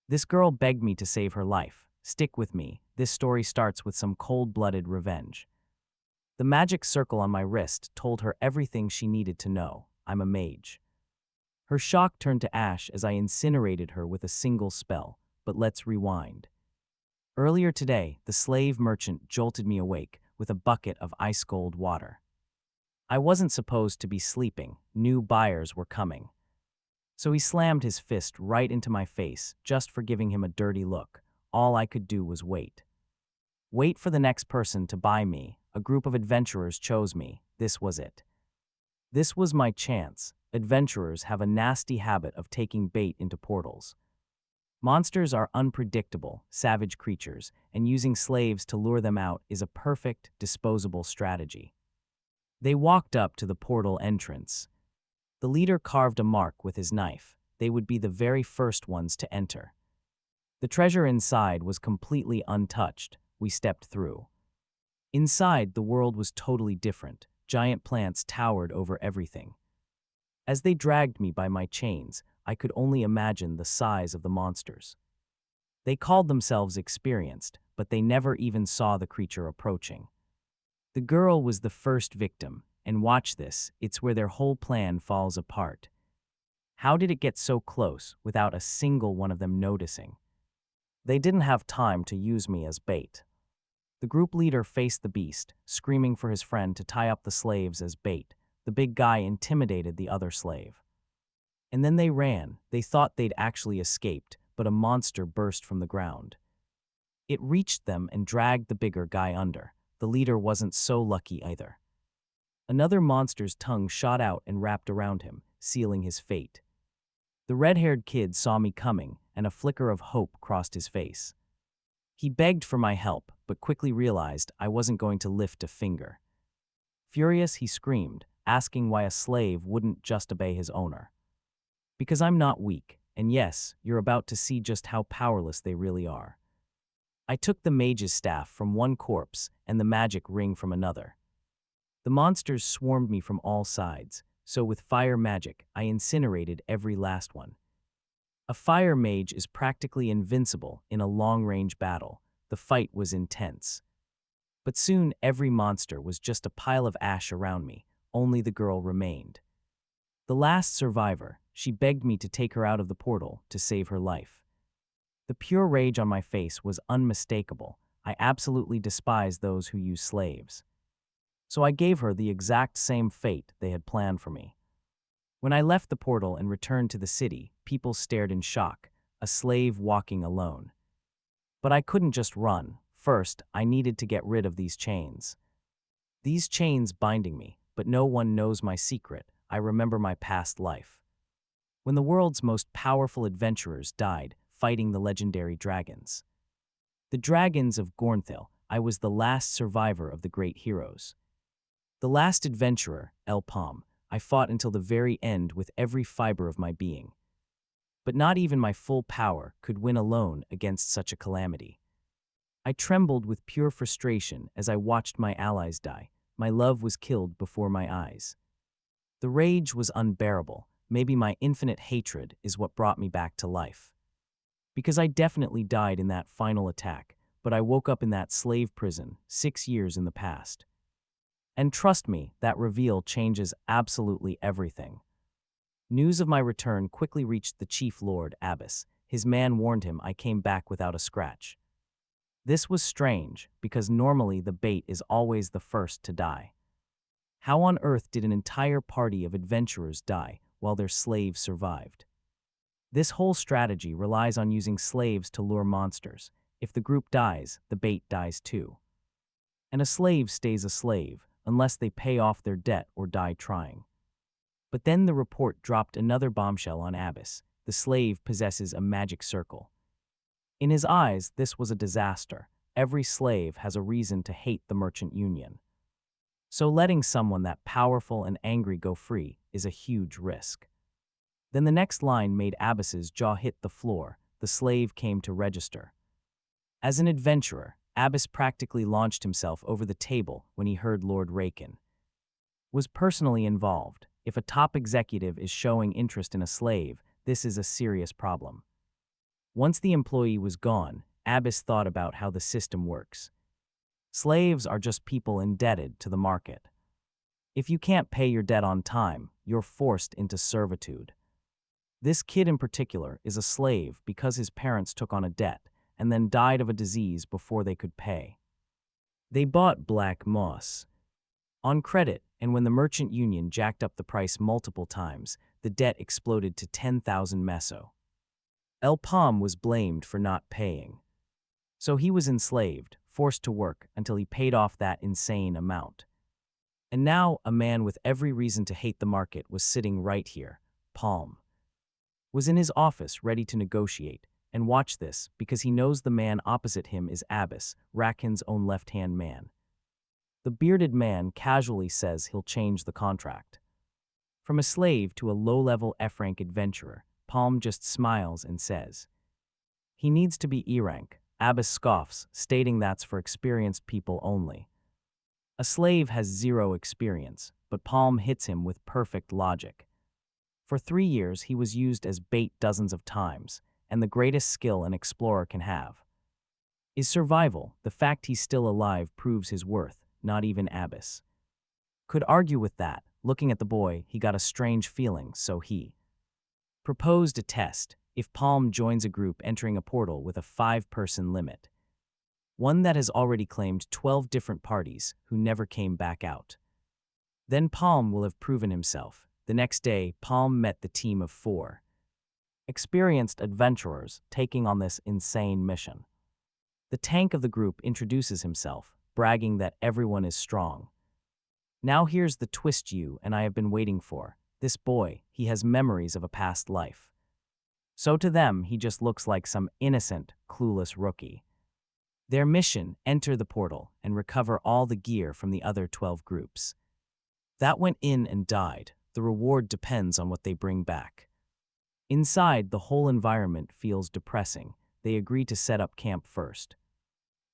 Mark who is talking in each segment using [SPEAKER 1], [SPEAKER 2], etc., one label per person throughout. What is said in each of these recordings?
[SPEAKER 1] This girl begged me to save her life. Stick with me. This story starts with some cold-blooded revenge. The magic circle on my wrist told her everything she needed to know. I'm a mage. Her shock turned to ash as I incinerated her with a single spell. But let's rewind. Earlier today, the slave merchant jolted me awake with a bucket of ice-cold water. I wasn't supposed to be sleeping. New buyers were coming. So he slammed his fist right into my face just for giving him a dirty look. All I could do was wait. Wait for the next person to buy me. A group of adventurers chose me. This was it. This was my chance. Adventurers have a nasty habit of taking bait into portals. Monsters are unpredictable, savage creatures, and using slaves to lure them out is a perfect, disposable strategy. They walked up to the portal entrance. The leader carved a mark with his knife. They would be the very first ones to enter. The treasure inside was completely untouched. We stepped through. Inside, the world was totally different. Giant plants towered over everything. As they dragged me by my chains, I could only imagine the size of the monsters. They called themselves experienced, but they never even saw the creature approaching. The girl was the first victim, and watch this, it's where their whole plan falls apart. How did it get so close without a single one of them noticing? They didn't have time to use me as bait. The group leader faced the beast, screaming for his friend to tie up the slaves as bait. The big guy intimidated the other slave. And then they ran. They thought they'd actually escaped, but a monster burst from the ground. It reached them and dragged the bigger guy under. The leader wasn't so lucky either. Another monster's tongue shot out and wrapped around him, sealing his fate. The red-haired kid saw me coming, and a flicker of hope crossed his face. He begged for my help, but quickly realized I wasn't going to lift a finger. Furious, he screamed, asking why a slave wouldn't just obey his owner. Because I'm not weak, and yes, you're about to see just how powerless they really are. I took the mage's staff from one corpse and the magic ring from another. The monsters swarmed me from all sides, so with fire magic, I incinerated every last one. A fire mage is practically invincible in a long-range battle. The fight was intense. But soon, every monster was just a pile of ash around me. Only the girl remained. The last survivor, she begged me to take her out of the portal to save her life. The pure rage on my face was unmistakable. I absolutely despise those who use slaves. So I gave her the exact same fate they had planned for me. When I left the portal and returned to the city, people stared in shock, a slave walking alone. But I couldn't just run. First, I needed to get rid of these chains. These chains binding me, but no one knows my secret. I remember my past life. When the world's most powerful adventurers died, fighting the legendary dragons. The dragons of Gornthil, I was the last survivor of the great heroes. The last adventurer, Elpom, I fought until the very end with every fiber of my being. But not even my full power could win alone against such a calamity. I trembled with pure frustration as I watched my allies die. My love was killed before my eyes. The rage was unbearable. Maybe my infinite hatred is what brought me back to life. Because I definitely died in that final attack, but I woke up in that slave prison 6 years in the past. And trust me, that reveal changes absolutely everything. News of my return quickly reached the Chief Lord, Abbas. His man warned him I came back without a scratch. This was strange, because normally the bait is always the first to die. How on earth did an entire party of adventurers die while their slaves survived? This whole strategy relies on using slaves to lure monsters. If the group dies, the bait dies too. And a slave stays a slave, unless they pay off their debt or die trying. But then the report dropped another bombshell on Abbas. The slave possesses a magic circle. In his eyes, this was a disaster. Every slave has a reason to hate the merchant union. So letting someone that powerful and angry go free is a huge risk. Then the next line made Abbas's jaw hit the floor. The slave came to register. As an adventurer, Abbas practically launched himself over the table when he heard Lord Rakin was personally involved. If a top executive is showing interest in a slave, this is a serious problem. Once the employee was gone, Abbas thought about how the system works. Slaves are just people indebted to the market. If you can't pay your debt on time, you're forced into servitude. This kid in particular is a slave because his parents took on a debt and then died of a disease before they could pay. They bought black moss on credit, and when the merchant union jacked up the price multiple times, the debt exploded to 10,000 meso. El Pom was blamed for not paying. So he was enslaved, forced to work until he paid off that insane amount. And now a man with every reason to hate the market was sitting right here. Palm was in his office ready to negotiate, and watch this because he knows the man opposite him is Abbas, Rakin's own left-hand man. The bearded man casually says he'll change the contract. From a slave to a low-level F-rank adventurer, Palm just smiles and says, he needs to be E-rank. Abbas scoffs, stating that's for experienced people only. A slave has zero experience, but Palm hits him with perfect logic. For 3 years, he was used as bait dozens of times, and the greatest skill an explorer can have is survival. The fact he's still alive proves his worth, not even Abbas could argue with that. Looking at the boy, he got a strange feeling, so he proposed a test. If Palm joins a group entering a portal with a 5-person limit, one that has already claimed 12 different parties who never came back out, then Palm will have proven himself. The next day, Palm met the team of 4 experienced adventurers taking on this insane mission. The tank of the group introduces himself, bragging that everyone is strong. Now here's the twist you and I have been waiting for. This boy, he has memories of a past life. So to them, he just looks like some innocent, clueless rookie. Their mission: enter the portal and recover all the gear from the other 12 groups that went in and died. The reward depends on what they bring back. Inside, the whole environment feels depressing. They agree to set up camp first.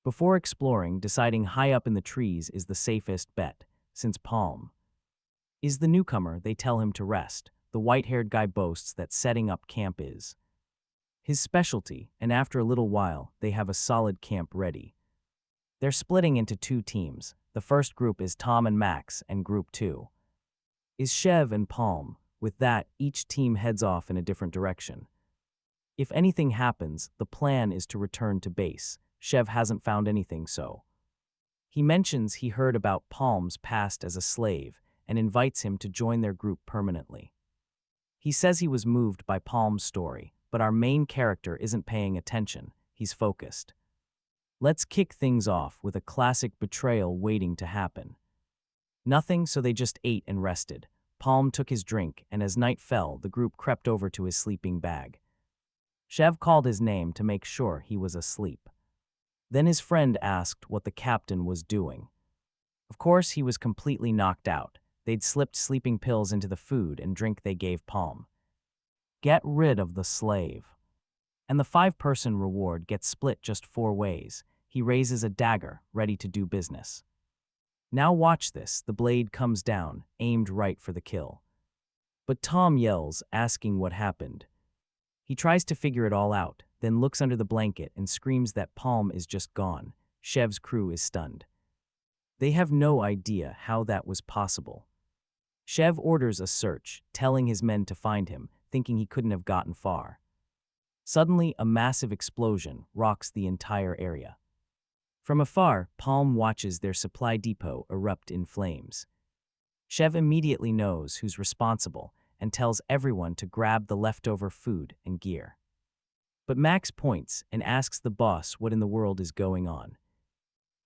[SPEAKER 1] Before exploring, deciding high up in the trees is the safest bet, since Palm is the newcomer. They tell him to rest. The white-haired guy boasts that setting up camp is his specialty, and after a little while, they have a solid camp ready. They're splitting into 2 teams. The first group is Tom and Max, and Group 2 is Chev and Palm. With that, each team heads off in a different direction. If anything happens, the plan is to return to base. Chev hasn't found anything, so he mentions he heard about Palm's past as a slave and invites him to join their group permanently. He says he was moved by Palm's story, but our main character isn't paying attention. He's focused. Let's kick things off with a classic betrayal waiting to happen. Nothing, so they just ate and rested. Palm took his drink, and as night fell, the group crept over to his sleeping bag. Chev called his name to make sure he was asleep. Then his friend asked what the captain was doing. Of course, he was completely knocked out. They'd slipped sleeping pills into the food and drink they gave Palm. Get rid of the slave. And the 5-person reward gets split just 4 ways. He raises a dagger, ready to do business. Now watch this. The blade comes down, aimed right for the kill. But Tom yells, asking what happened. He tries to figure it all out, then looks under the blanket and screams that Palm is just gone. Chev's crew is stunned. They have no idea how that was possible. Chev orders a search, telling his men to find him, thinking he couldn't have gotten far. Suddenly, a massive explosion rocks the entire area. From afar, Palm watches their supply depot erupt in flames. Chev immediately knows who's responsible and tells everyone to grab the leftover food and gear. But Max points and asks the boss what in the world is going on.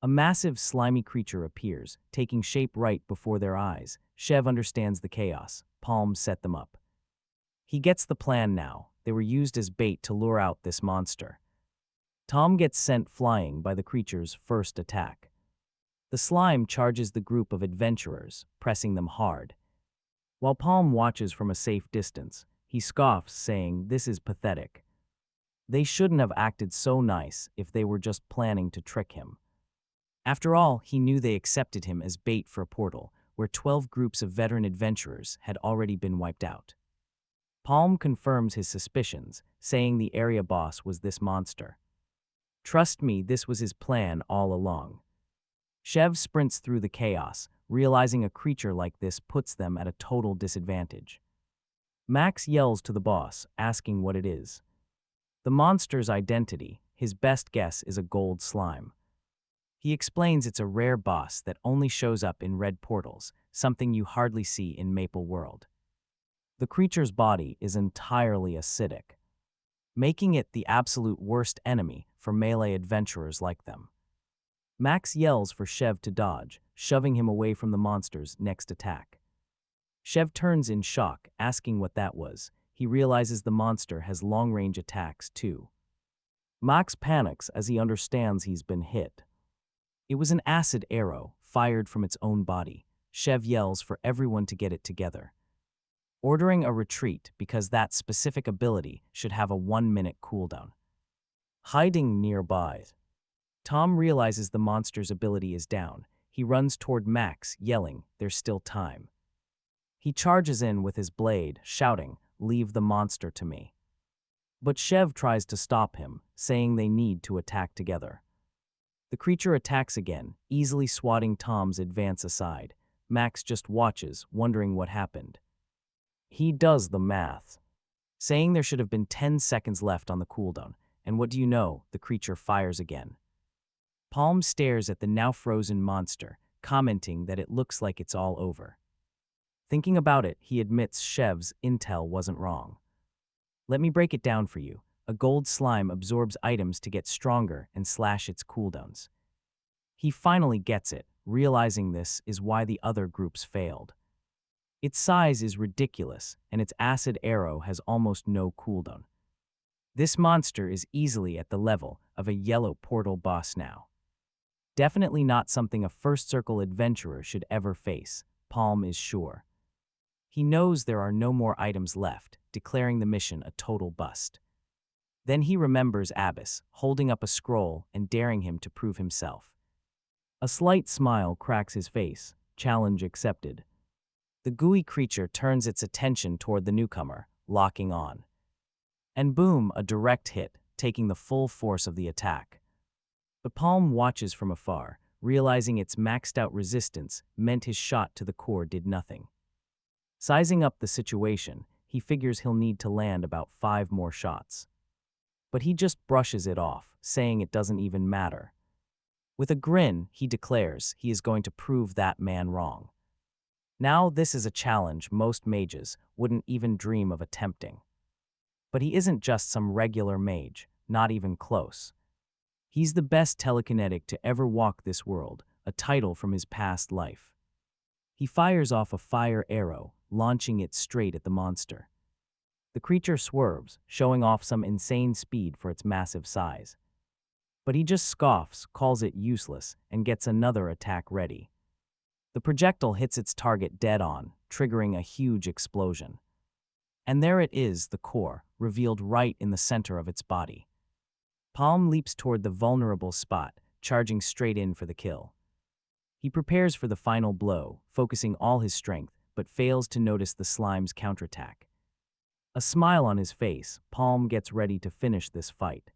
[SPEAKER 1] A massive, slimy creature appears, taking shape right before their eyes. Chev understands the chaos. Palm set them up. He gets the plan now. They were used as bait to lure out this monster. Tom gets sent flying by the creature's first attack. The slime charges the group of adventurers, pressing them hard. While Palm watches from a safe distance, he scoffs, saying, "This is pathetic. They shouldn't have acted so nice if they were just planning to trick him." After all, he knew they accepted him as bait for a portal, where 12 groups of veteran adventurers had already been wiped out. Palm confirms his suspicions, saying the area boss was this monster. Trust me, this was his plan all along. Chev sprints through the chaos, realizing a creature like this puts them at a total disadvantage. Max yells to the boss, asking what it is. The monster's identity, his best guess, is a gold slime. He explains it's a rare boss that only shows up in red portals, something you hardly see in Maple World. The creature's body is entirely acidic, making it the absolute worst enemy for melee adventurers like them. Max yells for Chev to dodge, shoving him away from the monster's next attack. Chev turns in shock, asking what that was. He realizes the monster has long-range attacks too. Max panics as he understands he's been hit. It was an acid arrow, fired from its own body. Chev yells for everyone to get it together, ordering a retreat because that specific ability should have a 1-minute cooldown. Hiding nearby, Tom realizes the monster's ability is down. He runs toward Max, yelling, "There's still time." He charges in with his blade, shouting, "Leave the monster to me." But Chev tries to stop him, saying they need to attack together. The creature attacks again, easily swatting Tom's advance aside. Max just watches, wondering what happened. He does the math, saying there should have been 10 seconds left on the cooldown, and what do you know, the creature fires again. Palm stares at the now frozen monster, commenting that it looks like it's all over. Thinking about it, he admits Chev's intel wasn't wrong. Let me break it down for you. A gold slime absorbs items to get stronger and slash its cooldowns. He finally gets it, realizing this is why the other groups failed. Its size is ridiculous, and its acid arrow has almost no cooldown. This monster is easily at the level of a yellow portal boss now. Definitely not something a First Circle adventurer should ever face, Palm is sure. He knows there are no more items left, declaring the mission a total bust. Then he remembers Abyss, holding up a scroll and daring him to prove himself. A slight smile cracks his face, challenge accepted. The gooey creature turns its attention toward the newcomer, locking on. And boom, a direct hit, taking the full force of the attack. But Palm watches from afar, realizing its maxed out resistance meant his shot to the core did nothing. Sizing up the situation, he figures he'll need to land about 5 more shots. But he just brushes it off, saying it doesn't even matter. With a grin, he declares he is going to prove that man wrong. Now this is a challenge most mages wouldn't even dream of attempting. But he isn't just some regular mage, not even close. He's the best telekinetic to ever walk this world, a title from his past life. He fires off a fire arrow, launching it straight at the monster. The creature swerves, showing off some insane speed for its massive size. But he just scoffs, calls it useless, and gets another attack ready. The projectile hits its target dead on, triggering a huge explosion. And there it is, the core, revealed right in the center of its body. Palm leaps toward the vulnerable spot, charging straight in for the kill. He prepares for the final blow, focusing all his strength, but fails to notice the slime's counterattack. A smile on his face, Palm gets ready to finish this fight.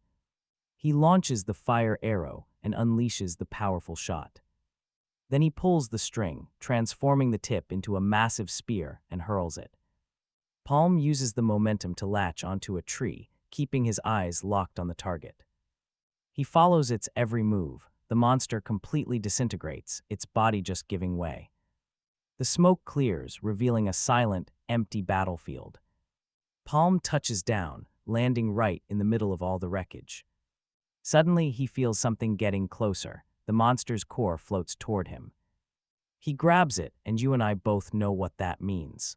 [SPEAKER 1] He launches the fire arrow and unleashes the powerful shot. Then he pulls the string, transforming the tip into a massive spear, and hurls it. Palm uses the momentum to latch onto a tree, keeping his eyes locked on the target. He follows its every move. The monster completely disintegrates, its body just giving way. The smoke clears, revealing a silent, empty battlefield. Palm touches down, landing right in the middle of all the wreckage. Suddenly, he feels something getting closer. The monster's core floats toward him. He grabs it, and you and I both know what that means.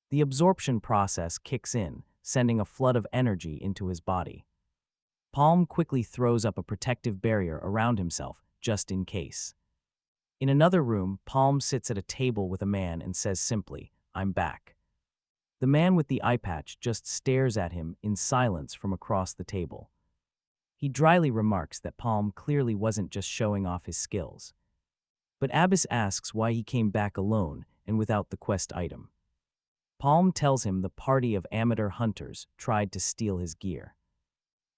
[SPEAKER 1] The absorption process kicks in, sending a flood of energy into his body. Palm quickly throws up a protective barrier around himself, just in case. In another room, Palm sits at a table with a man and says simply, "I'm back." The man with the eye patch just stares at him in silence from across the table. He dryly remarks that Palm clearly wasn't just showing off his skills. But Abyss asks why he came back alone and without the quest item. Palm tells him the party of amateur hunters tried to steal his gear.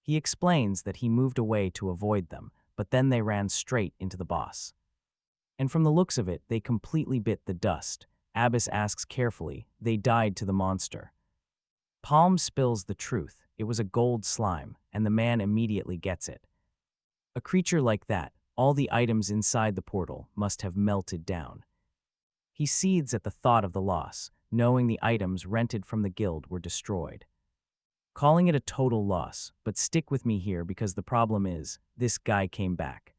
[SPEAKER 1] He explains that he moved away to avoid them, but then they ran straight into the boss. And from the looks of it, they completely bit the dust. Abbas asks carefully, they died to the monster. Palm spills the truth. It was a gold slime, and the man immediately gets it. A creature like that, all the items inside the portal must have melted down. He seethes at the thought of the loss, knowing the items rented from the guild were destroyed. Calling it a total loss, but stick with me here because the problem is, this guy came back.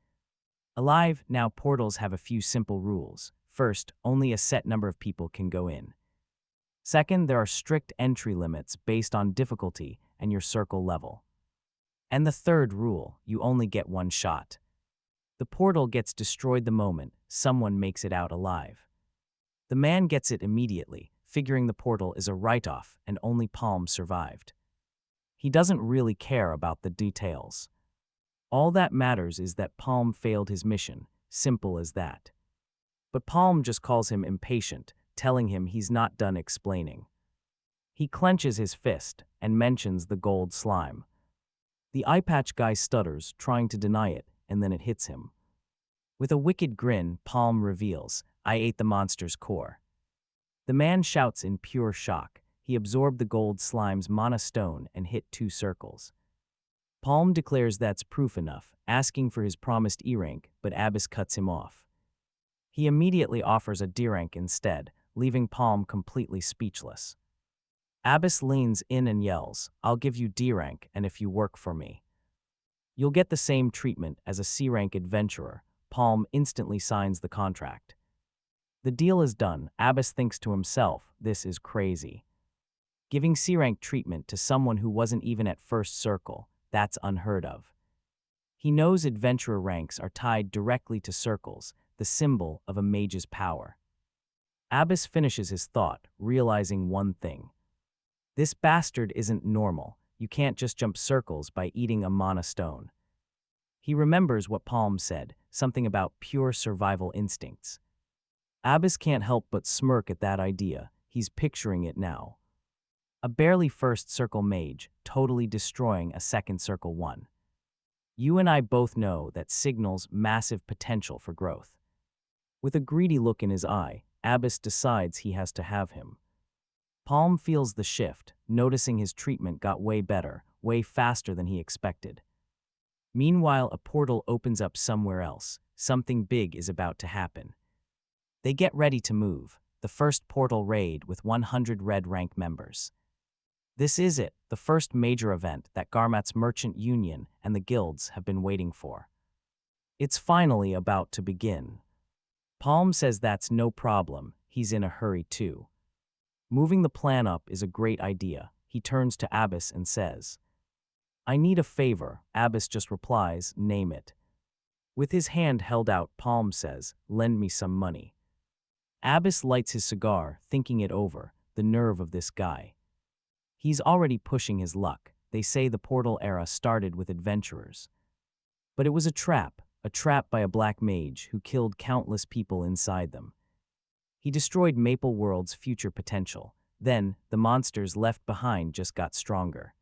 [SPEAKER 1] Alive, now portals have a few simple rules. First, only a set number of people can go in. Second, there are strict entry limits based on difficulty and your circle level. And the third rule, you only get one shot. The portal gets destroyed the moment someone makes it out alive. The man gets it immediately, figuring the portal is a write-off and only Palm survived. He doesn't really care about the details. All that matters is that Palm failed his mission, simple as that. But Palm just calls him impatient, telling him he's not done explaining. He clenches his fist and mentions the gold slime. The eye patch guy stutters, trying to deny it, and then it hits him. With a wicked grin, Palm reveals, I ate the monster's core. The man shouts in pure shock. He absorbed the gold slime's mana stone and hit 2 circles. Palm declares that's proof enough, asking for his promised E rank, but Abbas cuts him off. He immediately offers a D rank instead, leaving Palm completely speechless. Abbas leans in and yells, I'll give you D rank and if you work for me. You'll get the same treatment as a C rank adventurer. Palm instantly signs the contract. The deal is done. Abbas thinks to himself, this is crazy. Giving C rank treatment to someone who wasn't even at first circle, that's unheard of. He knows adventurer ranks are tied directly to circles, the symbol of a mage's power. Abbas finishes his thought, realizing one thing. This bastard isn't normal. You can't just jump circles by eating a mana stone. He remembers what Palm said, something about pure survival instincts. Abbas can't help but smirk at that idea. He's picturing it now. A barely first circle mage, totally destroying a second circle one. You and I both know that signals massive potential for growth. With a greedy look in his eye, Abbas decides he has to have him. Palm feels the shift, noticing his treatment got way better, way faster than he expected. Meanwhile, a portal opens up somewhere else. Something big is about to happen. They get ready to move, the first portal raid with 100 red rank members. This is it, the first major event that Garmat's merchant union and the guilds have been waiting for. It's finally about to begin. Palm says that's no problem, he's in a hurry too. Moving the plan up is a great idea. He turns to Abbas and says, I need a favor. Abbas just replies, name it. With his hand held out, Palm says, lend me some money. Abbas lights his cigar, thinking it over, the nerve of this guy. He's already pushing his luck. They say the portal era started with adventurers. But it was a trap by a black mage who killed countless people inside them. He destroyed Maple World's future potential. Then, the monsters left behind just got stronger.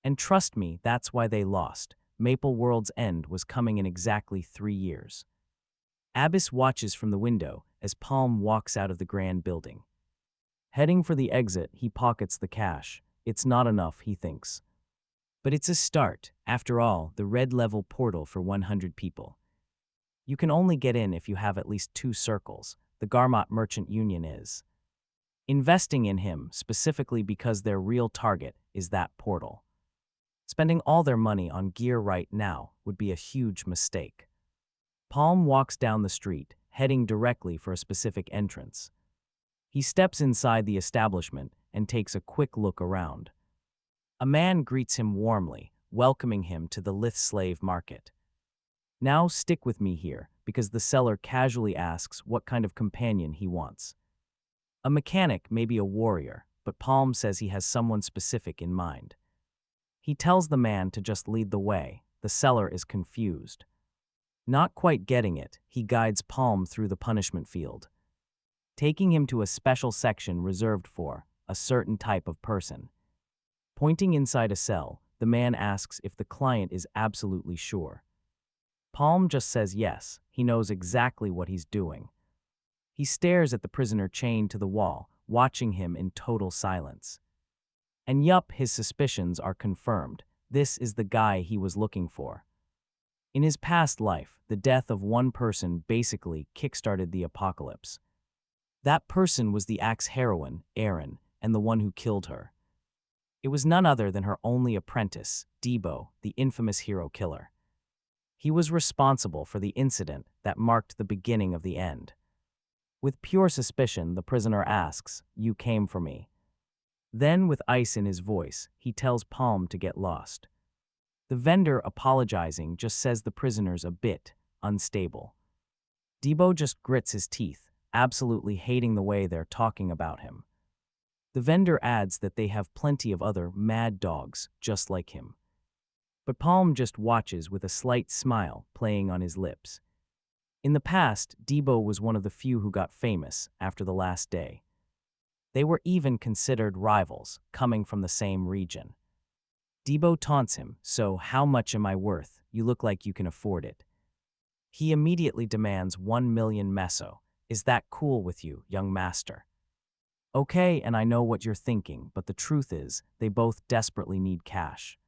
[SPEAKER 1] And trust me, that's why they lost. Maple World's end was coming in exactly 3 years. Abbas watches from the window as Palm walks out of the grand building. Heading for the exit, he pockets the cash. It's not enough, he thinks. But it's a start. After all, the red level portal for 100 people. You can only get in if you have at least 2 circles. The Garmat Merchant Union is investing in him specifically because their real target is that portal. Spending all their money on gear right now would be a huge mistake. Palm walks down the street, heading directly for a specific entrance. He steps inside the establishment and takes a quick look around. A man greets him warmly, welcoming him to the Lith slave market. Now stick with me here, because the seller casually asks what kind of companion he wants. A mechanic, maybe a warrior, but Palm says he has someone specific in mind. He tells the man to just lead the way. The seller is confused. Not quite getting it, he guides Palm through the punishment field, taking him to a special section reserved for a certain type of person. Pointing inside a cell, the man asks if the client is absolutely sure. Palm just says yes, he knows exactly what he's doing. He stares at the prisoner chained to the wall, watching him in total silence. And yup, his suspicions are confirmed. This is the guy he was looking for. In his past life, the death of one person basically kickstarted the apocalypse. That person was the Axe heroine, Erin, and the one who killed her. It was none other than her only apprentice, Debo, the infamous hero killer. He was responsible for the incident that marked the beginning of the end. With pure suspicion, the prisoner asks, "You came for me." Then, with ice in his voice, he tells Palm to get lost. The vendor, apologizing, just says the prisoner's a bit unstable. Debo just grits his teeth, absolutely hating the way they're talking about him. The vendor adds that they have plenty of other mad dogs just like him. But Palm just watches with a slight smile playing on his lips. In the past, Debo was one of the few who got famous after the last day. They were even considered rivals, coming from the same region. Debo taunts him, "So how much am I worth? You look like you can afford it." He immediately demands 1 million meso. "Is that cool with you, young master?" Okay, and I know what you're thinking, but the truth is, they both desperately need cash.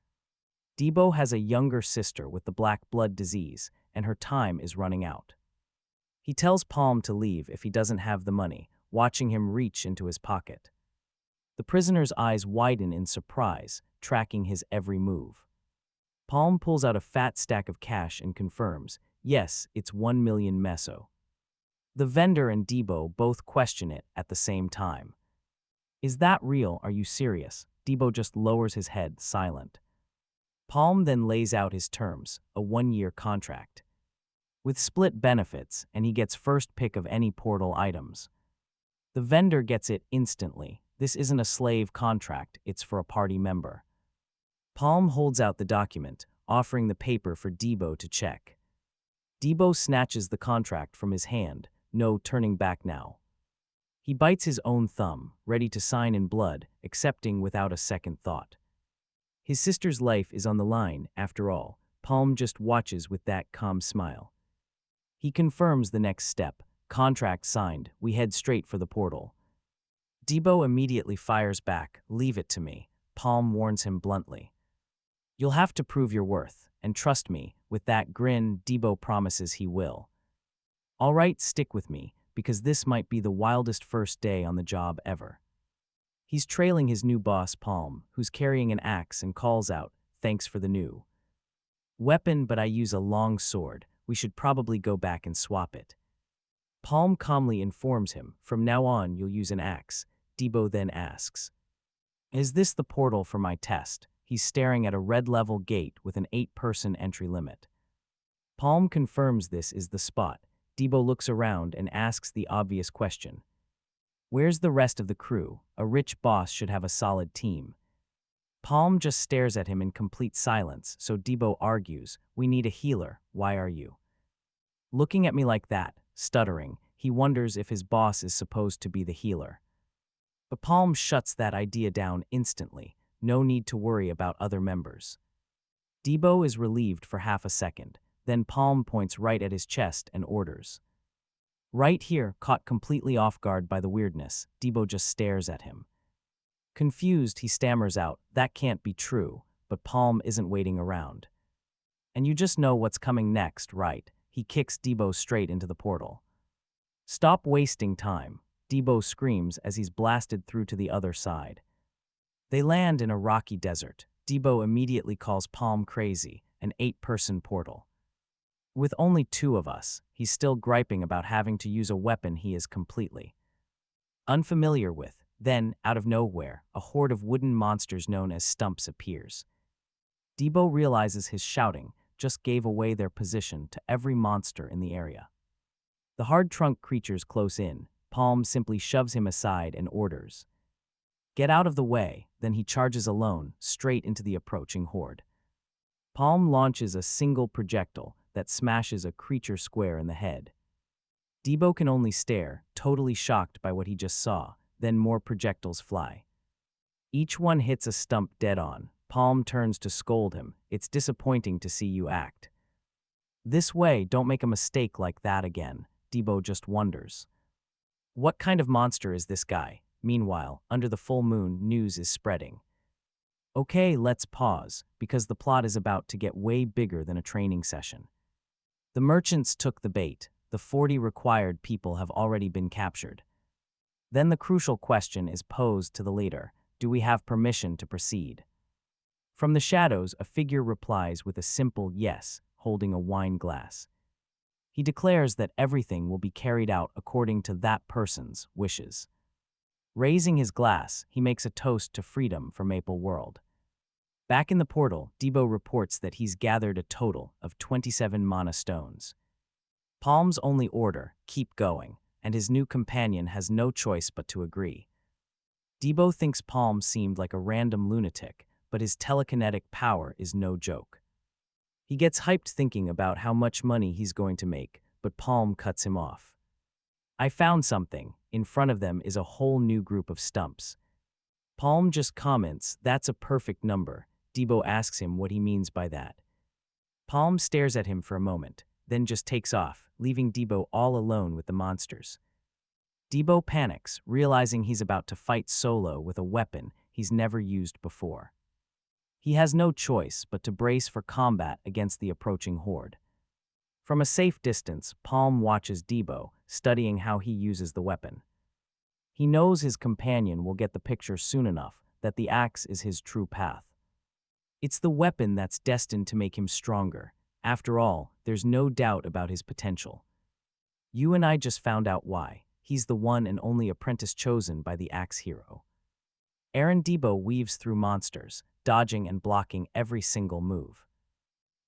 [SPEAKER 1] Debo has a younger sister with the black blood disease, and her time is running out. He tells Palm to leave if he doesn't have the money, watching him reach into his pocket. The prisoner's eyes widen in surprise, tracking his every move. Palm pulls out a fat stack of cash and confirms, yes, it's 1 million meso. The vendor and Debo both question it at the same time. "Is that real? Are you serious?" Debo just lowers his head, silent. Palm then lays out his terms, a 1-year contract. With split benefits, and he gets first pick of any portal items. The vendor gets it instantly. This isn't a slave contract, it's for a party member. Palm holds out the document, offering the paper for Debo to check. Debo snatches the contract from his hand, no turning back now. He bites his own thumb, ready to sign in blood, accepting without a second thought. His sister's life is on the line, after all. Palm just watches with that calm smile. He confirms the next step. Contract signed, we head straight for the portal. Debo immediately fires back, "Leave it to me." Palm warns him bluntly. "You'll have to prove your worth, and trust me." With that grin, Debo promises he will. "All right, stick with me, because this might be the wildest first day on the job ever." He's trailing his new boss, Palm, who's carrying an axe, and calls out, "Thanks for the new weapon, but I use a long sword. We should probably go back and swap it." Palm calmly informs him, "From now on, you'll use an axe." Debo then asks, "Is this the portal for my test?" He's staring at a red-level gate with an 8-person entry limit. Palm confirms this is the spot. Debo looks around and asks the obvious question. "Where's the rest of the crew? A rich boss should have a solid team." Palm just stares at him in complete silence, so Debo argues, "We need a healer. Why are you looking at me like that?" Stuttering, he wonders if his boss is supposed to be the healer. But Palm shuts that idea down instantly. No need to worry about other members. Debo is relieved for half a second. Then Palm points right at his chest and orders. Right here, caught completely off guard by the weirdness, Debo just stares at him. Confused, he stammers out, "That can't be true," but Palm isn't waiting around. "And you just know what's coming next, right?" He kicks Debo straight into the portal. "Stop wasting time," Debo screams as he's blasted through to the other side. They land in a rocky desert. Debo immediately calls Palm crazy, an 8-person portal. With only 2 of us, he's still griping about having to use a weapon he is completely unfamiliar with. Then, out of nowhere, a horde of wooden monsters known as stumps appears. Debo realizes his shouting just gave away their position to every monster in the area. The hard-trunk creatures close in. Palm simply shoves him aside and orders, "Get out of the way." Then he charges alone, straight into the approaching horde. Palm launches a single projectile that smashes a creature square in the head. Debo can only stare, totally shocked by what he just saw. Then more projectiles fly. Each one hits a stump dead on. Palm turns to scold him. It's disappointing to see you act this way. Don't make a mistake like that again. Debo just wonders. What kind of monster is this guy? Meanwhile, under the full moon, news is spreading. Okay, let's pause, because the plot is about to get way bigger than a training session. The merchants took the bait. The 40 required people have already been captured. Then the crucial question is posed to the leader. Do we have permission to proceed? From the shadows, a figure replies with a simple yes, holding a wine glass. He declares that everything will be carried out according to that person's wishes. Raising his glass, he makes a toast to freedom for Maple World. Back in the portal, Debo reports that he's gathered a total of 27 mana stones. Palm's only order, keep going, and his new companion has no choice but to agree. Debo thinks Palm seemed like a random lunatic, but his telekinetic power is no joke. He gets hyped thinking about how much money he's going to make, but Palm cuts him off. I found something. In front of them is a whole new group of stumps. Palm just comments, that's a perfect number. Debo asks him what he means by that. Palm stares at him for a moment, then just takes off, leaving Debo all alone with the monsters. Debo panics, realizing he's about to fight solo with a weapon he's never used before. He has no choice but to brace for combat against the approaching horde. From a safe distance, Palm watches Debo, studying how he uses the weapon. He knows his companion will get the picture soon enough that the axe is his true path. It's the weapon that's destined to make him stronger. After all, there's no doubt about his potential. You and I just found out why. He's the one and only apprentice chosen by the axe hero. Aaron Debo weaves through monsters, dodging and blocking every single move.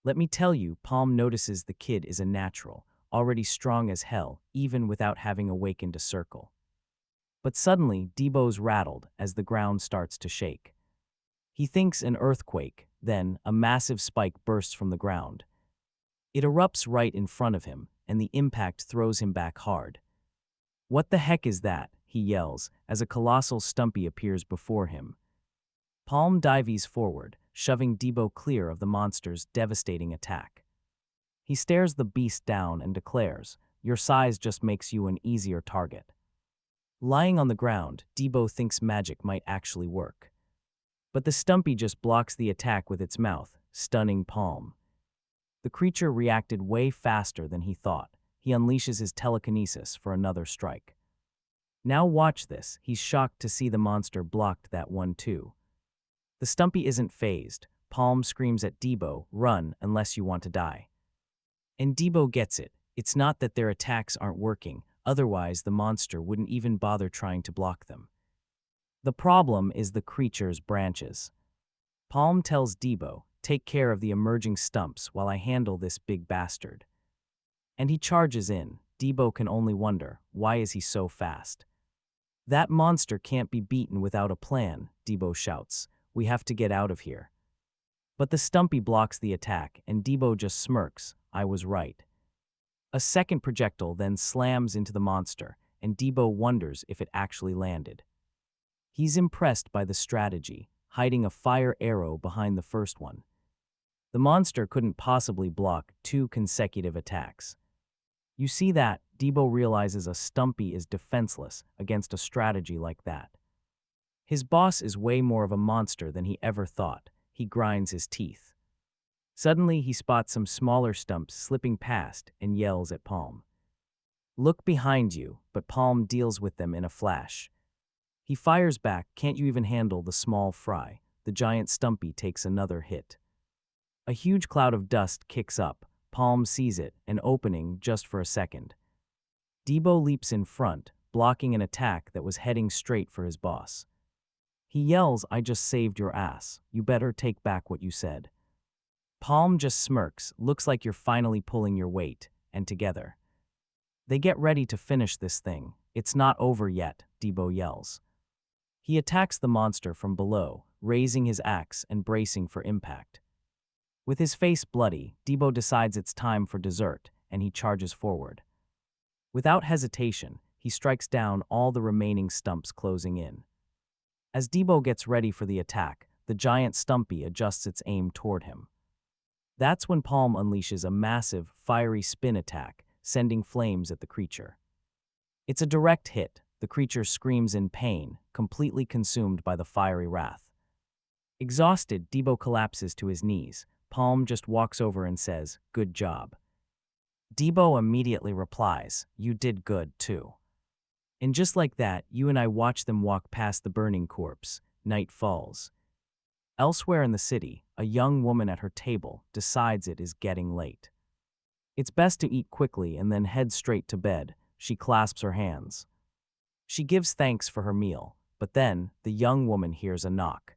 [SPEAKER 1] Let me tell you, Palm notices the kid is a natural, already strong as hell, even without having awakened a circle. But suddenly, Debo's rattled as the ground starts to shake. He thinks an earthquake, then a massive spike bursts from the ground. It erupts right in front of him, and the impact throws him back hard. What the heck is that? He yells, as a colossal stumpy appears before him. Palm dives forward, shoving Debo clear of the monster's devastating attack. He stares the beast down and declares, your size just makes you an easier target. Lying on the ground, Debo thinks magic might actually work. But the stumpy just blocks the attack with its mouth, stunning Palm. The creature reacted way faster than he thought. He unleashes his telekinesis for another strike. Now watch this. He's shocked to see the monster blocked that one too. The stumpy isn't phased. Palm screams at Debo, run unless you want to die. And Debo gets it. It's not that their attacks aren't working, otherwise the monster wouldn't even bother trying to block them. The problem is the creature's branches. Palm tells Debo, take care of the emerging stumps while I handle this big bastard. And he charges in. Debo can only wonder, why is he so fast? That monster can't be beaten without a plan, Debo shouts. We have to get out of here. But the stumpy blocks the attack, and Debo just smirks. I was right. A second projectile then slams into the monster, and Debo wonders if it actually landed. He's impressed by the strategy, hiding a fire arrow behind the first one. The monster couldn't possibly block 2 consecutive attacks. You see that, Debo realizes a stumpy is defenseless against a strategy like that. His boss is way more of a monster than he ever thought. He grinds his teeth. Suddenly, he spots some smaller stumps slipping past and yells at Palm. Look behind you, but Palm deals with them in a flash. He fires back, can't you even handle the small fry? The giant stumpy takes another hit. A huge cloud of dust kicks up. Palm sees it, an opening just for a second. Debo leaps in front, blocking an attack that was heading straight for his boss. He yells, I just saved your ass. You better take back what you said. Palm just smirks, looks like you're finally pulling your weight, and together. They get ready to finish this thing. It's not over yet, Debo yells. He attacks the monster from below, raising his axe and bracing for impact. With his face bloody, Debo decides it's time for dessert, and he charges forward. Without hesitation, he strikes down all the remaining stumps closing in. As Debo gets ready for the attack, the giant Stumpy adjusts its aim toward him. That's when Palm unleashes a massive, fiery spin attack, sending flames at the creature. It's a direct hit. The creature screams in pain, completely consumed by the fiery wrath. Exhausted, Debo collapses to his knees. Palm just walks over and says, "Good job." Debo immediately replies, "You did good, too." And just like that, you and I watch them walk past the burning corpse. Night falls. Elsewhere in the city, a young woman at her table decides it is getting late. It's best to eat quickly and then head straight to bed. She clasps her hands. She gives thanks for her meal, but then the young woman hears a knock.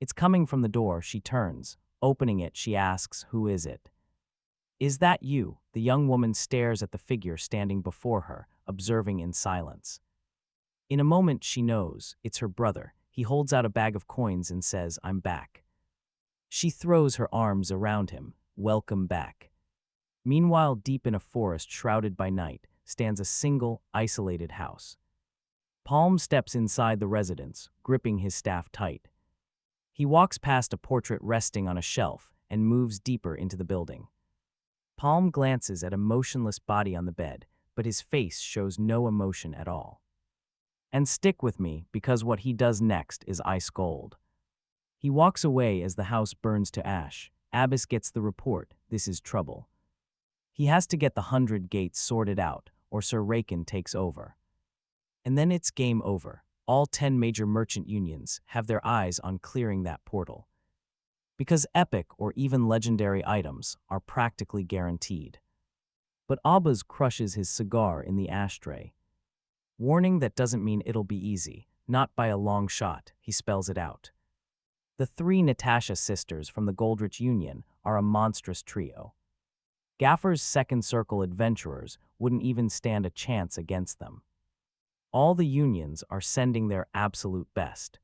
[SPEAKER 1] It's coming from the door. She turns. Opening it, she asks, "Who is it?" "Is that you?" The young woman stares at the figure standing before her, observing in silence. In a moment, she knows it's her brother. He holds out a bag of coins and says, "I'm back." She throws her arms around him. "Welcome back." Meanwhile, deep in a forest shrouded by night, stands a single, isolated house. Palm steps inside the residence, gripping his staff tight. He walks past a portrait resting on a shelf and moves deeper into the building. Palm glances at a motionless body on the bed, but his face shows no emotion at all. And stick with me, because what he does next is ice cold. He walks away as the house burns to ash. Abbas gets the report. This is trouble. He has to get the 100 gates sorted out, or Sir Raken takes over. And then it's game over. All 10 major merchant unions have their eyes on clearing that portal. Because epic or even legendary items are practically guaranteed. But Abbas crushes his cigar in the ashtray. Warning, that doesn't mean it'll be easy. Not by a long shot, he spells it out. The 3 Natasha sisters from the Goldrich Union are a monstrous trio. Gaffer's second circle adventurers wouldn't even stand a chance against them. All the unions are sending their absolute best.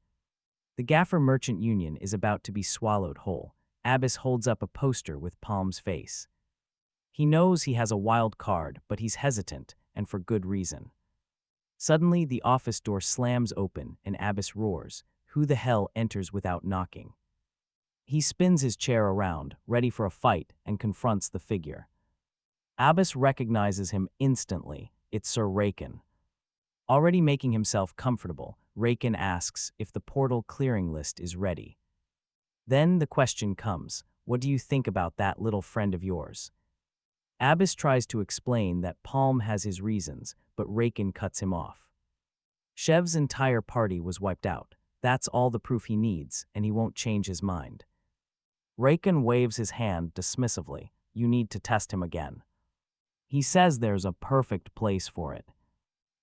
[SPEAKER 1] The Gaffer Merchant Union is about to be swallowed whole. Abbas holds up a poster with Palm's face. He knows he has a wild card, but he's hesitant, and for good reason. Suddenly, the office door slams open, and Abbas roars, "Who the hell enters without knocking?" He spins his chair around, ready for a fight, and confronts the figure. Abbas recognizes him instantly. It's Sir Raken. Already making himself comfortable, Raken asks if the portal clearing list is ready. Then the question comes, "What do you think about that little friend of yours?" Abbas tries to explain that Palm has his reasons, but Raken cuts him off. Shev's entire party was wiped out. That's all the proof he needs, and he won't change his mind. Raken waves his hand dismissively. "You need to test him again." He says there's a perfect place for it.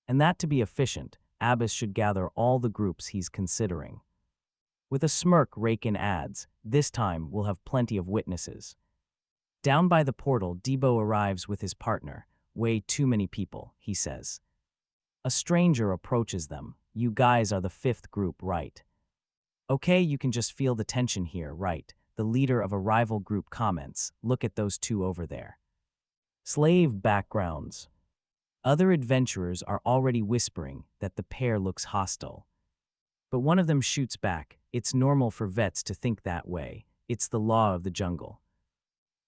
[SPEAKER 1] And that to be efficient, Abbas should gather all the groups he's considering. With a smirk, Raken adds, "This time we'll have plenty of witnesses." Down by the portal, Debo arrives with his partner. "Way too many people," he says. A stranger approaches them. "You guys are the 5th group, right?" "Okay, you can just feel the tension here, right?" The leader of a rival group comments, "Look at those 2 over there." Slave backgrounds. Other adventurers are already whispering that the pair looks hostile. But one of them shoots back, "It's normal for vets to think that way. It's the law of the jungle."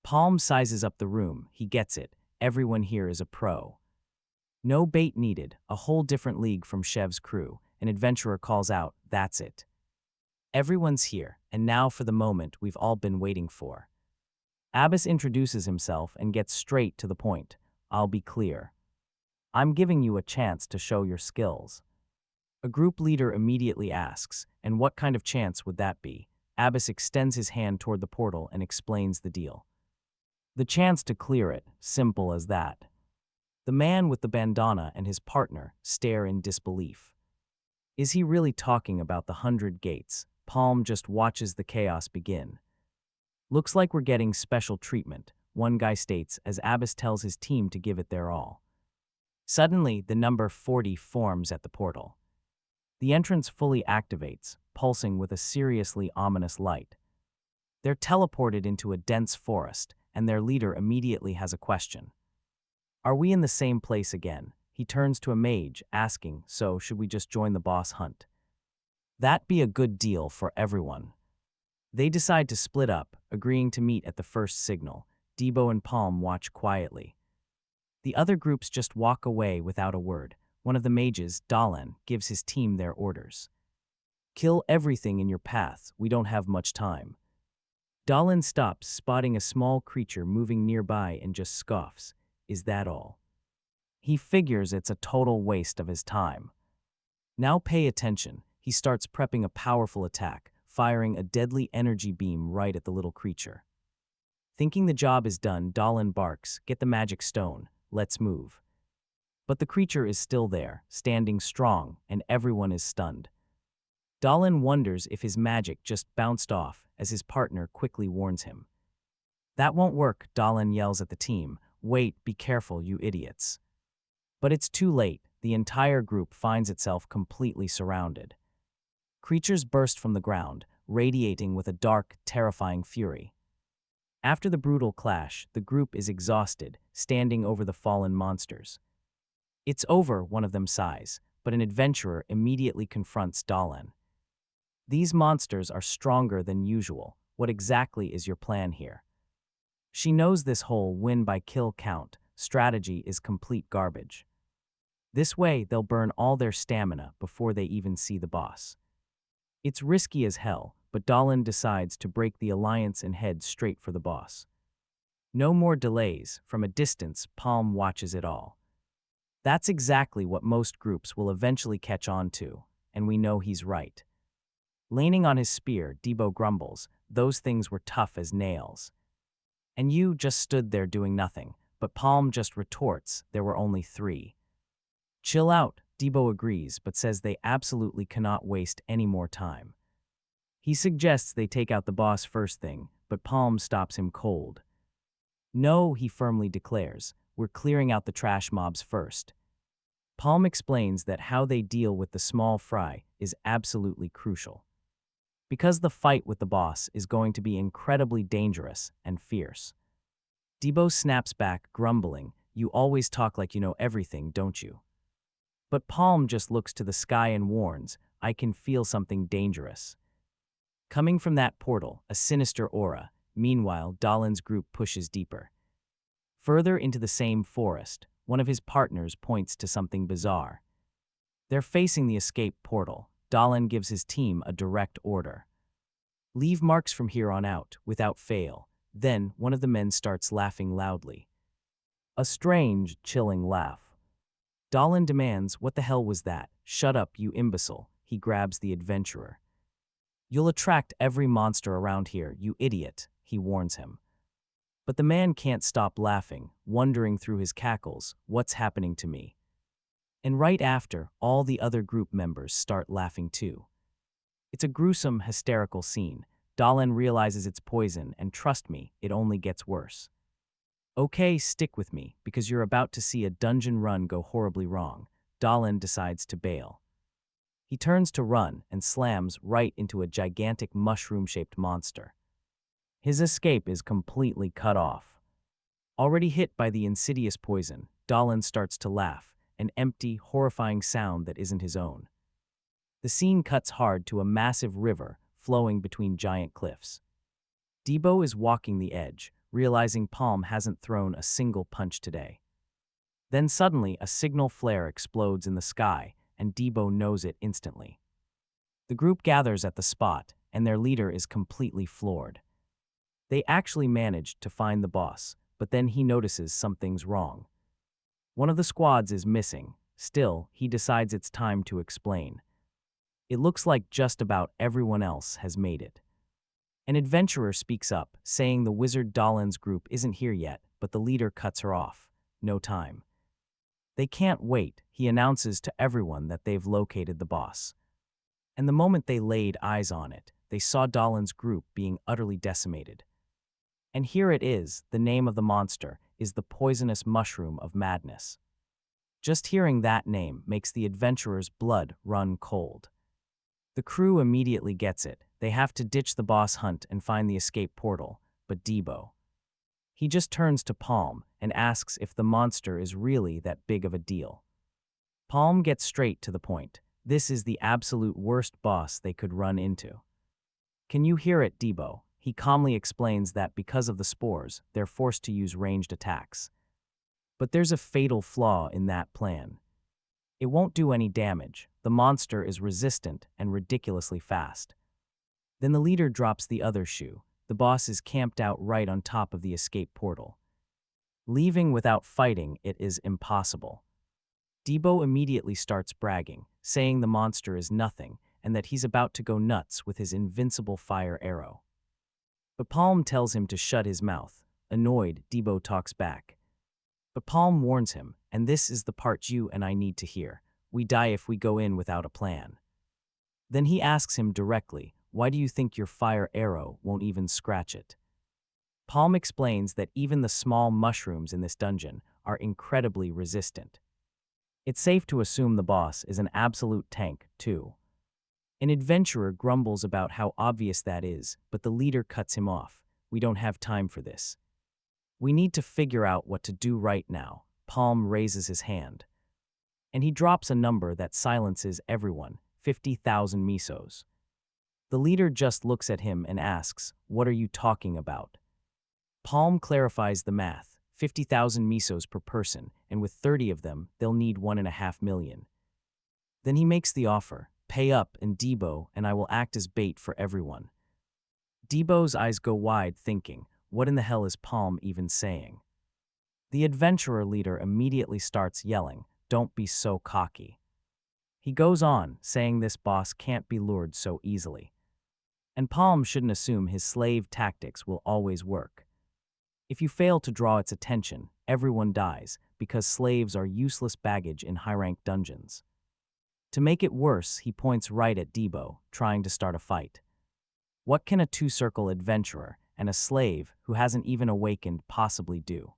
[SPEAKER 1] Palm sizes up the room. He gets it. Everyone here is a pro. No bait needed, a whole different league from Shev's crew. An adventurer calls out, "That's it. Everyone's here, and now for the moment we've all been waiting for." Abbas introduces himself and gets straight to the point. "I'll be clear. I'm giving you a chance to show your skills." A group leader immediately asks, "And what kind of chance would that be?" Abbas extends his hand toward the portal and explains the deal. "The chance to clear it, simple as that." The man with the bandana and his partner stare in disbelief. Is he really talking about the 100 gates? Palm just watches the chaos begin. "Looks like we're getting special treatment," one guy states as Abbas tells his team to give it their all. Suddenly, the number 40 forms at the portal. The entrance fully activates, pulsing with a seriously ominous light. They're teleported into a dense forest, and their leader immediately has a question. "Are we in the same place again?" He turns to a mage, asking, "So, should we just join the boss hunt?" That'd be a good deal for everyone. They decide to split up, agreeing to meet at the first signal. Debo and Palm watch quietly. The other groups just walk away without a word. One of the mages, Dalan, gives his team their orders. Kill everything in your path, we don't have much time. Dalan stops, spotting a small creature moving nearby and just scoffs. Is that all? He figures it's a total waste of his time. Now pay attention. He starts prepping a powerful attack, firing a deadly energy beam right at the little creature. Thinking the job is done, Dalan barks, "Get the magic stone, let's move." But the creature is still there, standing strong, and everyone is stunned. Dalan wonders if his magic just bounced off, as his partner quickly warns him. "That won't work," Dalan yells at the team. "Wait, be careful, you idiots." But it's too late. The entire group finds itself completely surrounded. Creatures burst from the ground, radiating with a dark, terrifying fury. After the brutal clash, the group is exhausted, standing over the fallen monsters. "It's over," one of them sighs, but an adventurer immediately confronts Dalan. "These monsters are stronger than usual. What exactly is your plan here?" She knows this whole win-by-kill count strategy is complete garbage. This way, they'll burn all their stamina before they even see the boss. It's risky as hell, but Dalan decides to break the alliance and head straight for the boss. No more delays. From a distance, Palm watches it all. That's exactly what most groups will eventually catch on to, and we know he's right. Leaning on his spear, Debo grumbles, "Those things were tough as nails. And you just stood there doing nothing," but Palm just retorts, "There were only 3. "Chill out," Debo agrees, but says they absolutely cannot waste any more time. He suggests they take out the boss first thing, but Palm stops him cold. "No," he firmly declares, "we're clearing out the trash mobs first." Palm explains that how they deal with the small fry is absolutely crucial. Because the fight with the boss is going to be incredibly dangerous and fierce. Debo snaps back, grumbling, "You always talk like you know everything, don't you?" But Palm just looks to the sky and warns, "I can feel something dangerous." Coming from that portal, a sinister aura. Meanwhile, Dalan's group pushes deeper. Further into the same forest, one of his partners points to something bizarre. They're facing the escape portal. Dalan gives his team a direct order. "Leave marks from here on out, without fail." Then, one of the men starts laughing loudly. A strange, chilling laugh. Dalan demands, "What the hell was that?" "Shut up, you imbecile," he grabs the adventurer. "You'll attract every monster around here, you idiot," he warns him. But the man can't stop laughing, wondering through his cackles, "What's happening to me?" And right after, all the other group members start laughing too. It's a gruesome, hysterical scene. Dalan realizes it's poison, and trust me, it only gets worse. "Okay, stick with me, because you're about to see a dungeon run go horribly wrong." Dalan decides to bail. He turns to run and slams right into a gigantic mushroom-shaped monster. His escape is completely cut off. Already hit by the insidious poison, Dalan starts to laugh, an empty, horrifying sound that isn't his own. The scene cuts hard to a massive river flowing between giant cliffs. Debo is walking the edge, realizing Palm hasn't thrown a single punch today. Then suddenly, a signal flare explodes in the sky, and Debo knows it instantly. The group gathers at the spot, and their leader is completely floored. They actually managed to find the boss, but then he notices something's wrong. One of the squads is missing. Still, he decides it's time to explain. It looks like just about everyone else has made it. An adventurer speaks up, saying the wizard Dalan's group isn't here yet, but the leader cuts her off. No time. They can't wait. He announces to everyone that they've located the boss. And the moment they laid eyes on it, they saw Dalan's group being utterly decimated. And here it is, the name of the monster is the poisonous mushroom of madness. Just hearing that name makes the adventurer's blood run cold. The crew immediately gets it. They have to ditch the boss hunt and find the escape portal, but Debo. He just turns to Palm and asks if the monster is really that big of a deal. Palm gets straight to the point. This is the absolute worst boss they could run into. Can you hear it, Debo? He calmly explains that because of the spores, they're forced to use ranged attacks. But there's a fatal flaw in that plan. It won't do any damage. The monster is resistant and ridiculously fast. Then the leader drops the other shoe. The boss is camped out right on top of the escape portal. Leaving without fighting it is impossible. Debo immediately starts bragging, saying the monster is nothing and that he's about to go nuts with his invincible fire arrow. But Palm tells him to shut his mouth. Annoyed, Debo talks back. But Palm warns him, and this is the part you and I need to hear. We die if we go in without a plan. Then he asks him directly, why do you think your fire arrow won't even scratch it? Palm explains that even the small mushrooms in this dungeon are incredibly resistant. It's safe to assume the boss is an absolute tank, too. An adventurer grumbles about how obvious that is, but the leader cuts him off. We don't have time for this. We need to figure out what to do right now. Palm raises his hand. And he drops a number that silences everyone, 50,000 misos. The leader just looks at him and asks, what are you talking about? Palm clarifies the math, 50,000 misos per person, and with 30 of them, they'll need 1.5 million. Then he makes the offer, pay up and Debo and I will act as bait for everyone. Debo's eyes go wide thinking, what in the hell is Palm even saying? The adventurer leader immediately starts yelling, don't be so cocky. He goes on, saying this boss can't be lured so easily. And Palm shouldn't assume his slave tactics will always work. If you fail to draw its attention, everyone dies, because slaves are useless baggage in high-rank dungeons. To make it worse, he points right at Debo, trying to start a fight. What can a two-circle adventurer and a slave who hasn't even awakened possibly do?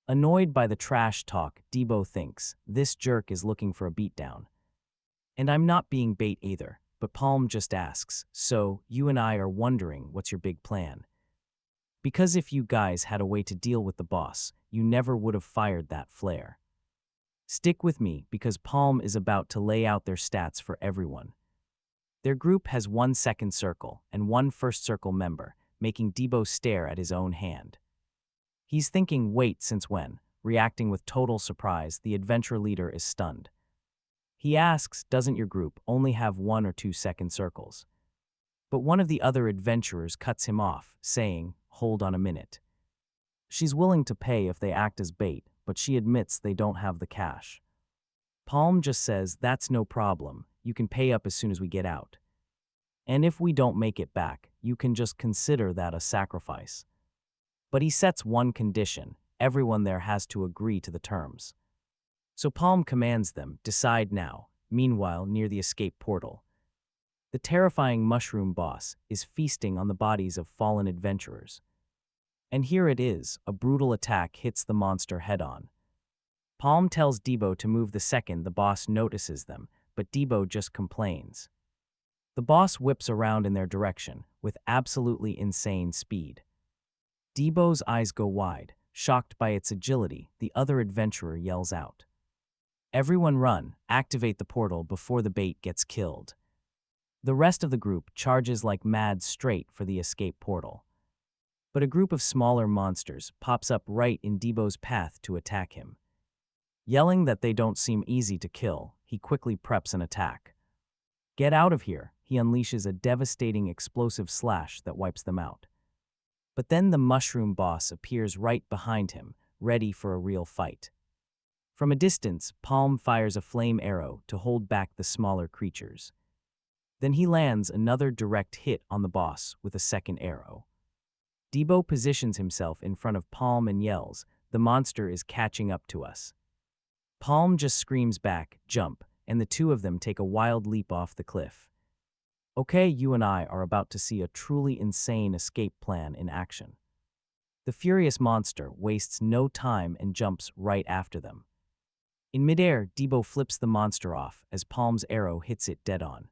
[SPEAKER 1] Annoyed by the trash talk, Debo thinks, this jerk is looking for a beatdown. And I'm not being bait either, but Palm just asks, so, you and I are wondering what's your big plan? Because if you guys had a way to deal with the boss, you never would have fired that flare. Stick with me because Palm is about to lay out their stats for everyone. Their group has 1 second circle and 1 first circle member, making Debo stare at his own hand. He's thinking, wait, since when? Reacting with total surprise, the adventure leader is stunned. He asks, doesn't your group only have 1 or 2 second circles? But one of the other adventurers cuts him off, saying, hold on a minute. She's willing to pay if they act as bait, but she admits they don't have the cash. Palm just says, that's no problem, you can pay up as soon as we get out. And if we don't make it back, you can just consider that a sacrifice. But he sets one condition, everyone there has to agree to the terms. So Palm commands them, decide now. Meanwhile, near the escape portal, the terrifying mushroom boss is feasting on the bodies of fallen adventurers. And here it is, a brutal attack hits the monster head-on. Palm tells Debo to move the second the boss notices them, but Debo just complains. The boss whips around in their direction with absolutely insane speed. Debo's eyes go wide, shocked by its agility. The other adventurer yells out, everyone run, activate the portal before the bait gets killed. The rest of the group charges like mad straight for the escape portal. But a group of smaller monsters pops up right in Debo's path to attack him. Yelling that they don't seem easy to kill, he quickly preps an attack. Get out of here, he unleashes a devastating explosive slash that wipes them out. But then the mushroom boss appears right behind him, ready for a real fight. From a distance, Palm fires a flame arrow to hold back the smaller creatures. Then he lands another direct hit on the boss with a second arrow. Debo positions himself in front of Palm and yells, the monster is catching up to us. Palm just screams back, jump, and the two of them take a wild leap off the cliff. Okay, you and I are about to see a truly insane escape plan in action. The furious monster wastes no time and jumps right after them. In midair, Debo flips the monster off as Palm's arrow hits it dead on.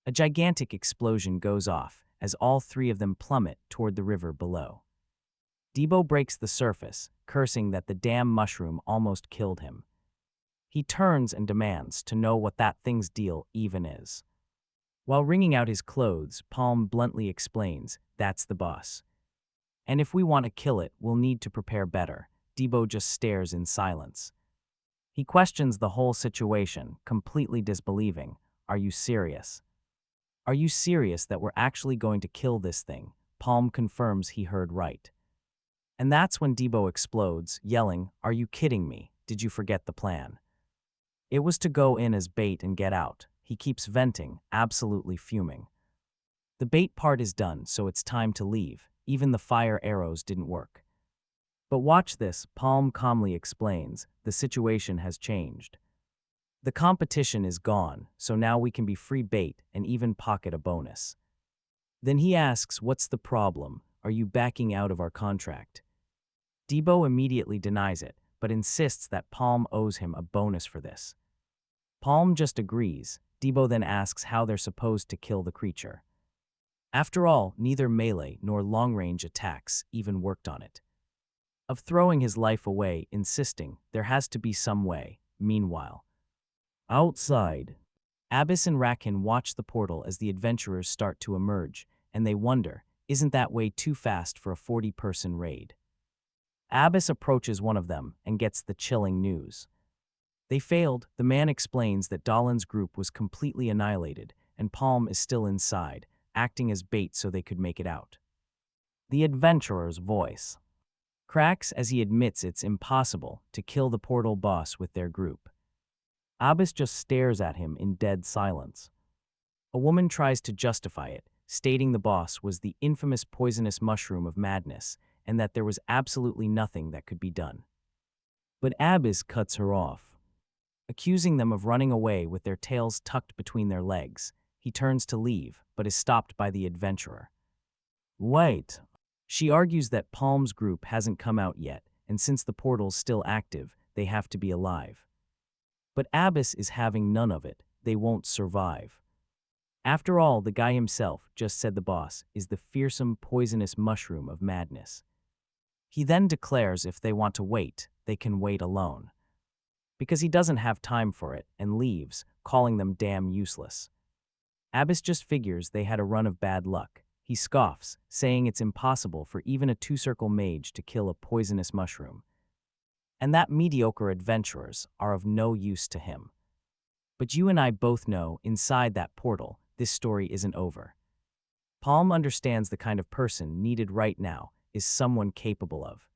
[SPEAKER 1] A gigantic explosion goes off as all three of them plummet toward the river below. Debo breaks the surface, cursing that the damn mushroom almost killed him. He turns and demands to know what that thing's deal even is. While wringing out his clothes, Palm bluntly explains, "That's the boss. And if we want to kill it, we'll need to prepare better." Debo just stares in silence. He questions the whole situation, completely disbelieving. "Are you serious? Are you serious that we're actually going to kill this thing?" Palm confirms he heard right. And that's when Debo explodes, yelling, "Are you kidding me? Did you forget the plan? It was to go in as bait and get out." He keeps venting, absolutely fuming. The bait part is done, so it's time to leave. Even the fire arrows didn't work. But watch this, Palm calmly explains, "The situation has changed. The competition is gone, so now we can be free bait and even pocket a bonus." Then he asks, "What's the problem? Are you backing out of our contract?" Debo immediately denies it, but insists that Palm owes him a bonus for this. Palm just agrees. Debo then asks how they're supposed to kill the creature. After all, neither melee nor long-range attacks even worked on it. Of throwing his life away, insisting there has to be some way. Meanwhile, outside, Abyss and Rakin watch the portal as the adventurers start to emerge, and they wonder, isn't that way too fast for a 40-person raid? Abyss approaches one of them and gets the chilling news. They failed. The man explains that Dahlon's group was completely annihilated, and Palm is still inside, acting as bait so they could make it out. The adventurer's voice cracks as he admits it's impossible to kill the portal boss with their group. Abyss just stares at him in dead silence. A woman tries to justify it, stating the boss was the infamous poisonous mushroom of madness, and that there was absolutely nothing that could be done. But Abyss cuts her off, accusing them of running away with their tails tucked between their legs. He turns to leave, but is stopped by the adventurer. "Wait." She argues that Palm's group hasn't come out yet, and since the portal's still active, they have to be alive. But Abyss is having none of it. They won't survive. After all, the guy himself just said the boss is the fearsome, poisonous mushroom of madness. He then declares if they want to wait, they can wait alone. Because he doesn't have time for it, and leaves, calling them damn useless. Abyss just figures they had a run of bad luck. He scoffs, saying it's impossible for even a two-circle mage to kill a poisonous mushroom, and that mediocre adventurers are of no use to him. But you and I both know, inside that portal, this story isn't over. Palm understands the kind of person needed right now is someone capable of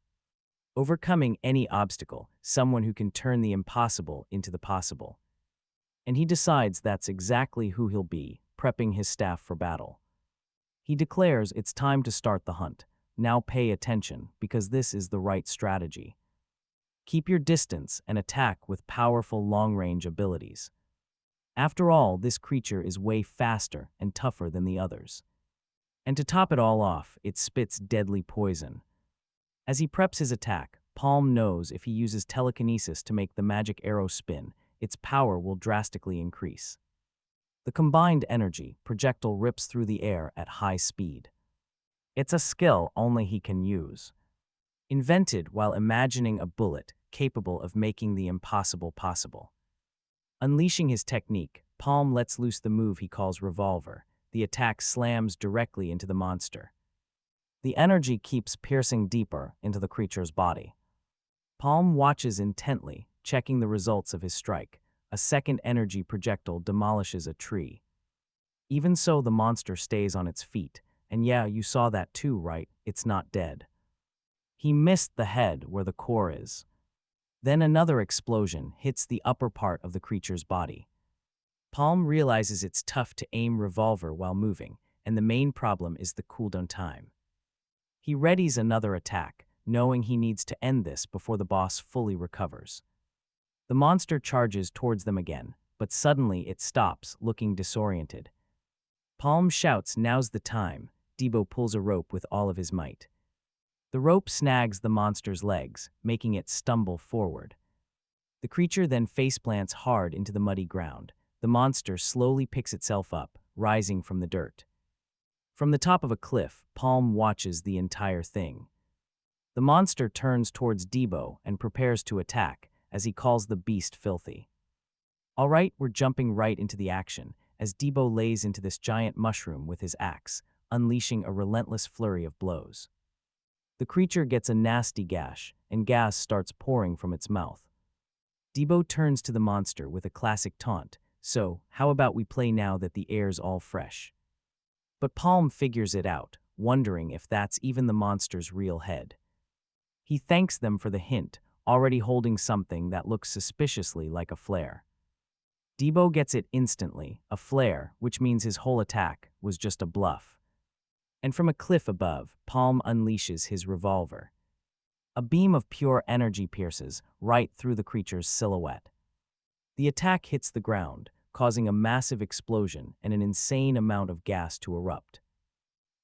[SPEAKER 1] overcoming any obstacle, someone who can turn the impossible into the possible. And he decides that's exactly who he'll be, prepping his staff for battle. He declares it's time to start the hunt. Now pay attention, because this is the right strategy. Keep your distance and attack with powerful long-range abilities. After all, this creature is way faster and tougher than the others. And to top it all off, it spits deadly poison. As he preps his attack, Palm knows if he uses telekinesis to make the magic arrow spin, its power will drastically increase. The combined energy projectile rips through the air at high speed. It's a skill only he can use. Invented while imagining a bullet capable of making the impossible possible. Unleashing his technique, Palm lets loose the move he calls Revolver. The attack slams directly into the monster. The energy keeps piercing deeper into the creature's body. Palm watches intently, checking the results of his strike. A second energy projectile demolishes a tree. Even so, the monster stays on its feet, and yeah, you saw that too, right? It's not dead. He missed the head where the core is. Then another explosion hits the upper part of the creature's body. Palm realizes it's tough to aim Revolver while moving, and the main problem is the cooldown time. He readies another attack, knowing he needs to end this before the boss fully recovers. The monster charges towards them again, but suddenly it stops, looking disoriented. Palm shouts, "Now's the time." Debo pulls a rope with all of his might. The rope snags the monster's legs, making it stumble forward. The creature then faceplants hard into the muddy ground. The monster slowly picks itself up, rising from the dirt. From the top of a cliff, Palm watches the entire thing. The monster turns towards Debo and prepares to attack, as he calls the beast filthy. All right, we're jumping right into the action as Debo lays into this giant mushroom with his axe, unleashing a relentless flurry of blows. The creature gets a nasty gash, and gas starts pouring from its mouth. Debo turns to the monster with a classic taunt, so how about we play now that the air's all fresh? But Palm figures it out, wondering if that's even the monster's real head. He thanks them for the hint, already holding something that looks suspiciously like a flare. Debo gets it instantly, a flare, which means his whole attack was just a bluff. And from a cliff above, Palm unleashes his revolver. A beam of pure energy pierces right through the creature's silhouette. The attack hits the ground, causing a massive explosion and an insane amount of gas to erupt.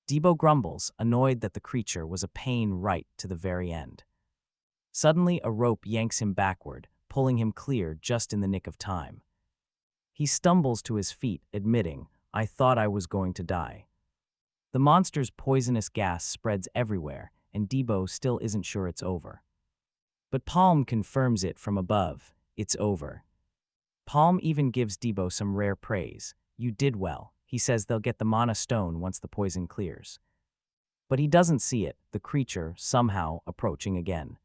[SPEAKER 1] Debo grumbles, annoyed that the creature was a pain right to the very end. Suddenly, a rope yanks him backward, pulling him clear just in the nick of time. He stumbles to his feet, admitting, "I thought I was going to die." The monster's poisonous gas spreads everywhere, and Debo still isn't sure it's over. But Palm confirms it from above, it's over. Palm even gives Debo some rare praise. "You did well." He says they'll get the mana stone once the poison clears. But he doesn't see it, the creature somehow approaching again.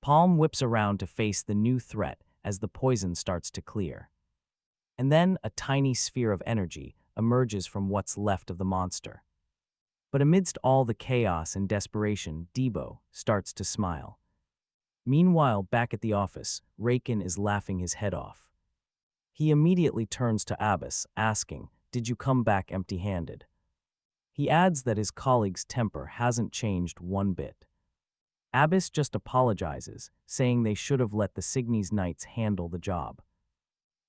[SPEAKER 1] Palm whips around to face the new threat as the poison starts to clear. And then a tiny sphere of energy emerges from what's left of the monster. But amidst all the chaos and desperation, Debo starts to smile. Meanwhile, back at the office, Raken is laughing his head off. He immediately turns to Abbas, asking, "Did you come back empty-handed?" He adds that his colleague's temper hasn't changed one bit. Abbas just apologizes, saying they should have let the Cygnes Knights handle the job.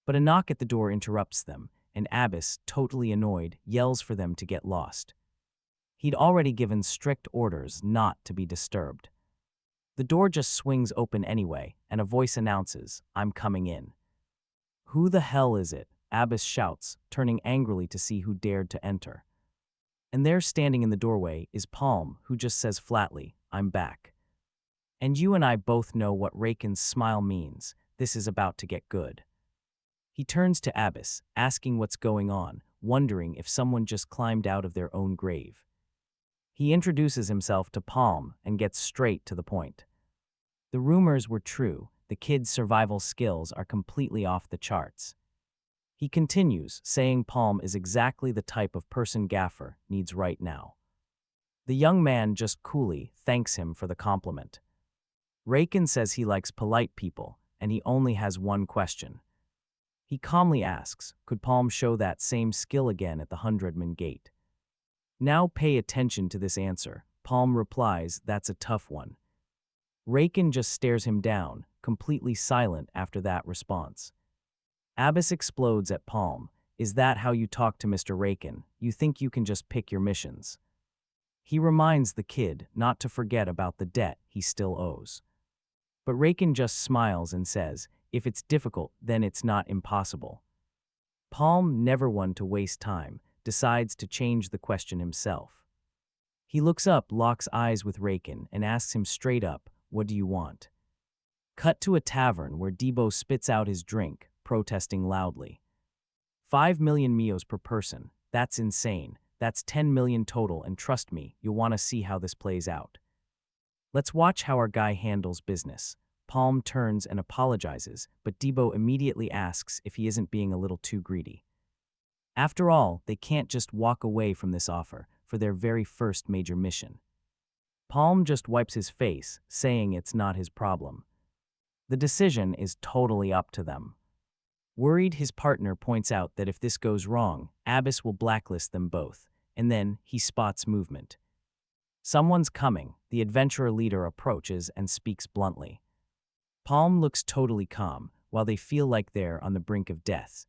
[SPEAKER 1] But a knock at the door interrupts them, and Abbas, totally annoyed, yells for them to get lost. He'd already given strict orders not to be disturbed. The door just swings open anyway, and a voice announces, "I'm coming in." "Who the hell is it?" Abbas shouts, turning angrily to see who dared to enter. And there standing in the doorway is Palm, who just says flatly, "I'm back." And you and I both know what Raken's smile means. This is about to get good. He turns to Abbas, asking what's going on, wondering if someone just climbed out of their own grave. He introduces himself to Palm and gets straight to the point. The rumors were true. The kid's survival skills are completely off the charts. He continues, saying Palm is exactly the type of person Gaffer needs right now. The young man just coolly thanks him for the compliment. Raken says he likes polite people, and he only has one question. He calmly asks, could Palm show that same skill again at the 100-man gate? Now pay attention to this answer. Palm replies, that's a tough one. Raken just stares him down, completely silent after that response. Abbas explodes at Palm. Is that how you talk to Mr. Raken? You think you can just pick your missions? He reminds the kid not to forget about the debt he still owes. But Raken just smiles and says, if it's difficult, then it's not impossible. Palm, never one to waste time, decides to change the question himself. He looks up, locks eyes with Raken, and asks him straight up, what do you want? Cut to a tavern where Debo spits out his drink, protesting loudly. 5 million mios per person. That's insane. That's 10 million total, and trust me, you'll want to see how this plays out. Let's watch how our guy handles business. Palm turns and apologizes, but Debo immediately asks if he isn't being a little too greedy. After all, they can't just walk away from this offer for their very first major mission. Palm just wipes his face, saying it's not his problem. The decision is totally up to them. Worried, his partner points out that if this goes wrong, Abbas will blacklist them both, and then he spots movement. Someone's coming. The adventurer leader approaches and speaks bluntly. Palm looks totally calm, while they feel like they're on the brink of death.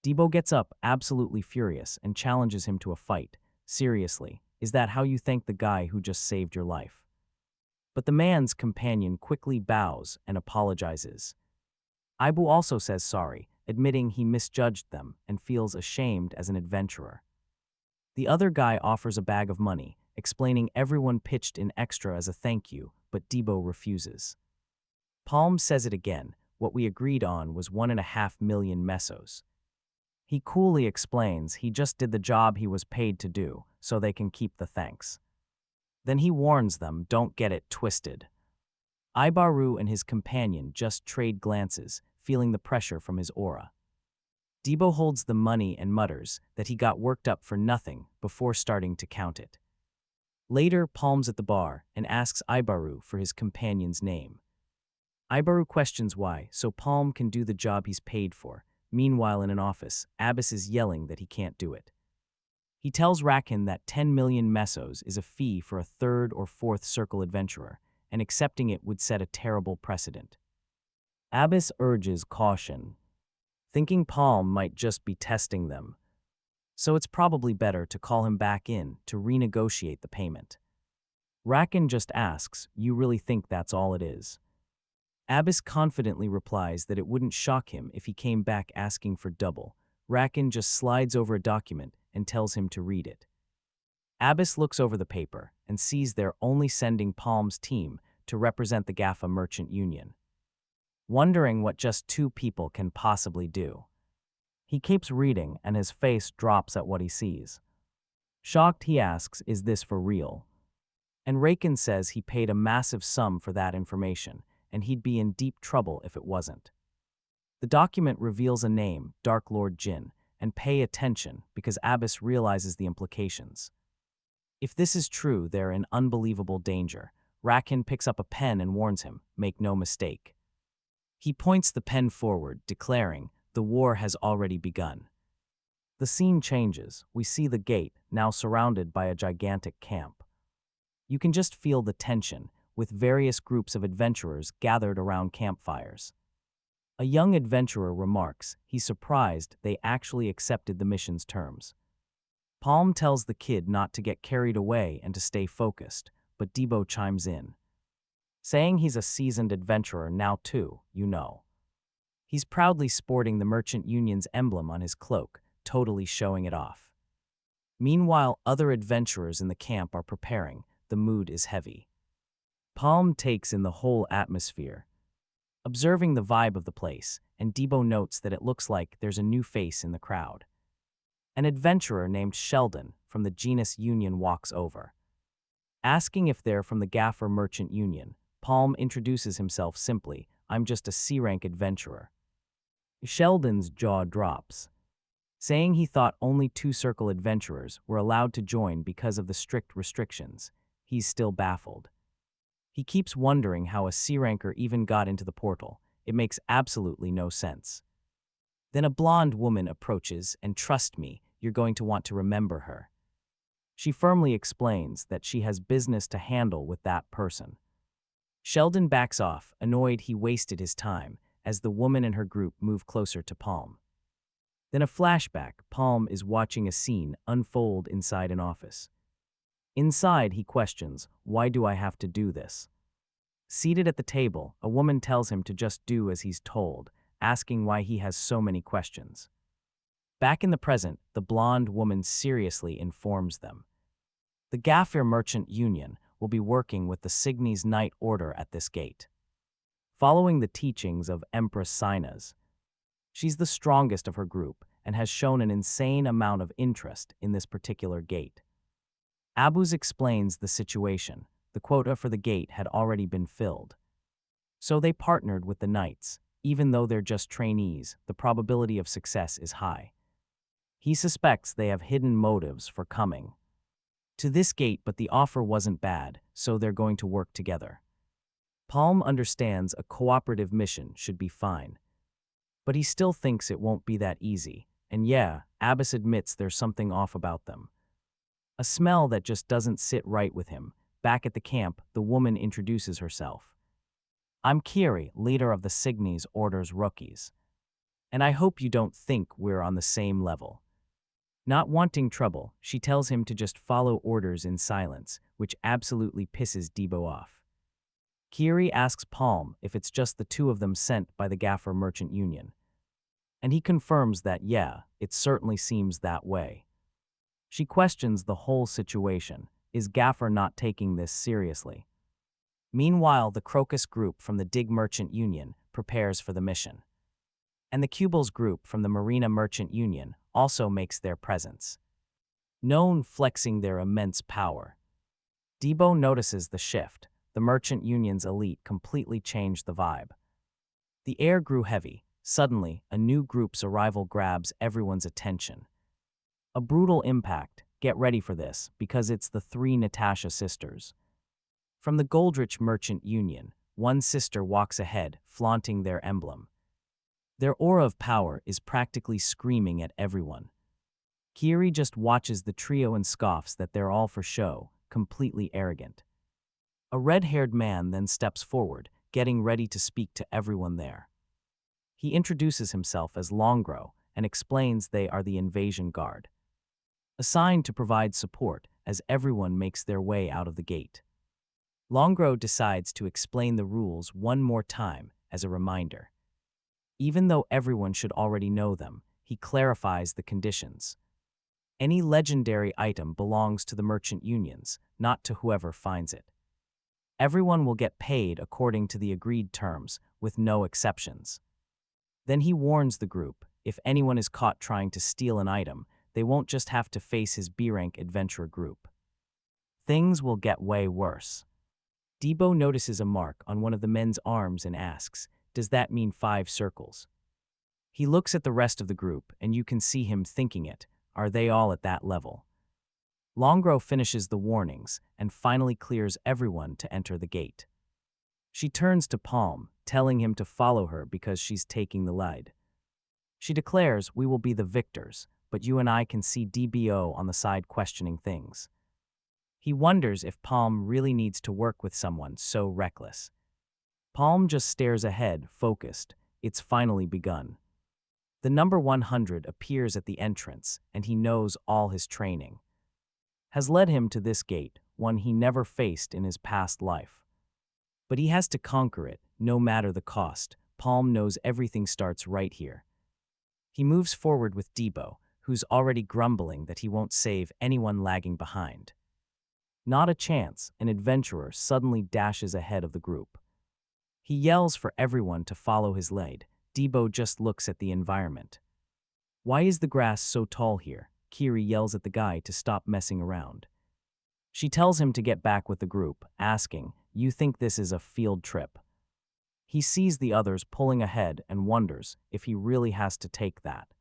[SPEAKER 1] Debo gets up, absolutely furious, and challenges him to a fight. Seriously, is that how you thank the guy who just saved your life? But the man's companion quickly bows and apologizes. Ibu also says sorry, admitting he misjudged them and feels ashamed as an adventurer. The other guy offers a bag of money, explaining everyone pitched in extra as a thank you, but Debo refuses. Palm says it again. What we agreed on was 1.5 million mesos. He coolly explains he just did the job he was paid to do, so they can keep the thanks. Then he warns them, don't get it twisted. Ibaru and his companion just trade glances, feeling the pressure from his aura. Debo holds the money and mutters that he got worked up for nothing before starting to count it. Later, Palm's at the bar and asks Ibaru for his companion's name. Ibaru questions why, so Palm can do the job he's paid for. Meanwhile, in an office, Abbas is yelling that he can't do it. He tells Rakin that 10 million mesos is a fee for a third or fourth circle adventurer, and accepting it would set a terrible precedent. Abbas urges caution, thinking Palm might just be testing them, so it's probably better to call him back in to renegotiate the payment. Rakin just asks, "You really think that's all it is?" Abbas confidently replies that it wouldn't shock him if he came back asking for double. Rakin just slides over a document and tells him to read it. Abbas looks over the paper and sees they're only sending Palm's team to represent the GAFA Merchant Union, wondering what just two people can possibly do. He keeps reading and his face drops at what he sees. Shocked, he asks, "Is this for real?" And Rakin says he paid a massive sum for that information, and he'd be in deep trouble if it wasn't. The document reveals a name, Dark Lord Jin, and pay attention because Abbas realizes the implications. If this is true, they're in unbelievable danger. Rakin picks up a pen and warns him, "Make no mistake." He points the pen forward, declaring, "The war has already begun." The scene changes. We see the gate, now surrounded by a gigantic camp. You can just feel the tension, with various groups of adventurers gathered around campfires. A young adventurer remarks he's surprised they actually accepted the mission's terms. Palm tells the kid not to get carried away and to stay focused, but Debo chimes in, saying he's a seasoned adventurer now too, you know. He's proudly sporting the Merchant Union's emblem on his cloak, totally showing it off. Meanwhile, other adventurers in the camp are preparing. The mood is heavy. Palm takes in the whole atmosphere, observing the vibe of the place, and Debo notes that it looks like there's a new face in the crowd. An adventurer named Sheldon from the genus Union walks over. Asking if they're from the Gaffer Merchant Union, Palm introduces himself simply, "I'm just a C-rank adventurer." Sheldon's jaw drops, saying he thought only two-circle adventurers were allowed to join because of the strict restrictions. He's still baffled. He keeps wondering how a C-ranker even got into the portal. It makes absolutely no sense. Then a blonde woman approaches, and trust me, you're going to want to remember her. She firmly explains that she has business to handle with that person. Sheldon backs off, annoyed he wasted his time, as the woman and her group move closer to Palm. Then a flashback, Palm is watching a scene unfold inside an office. Inside, he questions, "Why do I have to do this?" Seated at the table, a woman tells him to just do as he's told, asking why he has so many questions. Back in the present, the blonde woman seriously informs them. The Gaffer Merchant Union will be working with the Cygnes Knight Order at this gate, following the teachings of Empress Sinas. She's the strongest of her group and has shown an insane amount of interest in this particular gate. Abuz explains the situation. The quota for the gate had already been filled. So they partnered with the Knights. Even though they're just trainees, the probability of success is high. He suspects they have hidden motives for coming to this gate, but the offer wasn't bad, so they're going to work together. Palm understands a cooperative mission should be fine, but he still thinks it won't be that easy. And yeah, Abbas admits there's something off about them. A smell that just doesn't sit right with him. Back at the camp, the woman introduces herself. "I'm Kiri, leader of the Cygnes Order's rookies. And I hope you don't think we're on the same level." Not wanting trouble, she tells him to just follow orders in silence, which absolutely pisses Debo off. Kiri asks Palm if it's just the two of them sent by the Gaffer Merchant Union. And he confirms that, yeah, it certainly seems that way. She questions the whole situation. Is Gaffer not taking this seriously? Meanwhile, the Crocus group from the Dig Merchant Union prepares for the mission. And the Cubles group from the Marina Merchant Union also makes their presence, known flexing their immense power. Debo notices the shift. The Merchant Union's elite completely changed the vibe. The air grew heavy. Suddenly, a new group's arrival grabs everyone's attention. A brutal impact. Get ready for this, because it's the three Natasha sisters. From the Goldrich Merchant Union, one sister walks ahead, flaunting their emblem. Their aura of power is practically screaming at everyone. Kiri just watches the trio and scoffs that they're all for show, completely arrogant. A red-haired man then steps forward, getting ready to speak to everyone there. He introduces himself as Longro and explains they are the invasion guard, assigned to provide support as everyone makes their way out of the gate. Longro decides to explain the rules one more time as a reminder. Even though everyone should already know them, he clarifies the conditions. Any legendary item belongs to the merchant unions, not to whoever finds it. Everyone will get paid according to the agreed terms, with no exceptions. Then he warns the group, if anyone is caught trying to steal an item, they won't just have to face his B-rank adventurer group. Things will get way worse. Debo notices a mark on one of the men's arms and asks, "Does that mean 5 circles?" He looks at the rest of the group, and you can see him thinking it. Are they all at that level? Longro finishes the warnings and finally clears everyone to enter the gate. She turns to Palm, telling him to follow her because she's taking the lead. She declares, "We will be the victors, but you and I can see DBO on the side questioning things." He wonders if Palm really needs to work with someone so reckless. Palm just stares ahead, focused. It's finally begun. The number 100 appears at the entrance, and he knows all his training has led him to this gate, one he never faced in his past life. But he has to conquer it, no matter the cost. Palm knows everything starts right here. He moves forward with Debo, who's already grumbling that he won't save anyone lagging behind. Not a chance, an adventurer suddenly dashes ahead of the group. He yells for everyone to follow his lead. Debo just looks at the environment. "Why is the grass so tall here?" Kiri yells at the guy to stop messing around. She tells him to get back with the group, asking, "You think this is a field trip?" He sees the others pulling ahead and wonders if he really has to take that.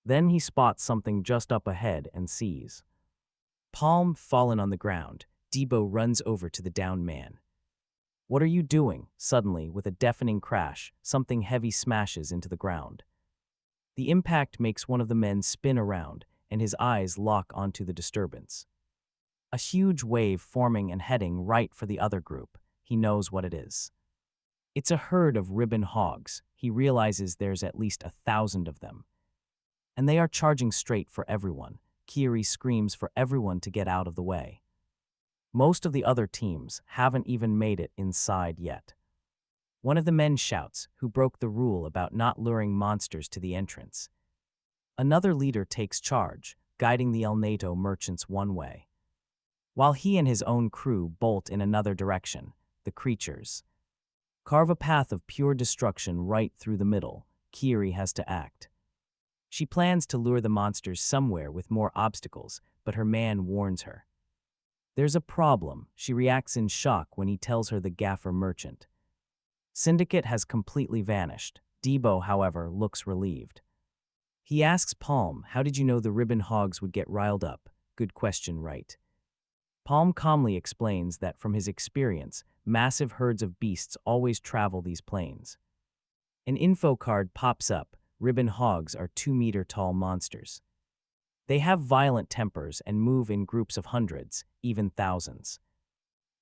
[SPEAKER 1] Then he spots something just up ahead and sees Palm fallen on the ground. Debo runs over to the downed man. "What are you doing?" Suddenly, with a deafening crash, something heavy smashes into the ground. The impact makes one of the men spin around, and his eyes lock onto the disturbance. A huge wave forming and heading right for the other group. He knows what it is. It's a herd of ribbon hogs. He realizes there's at least 1,000 of them. And they are charging straight for everyone. Kiri screams for everyone to get out of the way. Most of the other teams haven't even made it inside yet. One of the men shouts, who broke the rule about not luring monsters to the entrance. Another leader takes charge, guiding the El Nato merchants one way, while he and his own crew bolt in another direction. The creatures carve a path of pure destruction right through the middle. Kiri has to act. She plans to lure the monsters somewhere with more obstacles, but her man warns her. There's a problem. She reacts in shock when he tells her the gaffer merchant syndicate has completely vanished. Debo, however, looks relieved. He asks Palm, "How did you know the ribbon hogs would get riled up?" "Good question, right?" Palm calmly explains that from his experience, massive herds of beasts always travel these plains. An info card pops up. Ribbon hogs are 2-meter-tall monsters. They have violent tempers and move in groups of hundreds, even thousands.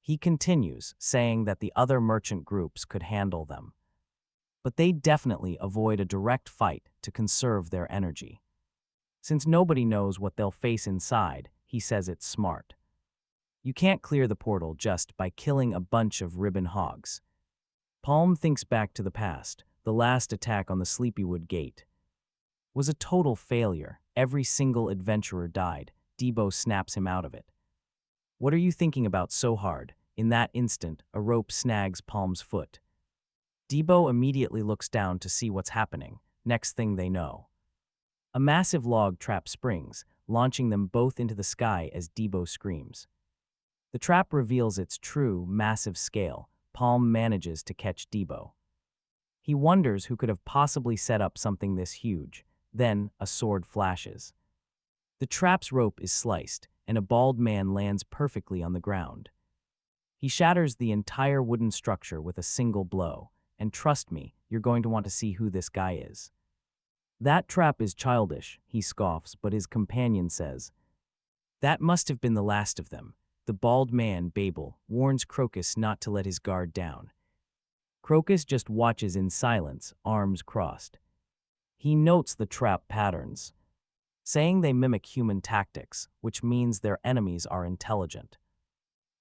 [SPEAKER 1] He continues, saying that the other merchant groups could handle them, but they definitely avoid a direct fight to conserve their energy. Since nobody knows what they'll face inside, he says it's smart. You can't clear the portal just by killing a bunch of ribbon hogs. Palm thinks back to the past. The last attack on the Sleepywood Gate was a total failure. Every single adventurer died. Debo snaps him out of it. "What are you thinking about so hard?" In that instant, a rope snags Palm's foot. Debo immediately looks down to see what's happening. Next thing they know, a massive log trap springs, launching them both into the sky as Debo screams. The trap reveals its true, massive scale. Palm manages to catch Debo. He wonders who could have possibly set up something this huge. Then, a sword flashes. The trap's rope is sliced, and a bald man lands perfectly on the ground. He shatters the entire wooden structure with a single blow, and trust me, you're going to want to see who this guy is. That trap is childish, he scoffs, but his companion says, that must have been the last of them. The bald man, Babel, warns Crocus not to let his guard down. Crocus just watches in silence, arms crossed. He notes the trap patterns, saying they mimic human tactics, which means their enemies are intelligent.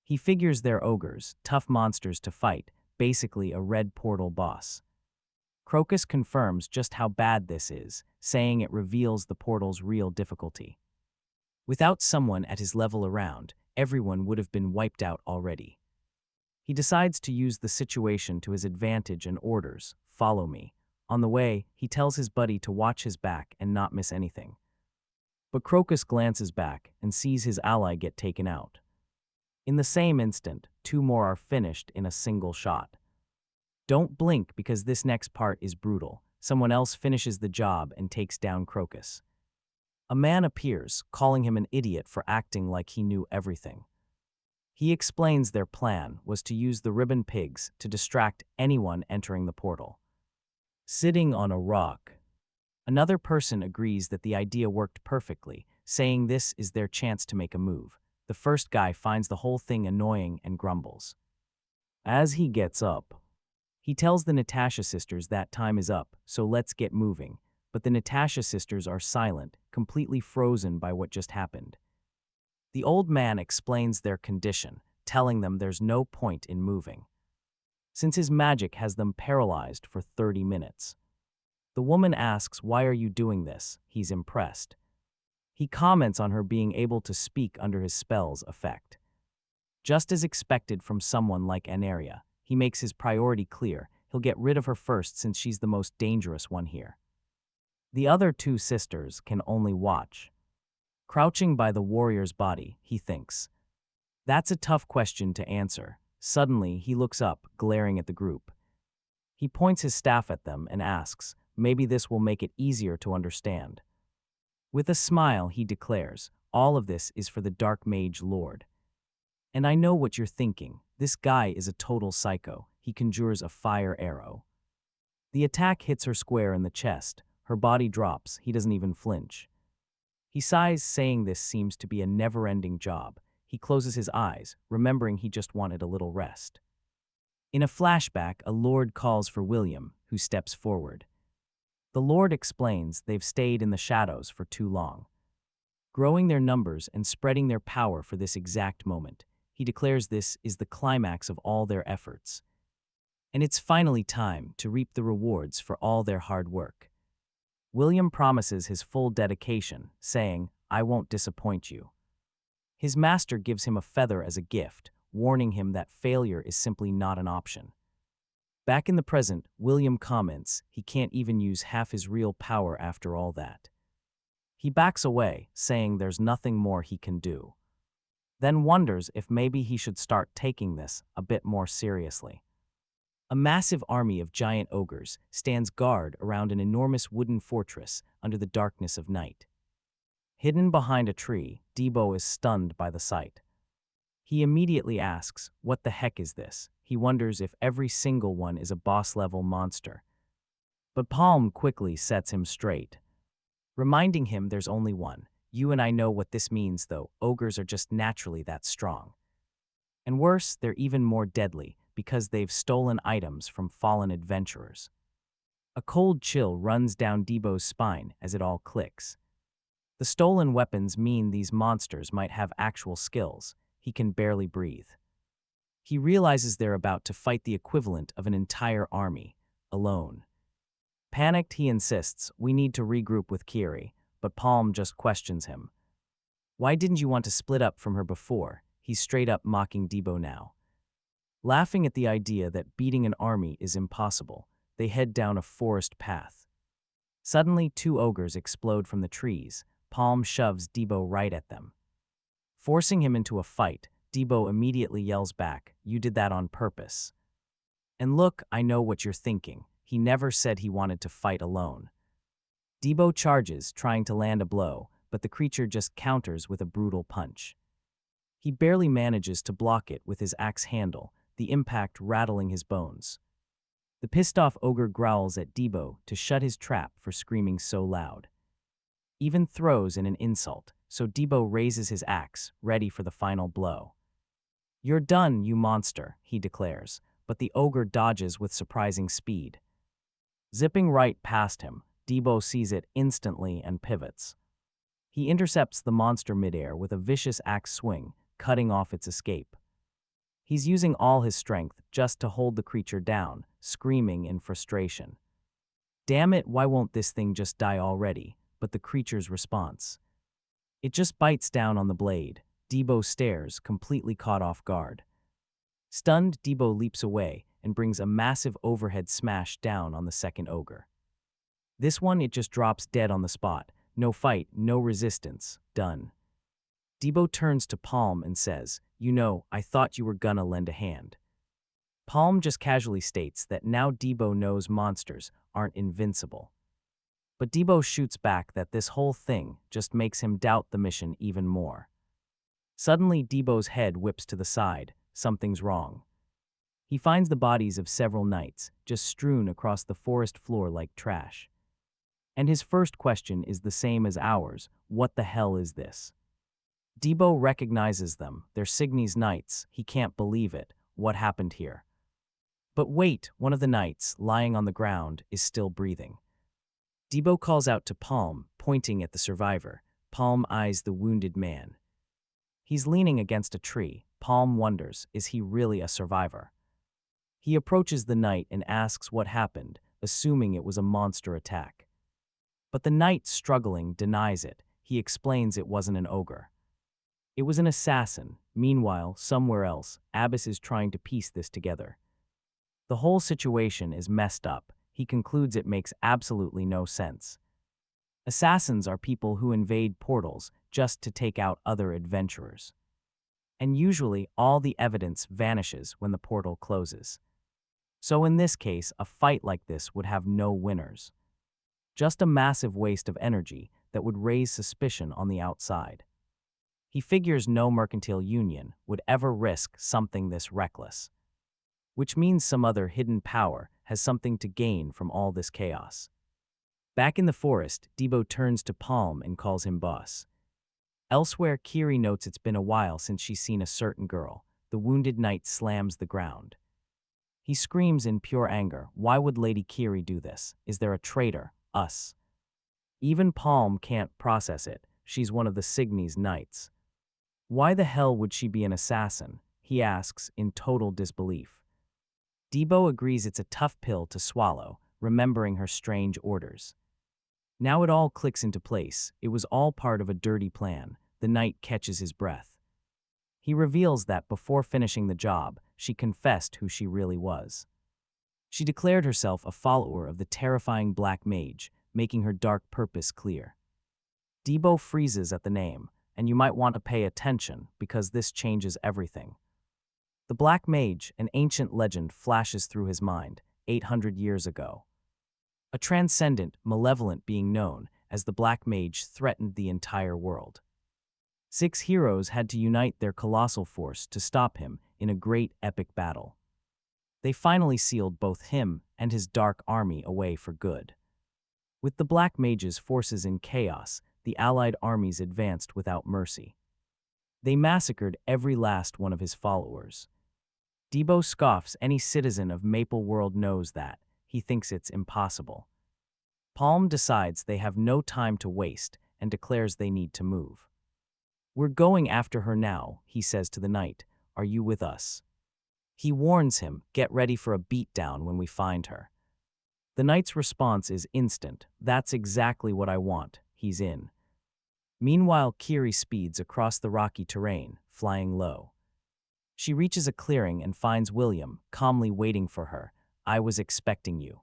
[SPEAKER 1] He figures they're ogres, tough monsters to fight, basically a red portal boss. Crocus confirms just how bad this is, saying it reveals the portal's real difficulty. Without someone at his level around, everyone would have been wiped out already. He decides to use the situation to his advantage and orders, "Follow me." On the way, he tells his buddy to watch his back and not miss anything. But Crocus glances back and sees his ally get taken out. In the same instant, two more are finished in a single shot. Don't blink because this next part is brutal. Someone else finishes the job and takes down Crocus. A man appears, calling him an idiot for acting like he knew everything. He explains their plan was to use the ribbon pigs to distract anyone entering the portal. Sitting on a rock, another person agrees that the idea worked perfectly, saying this is their chance to make a move. The first guy finds the whole thing annoying and grumbles. As he gets up, he tells the Natasha sisters that time is up, so let's get moving. But the Natasha sisters are silent, completely frozen by what just happened. The old man explains their condition, telling them there's no point in moving, since his magic has them paralyzed for 30 minutes. The woman asks, "Why are you doing this?" He's impressed. He comments on her being able to speak under his spell's effect. Just as expected from someone like Anaria, he makes his priority clear. He'll get rid of her first since she's the most dangerous one here. The other two sisters can only watch. Crouching by the warrior's body, he thinks. That's a tough question to answer. Suddenly, he looks up, glaring at the group. He points his staff at them and asks, maybe this will make it easier to understand. With a smile, he declares, all of this is for the Dark Mage Lord. And I know what you're thinking. This guy is a total psycho. He conjures a fire arrow. The attack hits her square in the chest. Her body drops. He doesn't even flinch. He sighs, saying this seems to be a never-ending job. He closes his eyes, remembering he just wanted a little rest. In a flashback, a lord calls for William, who steps forward. The lord explains they've stayed in the shadows for too long, growing their numbers and spreading their power for this exact moment. He declares this is the climax of all their efforts. And it's finally time to reap the rewards for all their hard work. William promises his full dedication, saying, I won't disappoint you. His master gives him a feather as a gift, warning him that failure is simply not an option. Back in the present, William comments he can't even use half his real power after all that. He backs away, saying there's nothing more he can do. Then wonders if maybe he should start taking this a bit more seriously. A massive army of giant ogres stands guard around an enormous wooden fortress under the darkness of night. Hidden behind a tree, Debo is stunned by the sight. He immediately asks, what the heck is this? He wonders if every single one is a boss-level monster. But Palm quickly sets him straight, reminding him there's only one. You and I know what this means, though. Ogres are just naturally that strong. And worse, they're even more deadly, because they've stolen items from fallen adventurers. A cold chill runs down Debo's spine as it all clicks. The stolen weapons mean these monsters might have actual skills. He can barely breathe. He realizes they're about to fight the equivalent of an entire army, alone. Panicked, he insists, we need to regroup with Kiri, but Palm just questions him. Why didn't you want to split up from her before? He's straight up mocking Debo now. Laughing at the idea that beating an army is impossible, they head down a forest path. Suddenly, two ogres explode from the trees. Palm shoves Debo right at them. Forcing him into a fight, Debo immediately yells back, "You did that on purpose." And look, I know what you're thinking. He never said he wanted to fight alone. Debo charges, trying to land a blow, but the creature just counters with a brutal punch. He barely manages to block it with his axe handle, the impact rattling his bones. The pissed-off ogre growls at Debo to shut his trap for screaming so loud. Even throws in an insult, so Debo raises his axe, ready for the final blow. "You're done, you monster," he declares, but the ogre dodges with surprising speed. Zipping right past him, Debo sees it instantly and pivots. He intercepts the monster midair with a vicious axe swing, cutting off its escape. He's using all his strength just to hold the creature down, screaming in frustration. "Damn it, why won't this thing just die already?" But the creature's response. It just bites down on the blade. Debo stares, completely caught off guard. Stunned, Debo leaps away and brings a massive overhead smash down on the second ogre. This one, it just drops dead on the spot. No fight, no resistance, done. Debo turns to Palm and says, "You know, I thought you were gonna lend a hand." Palm just casually states that now Debo knows monsters aren't invincible. But Debo shoots back that this whole thing just makes him doubt the mission even more. Suddenly, Debo's head whips to the side. Something's wrong. He finds the bodies of several knights just strewn across the forest floor like trash. And his first question is the same as ours: what the hell is this? Debo recognizes them. They're Signy's knights. He can't believe it. What happened here? But wait, one of the knights, lying on the ground, is still breathing. Debo calls out to Palm, pointing at the survivor. Palm eyes the wounded man. He's leaning against a tree. Palm wonders, is he really a survivor? He approaches the knight and asks what happened, assuming it was a monster attack. But the knight, struggling, denies it. He explains it wasn't an ogre. It was an assassin. Meanwhile, somewhere else, Abbas is trying to piece this together. The whole situation is messed up. He concludes it makes absolutely no sense. Assassins are people who invade portals just to take out other adventurers. And usually, all the evidence vanishes when the portal closes. So in this case, a fight like this would have no winners. Just a massive waste of energy that would raise suspicion on the outside. He figures no mercantile union would ever risk something this reckless. Which means some other hidden power has something to gain from all this chaos. Back in the forest, Debo turns to Palm and calls him boss. Elsewhere, Kiri notes it's been a while since she's seen a certain girl. The wounded knight slams the ground. He screams in pure anger, "Why would Lady Kiri do this? Is there a traitor? Us?" Even Palm can't process it. She's one of the Signy's knights. Why the hell would she be an assassin? He asks in total disbelief. Debo agrees it's a tough pill to swallow, remembering her strange orders. Now it all clicks into place. It was all part of a dirty plan. The knight catches his breath. He reveals that before finishing the job, she confessed who she really was. She declared herself a follower of the terrifying Black Mage, making her dark purpose clear. Debo freezes at the name, and you might want to pay attention because this changes everything. The Black Mage, an ancient legend, flashes through his mind, 800 years ago. A transcendent, malevolent being known as the Black Mage threatened the entire world. 6 heroes had to unite their colossal force to stop him in a great epic battle. They finally sealed both him and his dark army away for good. With the Black Mage's forces in chaos, the allied armies advanced without mercy. They massacred every last one of his followers. Debo scoffs. Any citizen of Maple World knows that. He thinks it's impossible. Palm decides they have no time to waste and declares they need to move. "We're going after her now," he says to the knight. "Are you with us?" He warns him, "Get ready for a beatdown when we find her." The knight's response is instant. "That's exactly what I want." He's in. Meanwhile, Kiri speeds across the rocky terrain, flying low. She reaches a clearing and finds William, calmly waiting for her. I was expecting you.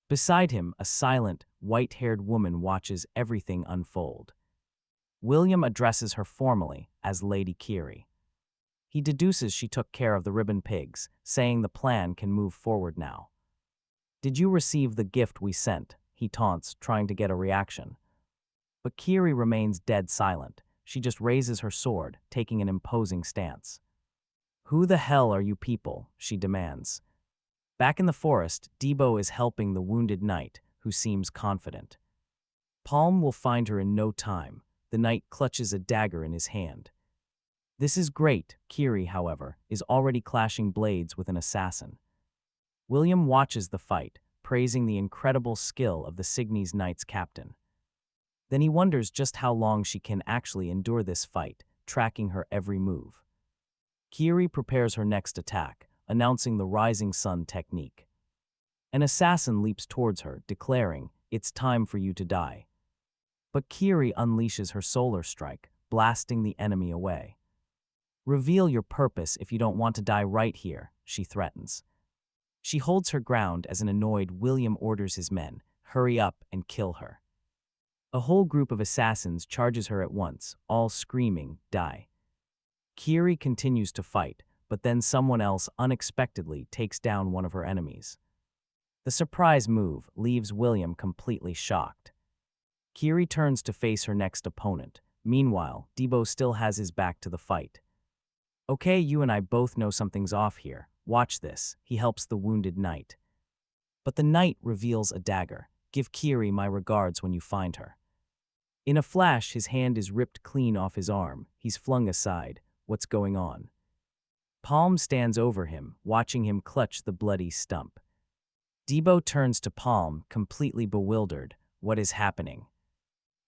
[SPEAKER 1] Beside him, a silent, white-haired woman watches everything unfold. William addresses her formally as Lady Kiri. He deduces she took care of the ribbon pigs, saying the plan can move forward now. Did you receive the gift we sent? He taunts, trying to get a reaction. But Kiri remains dead silent. She just raises her sword, taking an imposing stance. Who the hell are you people? She demands. Back in the forest, Debo is helping the wounded knight, who seems confident. Palm will find her in no time. The knight clutches a dagger in his hand. This is great. Kiri, however, is already clashing blades with an assassin. William watches the fight, praising the incredible skill of the Signy's knight's captain. Then he wonders just how long she can actually endure this fight, tracking her every move. Kiri prepares her next attack, announcing the rising sun technique. An assassin leaps towards her, declaring, "It's time for you to die." But Kiri unleashes her solar strike, blasting the enemy away. Reveal your purpose if you don't want to die right here, she threatens. She holds her ground as an annoyed William orders his men, hurry up and kill her. A whole group of assassins charges her at once, all screaming, die. Kiri continues to fight, but then someone else unexpectedly takes down one of her enemies. The surprise move leaves William completely shocked. Kiri turns to face her next opponent. Meanwhile, Debo still has his back to the fight. Okay, you and I both know something's off here. Watch this. He helps the wounded knight. But the knight reveals a dagger. Give Kiri my regards when you find her. In a flash, his hand is ripped clean off his arm. He's flung aside. What's going on? Palm stands over him, watching him clutch the bloody stump. Debo turns to Palm, completely bewildered. What is happening?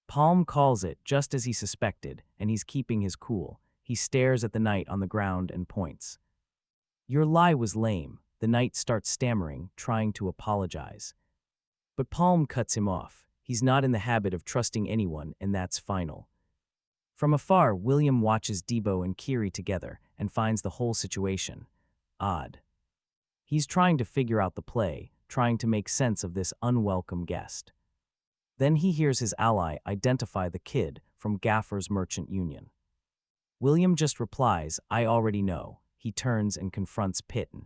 [SPEAKER 1] Palm calls it just as he suspected, and he's keeping his cool. He stares at the knight on the ground and points. Your lie was lame. The knight starts stammering, trying to apologize. But Palm cuts him off. He's not in the habit of trusting anyone, and that's final. From afar, William watches Debo and Kiri together and finds the whole situation odd. He's trying to figure out the play, trying to make sense of this unwelcome guest. Then he hears his ally identify the kid from Gaffer's Merchant Union. William just replies, I already know. He turns and confronts Pitten.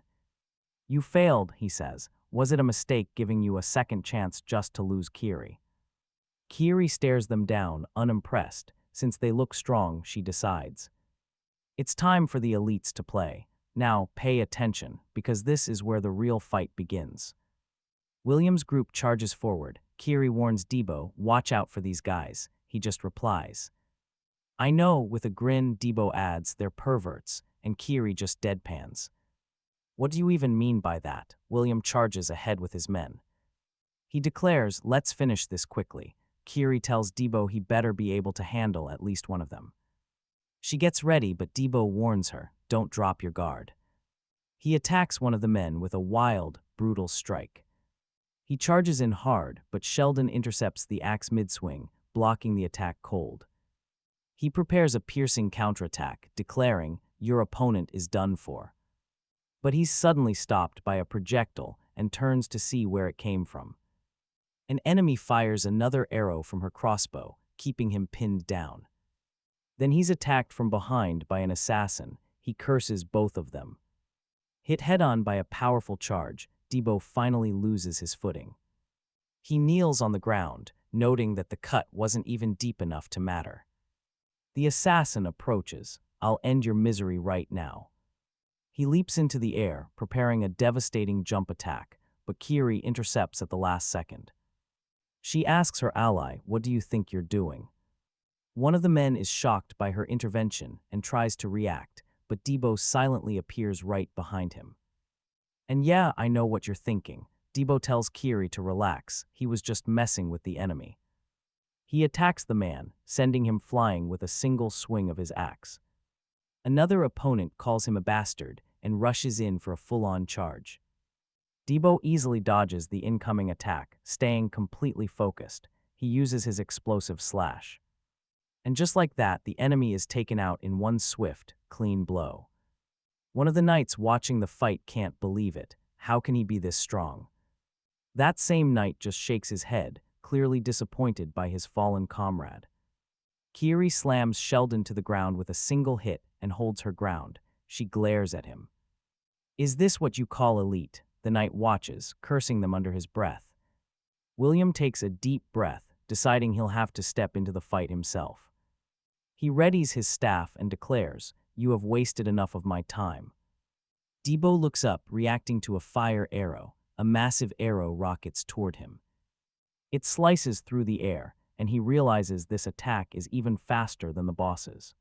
[SPEAKER 1] You failed, he says. Was it a mistake giving you a second chance just to lose Kiri? Kiri stares them down, unimpressed. Since they look strong, she decides. It's time for the elites to play. Now, pay attention, because this is where the real fight begins. William's group charges forward. Kiri warns Debo, watch out for these guys. He just replies. I know, with a grin. Debo adds, they're perverts, and Kiri just deadpans. What do you even mean by that? William charges ahead with his men. He declares, let's finish this quickly. Kiri tells Debo he better be able to handle at least one of them. She gets ready, but Debo warns her, don't drop your guard. He attacks one of the men with a wild, brutal strike. He charges in hard, but Sheldon intercepts the axe mid-swing, blocking the attack cold. He prepares a piercing counterattack, declaring, your opponent is done for. But he's suddenly stopped by a projectile and turns to see where it came from. An enemy fires another arrow from her crossbow, keeping him pinned down. Then he's attacked from behind by an assassin. He curses both of them. Hit head-on by a powerful charge, Debo finally loses his footing. He kneels on the ground, noting that the cut wasn't even deep enough to matter. The assassin approaches. I'll end your misery right now. He leaps into the air, preparing a devastating jump attack, but Kiri intercepts at the last second. She asks her ally, what do you think you're doing? One of the men is shocked by her intervention and tries to react, but Debo silently appears right behind him. And yeah, I know what you're thinking. Debo tells Kiri to relax. He was just messing with the enemy. He attacks the man, sending him flying with a single swing of his axe. Another opponent calls him a bastard and rushes in for a full-on charge. Debo easily dodges the incoming attack, staying completely focused. He uses his explosive slash. And just like that, the enemy is taken out in one swift, clean blow. One of the knights watching the fight can't believe it. How can he be this strong? That same knight just shakes his head, clearly disappointed by his fallen comrade. Kiri slams Sheldon to the ground with a single hit and holds her ground. She glares at him. Is this what you call elite? The knight watches, cursing them under his breath. William takes a deep breath, deciding he'll have to step into the fight himself. He readies his staff and declares, "You have wasted enough of my time." Debo looks up, reacting to a fire arrow. A massive arrow rockets toward him. It slices through the air, and he realizes this attack is even faster than the boss's.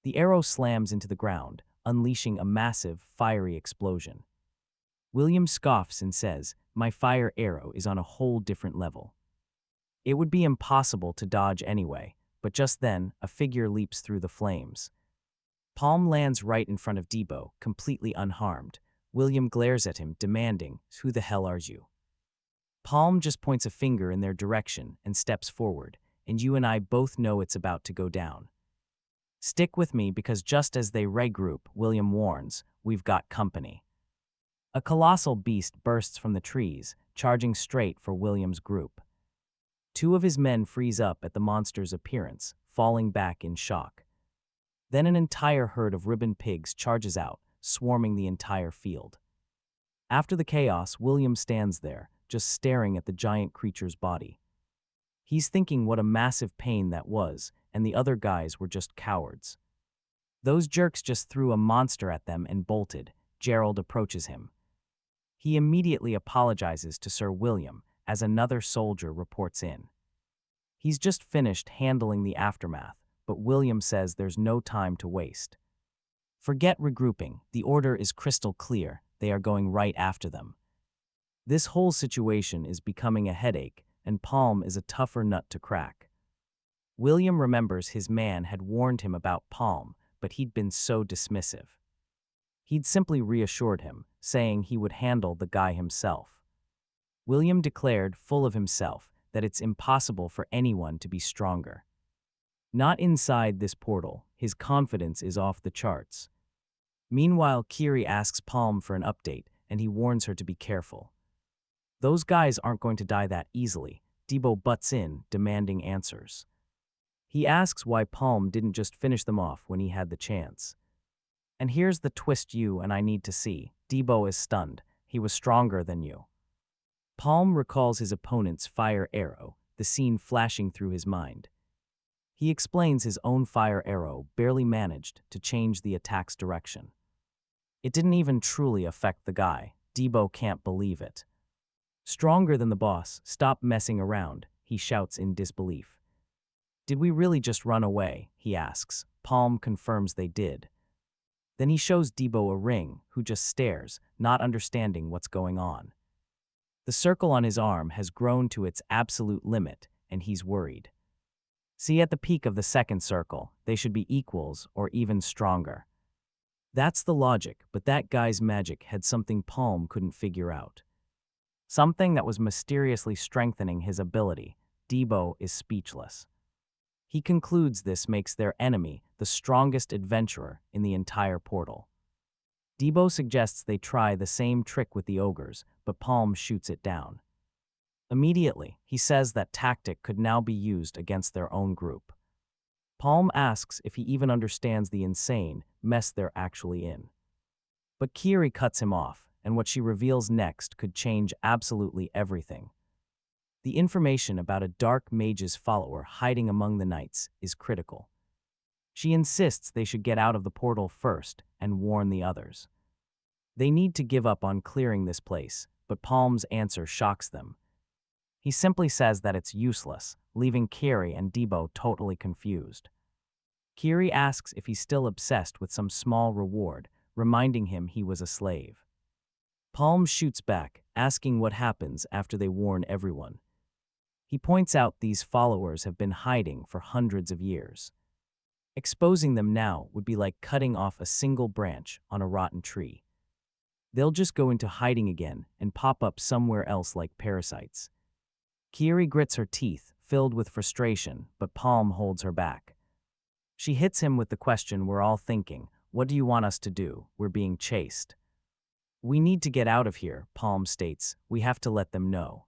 [SPEAKER 1] The arrow slams into the ground, unleashing a massive, fiery explosion. William scoffs and says, "My fire arrow is on a whole different level." It would be impossible to dodge anyway, but just then, a figure leaps through the flames. Palm lands right in front of Debo, completely unharmed. William glares at him, demanding, "Who the hell are you?" Palm just points a finger in their direction and steps forward, and you and I both know it's about to go down. Stick with me because just as they regroup, William warns, "We've got company." A colossal beast bursts from the trees, charging straight for William's group. Two of his men freeze up at the monster's appearance, falling back in shock. Then an entire herd of ribbon pigs charges out, swarming the entire field. After the chaos, William stands there, just staring at the giant creature's body. He's thinking what a massive pain that was, and the other guys were just cowards. Those jerks just threw a monster at them and bolted. Gerald approaches him. He immediately apologizes to Sir William as another soldier reports in. He's just finished handling the aftermath, but William says there's no time to waste. Forget regrouping, the order is crystal clear, they are going right after them. This whole situation is becoming a headache, and Palm is a tougher nut to crack. William remembers his man had warned him about Palm, but he'd been so dismissive. He'd simply reassured him, saying he would handle the guy himself. William declared, full of himself, that it's impossible for anyone to be stronger. Not inside this portal, his confidence is off the charts. Meanwhile, Kiri asks Palm for an update, and he warns her to be careful. Those guys aren't going to die that easily. Debo butts in, demanding answers. He asks why Palm didn't just finish them off when he had the chance. And here's the twist you and I need to see. Debo is stunned. He was stronger than you. Palm recalls his opponent's fire arrow, the scene flashing through his mind. He explains his own fire arrow barely managed to change the attack's direction. It didn't even truly affect the guy. Debo can't believe it. Stronger than the boss, stop messing around, he shouts in disbelief. Did we really just run away? He asks. Palm confirms they did. Then he shows Debo a ring, who just stares, not understanding what's going on. The circle on his arm has grown to its absolute limit, and he's worried. See, at the peak of the second circle, they should be equals or even stronger. That's the logic, but that guy's magic had something Palm couldn't figure out. Something that was mysteriously strengthening his ability. Debo is speechless. He concludes this makes their enemy the strongest adventurer in the entire portal. Debo suggests they try the same trick with the ogres, but Palm shoots it down. Immediately, he says that tactic could now be used against their own group. Palm asks if he even understands the insane mess they're actually in. But Kiri cuts him off, and what she reveals next could change absolutely everything. The information about a dark mage's follower hiding among the knights is critical. She insists they should get out of the portal first and warn the others. They need to give up on clearing this place, but Palm's answer shocks them. He simply says that it's useless, leaving Kiri and Debo totally confused. Kiri asks if he's still obsessed with some small reward, reminding him he was a slave. Palm shoots back, asking what happens after they warn everyone. He points out these followers have been hiding for hundreds of years. Exposing them now would be like cutting off a single branch on a rotten tree. They'll just go into hiding again and pop up somewhere else like parasites. Kiri grits her teeth, filled with frustration, but Palm holds her back. She hits him with the question we're all thinking, What do you want us to do? We're being chased. We need to get out of here, Palm states. We have to let them know.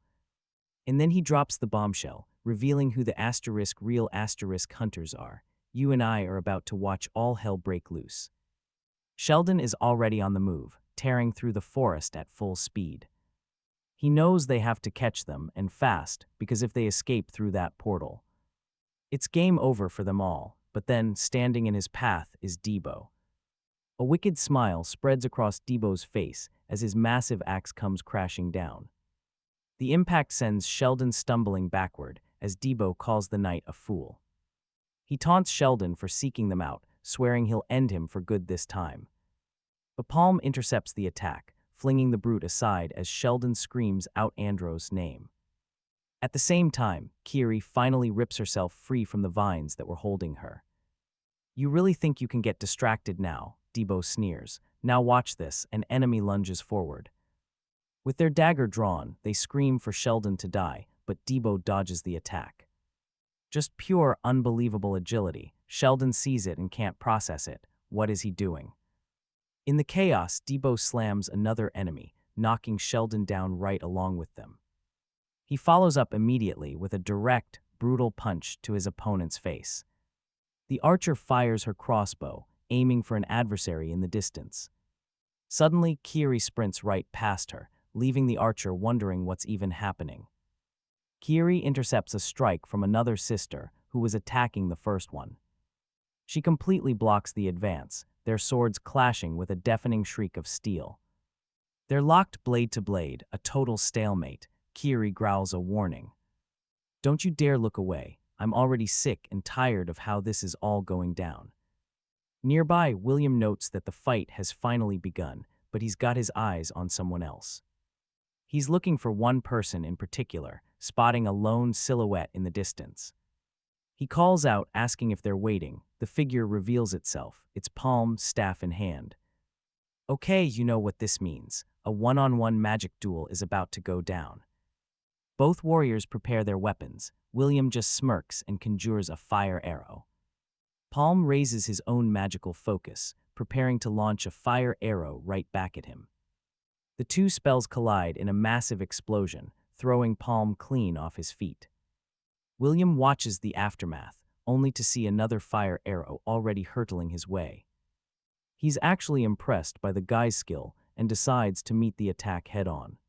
[SPEAKER 1] And then he drops the bombshell, revealing who the real hunters are. You and I are about to watch all hell break loose. Sheldon is already on the move, tearing through the forest at full speed. He knows they have to catch them, and fast, because if they escape through that portal, it's game over for them all. But then, standing in his path is Debo. A wicked smile spreads across Debo's face as his massive axe comes crashing down. The impact sends Sheldon stumbling backward as Debo calls the knight a fool. He taunts Sheldon for seeking them out, swearing he'll end him for good this time. But Palm intercepts the attack, flinging the brute aside as Sheldon screams out Andrew's name. At the same time, Kiri finally rips herself free from the vines that were holding her. You really think you can get distracted now? Debo sneers. Now watch this, an enemy lunges forward. With their dagger drawn, they scream for Sheldon to die, but Debo dodges the attack. Just pure, unbelievable agility. Sheldon sees it and can't process it. What is he doing? In the chaos, Debo slams another enemy, knocking Sheldon down right along with them. He follows up immediately with a direct, brutal punch to his opponent's face. The archer fires her crossbow, aiming for an adversary in the distance. Suddenly, Kiri sprints right past her, leaving the archer wondering what's even happening. Kiri intercepts a strike from another sister who was attacking the first one. She completely blocks the advance, their swords clashing with a deafening shriek of steel. They're locked blade to blade, a total stalemate. Kiri growls a warning. Don't you dare look away. I'm already sick and tired of how this is all going down. Nearby, William notes that the fight has finally begun, but he's got his eyes on someone else. He's looking for one person in particular, spotting a lone silhouette in the distance. He calls out, asking if they're waiting. The figure reveals itself, its palm, staff in hand. Okay, you know what this means. A one-on-one magic duel is about to go down. Both warriors prepare their weapons. William just smirks and conjures a fire arrow. Palm raises his own magical focus, preparing to launch a fire arrow right back at him. The two spells collide in a massive explosion, throwing Palm clean off his feet. William watches the aftermath, only to see another fire arrow already hurtling his way. He's actually impressed by the guy's skill and decides to meet the attack head-on.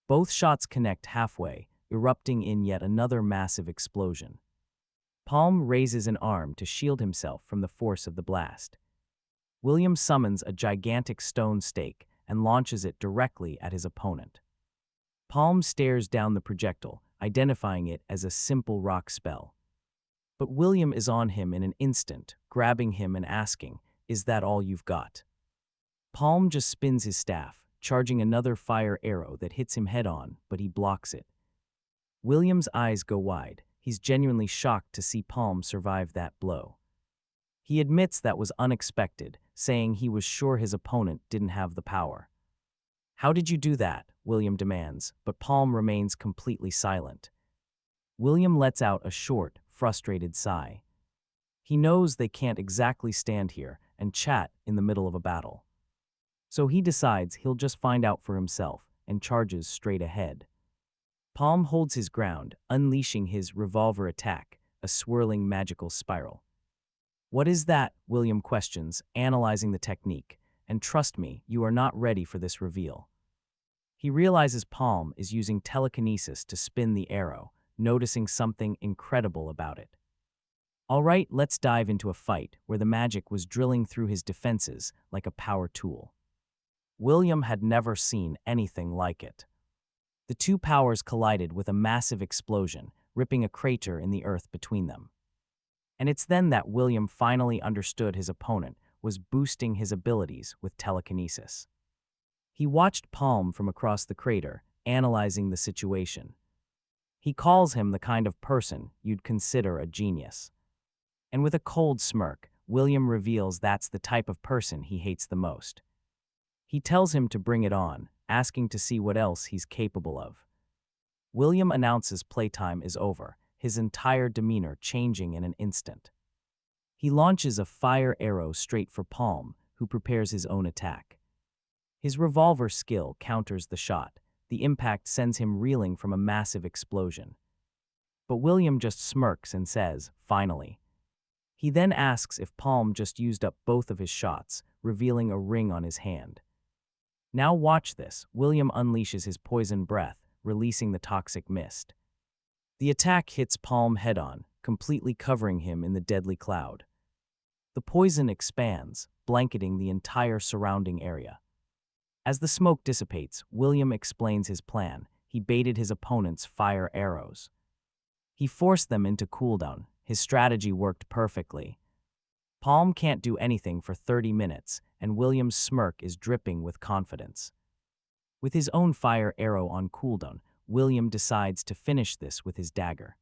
[SPEAKER 1] Both shots connect halfway, erupting in yet another massive explosion. Palm raises an arm to shield himself from the force of the blast. William summons a gigantic stone stake and launches it directly at his opponent. Palm stares down the projectile, identifying it as a simple rock spell. But William is on him in an instant, grabbing him and asking, "Is that all you've got?" Palm just spins his staff, charging another fire arrow that hits him head-on, but he blocks it. William's eyes go wide. He's genuinely shocked to see Palm survive that blow. He admits that was unexpected, saying he was sure his opponent didn't have the power. "How did you do that?" William demands, but Palm remains completely silent. William lets out a short, frustrated sigh. He knows they can't exactly stand here and chat in the middle of a battle. So he decides he'll just find out for himself and charges straight ahead. Palm holds his ground, unleashing his revolver attack, a swirling magical spiral. "What is that?" William questions, analyzing the technique. And trust me, you are not ready for this reveal. He realizes Palm is using telekinesis to spin the arrow, noticing something incredible about it. All right, let's dive into a fight where the magic was drilling through his defenses like a power tool. William had never seen anything like it. The two powers collided with a massive explosion, ripping a crater in the earth between them. And it's then that William finally understood his opponent was boosting his abilities with telekinesis. He watched Palm from across the crater, analyzing the situation. He calls him the kind of person you'd consider a genius. And with a cold smirk, William reveals that's the type of person he hates the most. He tells him to bring it on, asking to see what else he's capable of. William announces playtime is over, his entire demeanor changing in an instant. He launches a fire arrow straight for Palm, who prepares his own attack. His revolver skill counters the shot. The impact sends him reeling from a massive explosion. But William just smirks and says, "Finally." He then asks if Palm just used up both of his shots, revealing a ring on his hand. Now watch this. William unleashes his poison breath, releasing the toxic mist. The attack hits Palm head-on, completely covering him in the deadly cloud. The poison expands, blanketing the entire surrounding area. As the smoke dissipates, William explains his plan. He baited his opponent's fire arrows. He forced them into cooldown. His strategy worked perfectly. Palm can't do anything for 30 minutes, and William's smirk is dripping with confidence. With his own fire arrow on cooldown, William decides to finish this with his dagger.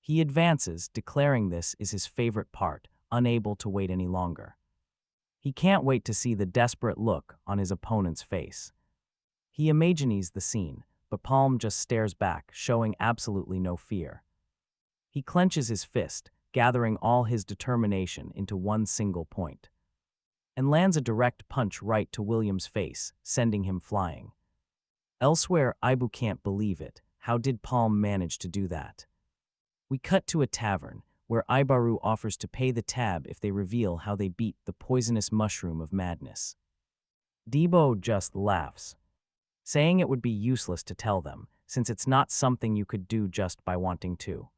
[SPEAKER 1] He advances, declaring this is his favorite part, unable to wait any longer. He can't wait to see the desperate look on his opponent's face. He imagines the scene, but Palm just stares back, showing absolutely no fear. He clenches his fist, gathering all his determination into one single point, and lands a direct punch right to William's face, sending him flying. Elsewhere, Ibu can't believe it. How did Palm manage to do that? We cut to a tavern, where Ibaru offers to pay the tab if they reveal how they beat the poisonous mushroom of madness. Debo just laughs, saying it would be useless to tell them, since it's not something you could do just by wanting to.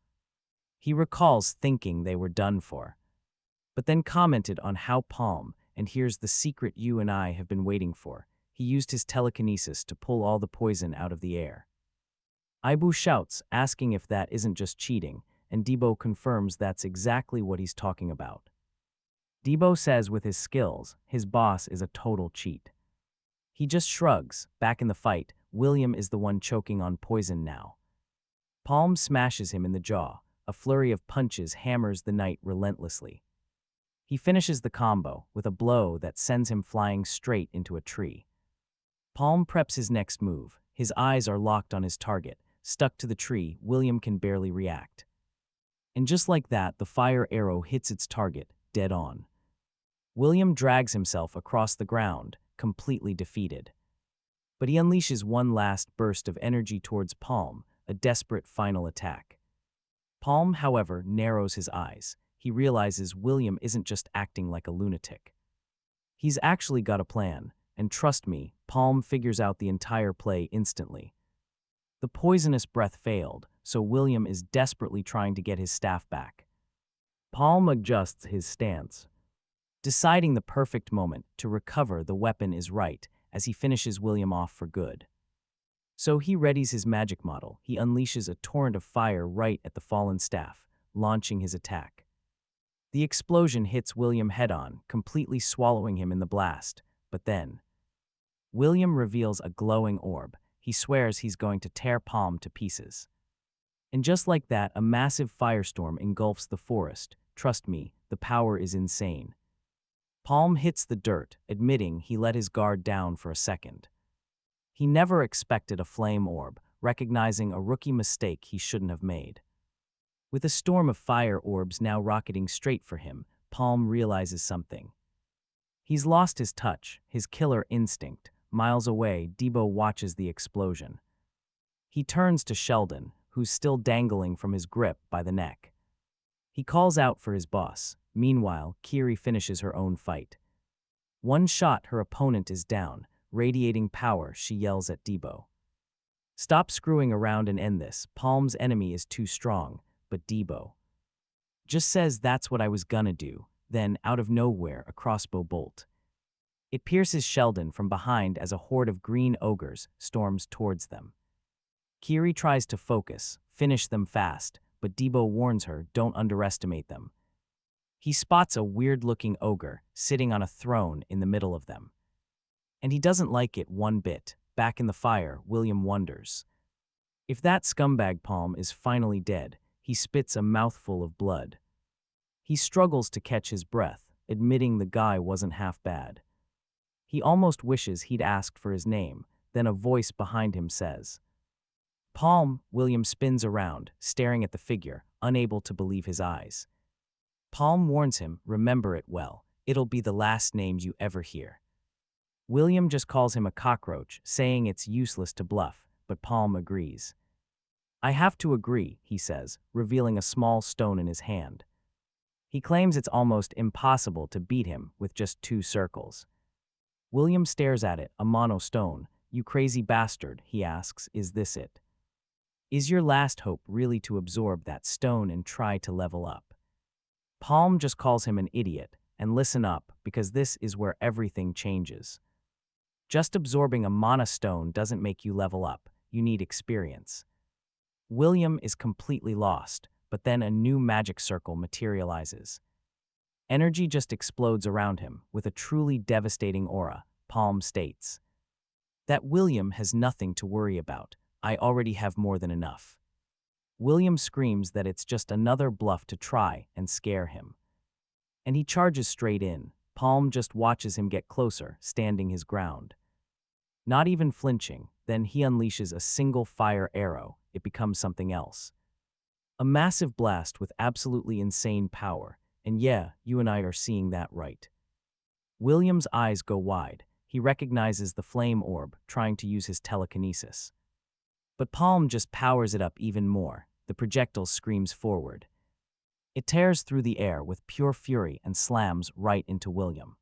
[SPEAKER 1] He recalls thinking they were done for, but then commented on how Palm, and here's the secret you and I have been waiting for, he used his telekinesis to pull all the poison out of the air. Ibu shouts, asking if that isn't just cheating, and Debo confirms that's exactly what he's talking about. Debo says with his skills, his boss is a total cheat. He just shrugs. Back in the fight, William is the one choking on poison now. Palm smashes him in the jaw. A flurry of punches hammers the knight relentlessly. He finishes the combo with a blow that sends him flying straight into a tree. Palm preps his next move. His eyes are locked on his target. Stuck to the tree, William can barely react. And just like that, the fire arrow hits its target, dead on. William drags himself across the ground, completely defeated. But he unleashes one last burst of energy towards Palm, a desperate final attack. Palm, however, narrows his eyes. He realizes William isn't just acting like a lunatic. He's actually got a plan, and trust me, Palm figures out the entire play instantly. The poisonous breath failed, so William is desperately trying to get his staff back. Palm adjusts his stance, deciding the perfect moment to recover the weapon is right as he finishes William off for good. So he readies his magic model. He unleashes a torrent of fire right at the fallen staff, launching his attack. The explosion hits William head-on, completely swallowing him in the blast. But then, William reveals a glowing orb. He swears he's going to tear Palm to pieces. And just like that, a massive firestorm engulfs the forest. Trust me, the power is insane. Palm hits the dirt, admitting he let his guard down for a second. He never expected a flame orb, recognizing a rookie mistake he shouldn't have made. With a storm of fire orbs now rocketing straight for him, Palm realizes something. He's lost his touch, his killer instinct. Miles away, Debo watches the explosion. He turns to Sheldon, who's still dangling from his grip by the neck. He calls out for his boss. Meanwhile, Kiri finishes her own fight. One shot, her opponent is down. Radiating power, she yells at Debo. Stop screwing around and end this. Palm's enemy is too strong, but Debo just says that's what I was gonna do. Then, out of nowhere, a crossbow bolt. It pierces Sheldon from behind as a horde of green ogres storms towards them. Kiri tries to focus, finish them fast, but Debo warns her, don't underestimate them. He spots a weird-looking ogre sitting on a throne in the middle of them. And he doesn't like it one bit. Back in the fire, William wonders if that scumbag Palm is finally dead. He spits a mouthful of blood. He struggles to catch his breath, admitting the guy wasn't half bad. He almost wishes he'd asked for his name. Then a voice behind him says, "Palm." William spins around, staring at the figure, unable to believe his eyes. Palm warns him, remember it well. It'll be the last name you ever hear. William just calls him a cockroach, saying it's useless to bluff, but Palm agrees. I have to agree, he says, revealing a small stone in his hand. He claims it's almost impossible to beat him with just 2 circles. William stares at it, a mono stone. You crazy bastard, he asks, is this it? Is your last hope really to absorb that stone and try to level up? Palm just calls him an idiot, and listen up, because this is where everything changes. Just absorbing a mana stone doesn't make you level up, you need experience. William is completely lost, but then a new magic circle materializes. Energy just explodes around him, with a truly devastating aura, Palm states. That William has nothing to worry about, I already have more than enough. William screams that it's just another bluff to try and scare him. And he charges straight in. Palm just watches him get closer, standing his ground. Not even flinching, then he unleashes a single fire arrow. It becomes something else. A massive blast with absolutely insane power, and yeah, you and I are seeing that right. William's eyes go wide. He recognizes the flame orb, trying to use his telekinesis. But Palm just powers it up even more. The projectile screams forward. It tears through the air with pure fury and slams right into William.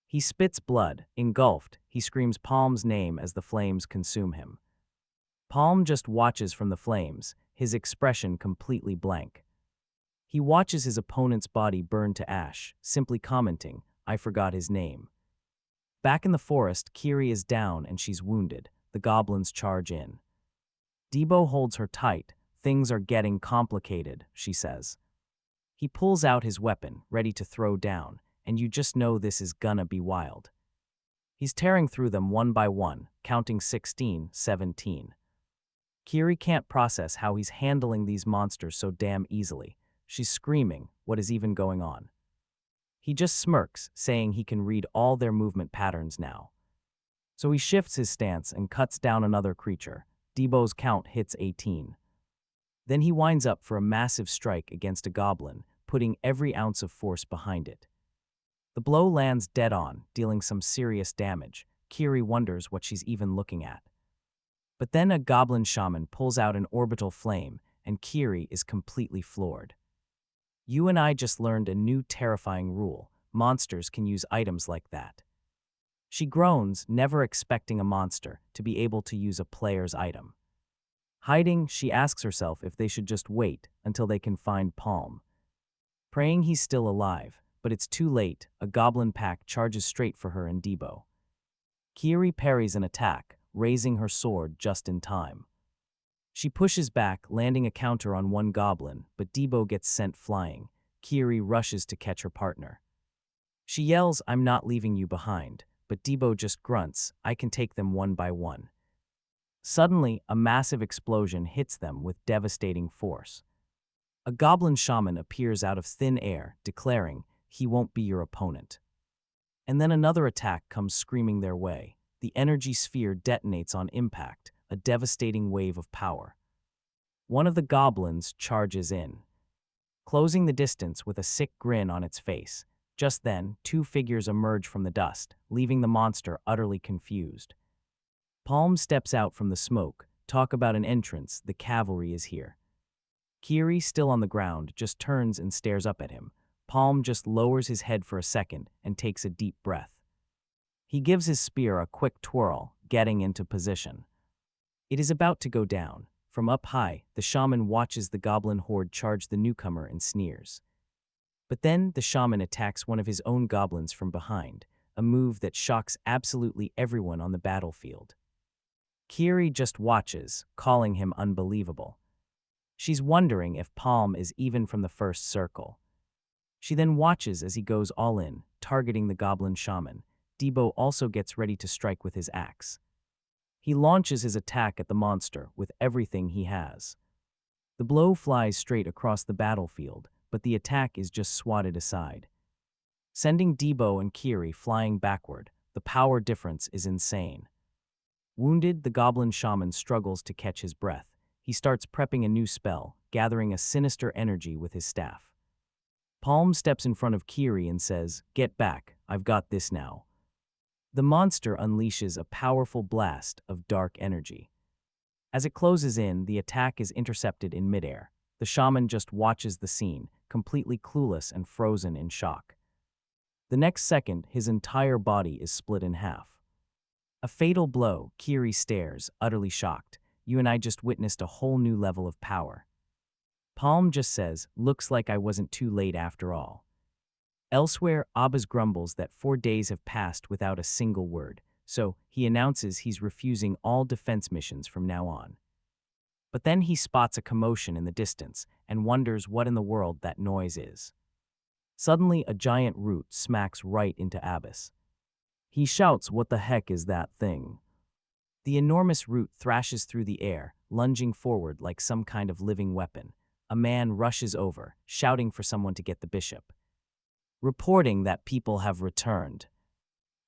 [SPEAKER 1] He spits blood. Engulfed, he screams Palm's name as the flames consume him. Palm just watches from the flames, his expression completely blank. He watches his opponent's body burn to ash, simply commenting, I forgot his name. Back in the forest, Kiri is down and she's wounded. The goblins charge in. Debo holds her tight. Things are getting complicated, she says. He pulls out his weapon, ready to throw down, and you just know this is gonna be wild. He's tearing through them one by one, counting 16, 17. Kiri can't process how he's handling these monsters so damn easily. She's screaming, what is even going on? He just smirks, saying he can read all their movement patterns now. So he shifts his stance and cuts down another creature. Debo's count hits 18. Then he winds up for a massive strike against a goblin, putting every ounce of force behind it. The blow lands dead on, dealing some serious damage. Kiri wonders what she's even looking at. But then a goblin shaman pulls out an orbital flame, and Kiri is completely floored. You and I just learned a new terrifying rule. Monsters can use items like that. She groans, never expecting a monster to be able to use a player's item. Hiding, she asks herself if they should just wait until they can find Palm. Praying he's still alive, but it's too late. A goblin pack charges straight for her and Debo. Kiri parries an attack, raising her sword just in time. She pushes back, landing a counter on one goblin, but Debo gets sent flying. Kiri rushes to catch her partner. She yells, I'm not leaving you behind, but Debo just grunts, I can take them one by one. Suddenly, a massive explosion hits them with devastating force. A goblin shaman appears out of thin air, declaring, he won't be your opponent. And then another attack comes screaming their way. The energy sphere detonates on impact, a devastating wave of power. One of the goblins charges in, closing the distance with a sick grin on its face. Just then, 2 figures emerge from the dust, leaving the monster utterly confused. Palm steps out from the smoke. Talk about an entrance, the cavalry is here. Kiri, still on the ground, just turns and stares up at him. Palm just lowers his head for a second and takes a deep breath. He gives his spear a quick twirl, getting into position. It is about to go down. From up high, the shaman watches the goblin horde charge the newcomer and sneers. But then the shaman attacks one of his own goblins from behind, a move that shocks absolutely everyone on the battlefield. Kiri just watches, calling him unbelievable. She's wondering if Palm is even from the first circle. She then watches as he goes all in, targeting the goblin shaman. Debo also gets ready to strike with his axe. He launches his attack at the monster with everything he has. The blow flies straight across the battlefield, but the attack is just swatted aside. Sending Debo and Kiri flying backward, the power difference is insane. Wounded, the goblin shaman struggles to catch his breath. He starts prepping a new spell, gathering a sinister energy with his staff. Palm steps in front of Kiri and says, "Get back, I've got this now." The monster unleashes a powerful blast of dark energy. As it closes in, the attack is intercepted in midair. The shaman just watches the scene, completely clueless and frozen in shock. The next second, his entire body is split in half. A fatal blow. Kiri stares, utterly shocked. You and I just witnessed a whole new level of power. Palm just says, "Looks like I wasn't too late after all." Elsewhere, Abbas grumbles that 4 days have passed without a single word, so he announces he's refusing all defense missions from now on. But then he spots a commotion in the distance and wonders what in the world that noise is. Suddenly, a giant root smacks right into Abbas. He shouts, "What the heck is that thing?" The enormous root thrashes through the air, lunging forward like some kind of living weapon. A man rushes over, shouting for someone to get the bishop, reporting that people have returned.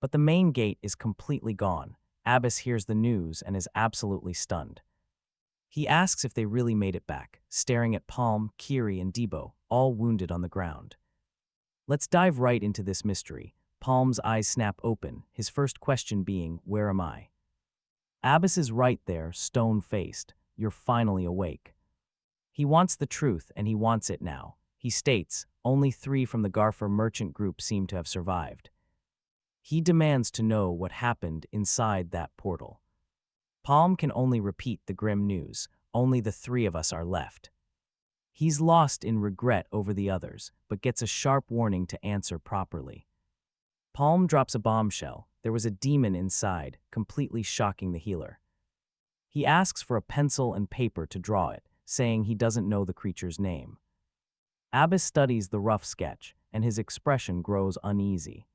[SPEAKER 1] But the main gate is completely gone. Abbas hears the news and is absolutely stunned. He asks if they really made it back, staring at Palm, Kiri, and Debo, all wounded on the ground. Let's dive right into this mystery. Palm's eyes snap open, his first question being, "Where am I?" Abbas is right there, stone-faced. "You're finally awake." He wants the truth, and he wants it now. He states, only 3 from the Garfer merchant group seem to have survived. He demands to know what happened inside that portal. Palm can only repeat the grim news. Only the 3 of us are left. He's lost in regret over the others, but gets a sharp warning to answer properly. Palm drops a bombshell. There was a demon inside, completely shocking the healer. He asks for a pencil and paper to draw it, saying he doesn't know the creature's name. Abbas studies the rough sketch, and his expression grows uneasy.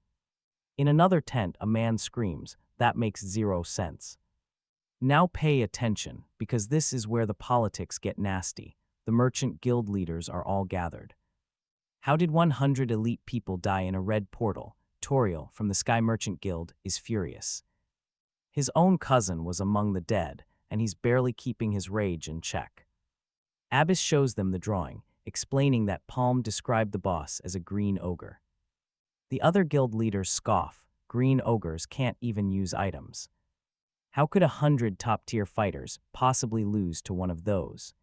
[SPEAKER 1] In another tent, a man screams, "That makes 0 sense." Now pay attention, because this is where the politics get nasty. The merchant guild leaders are all gathered. How did 100 elite people die in a red portal? Toriel, from the Sky Merchant Guild, is furious. His own cousin was among the dead, and he's barely keeping his rage in check. Abbas shows them the drawing, explaining that Palm described the boss as a green ogre. The other guild leaders scoff. Green ogres can't even use items. How could 100 top-tier fighters possibly lose to one of those?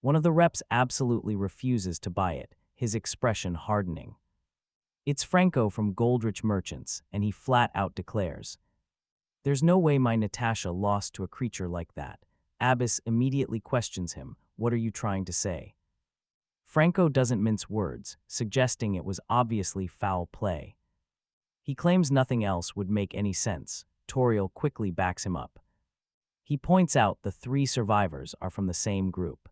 [SPEAKER 1] One of the reps absolutely refuses to buy it, his expression hardening. It's Franco from Goldrich Merchants, and he flat out declares, "There's no way my Natasha lost to a creature like that." Abbas immediately questions him, "What are you trying to say?" Franco doesn't mince words, suggesting it was obviously foul play. He claims nothing else would make any sense. Toriel quickly backs him up. He points out the 3 survivors are from the same group.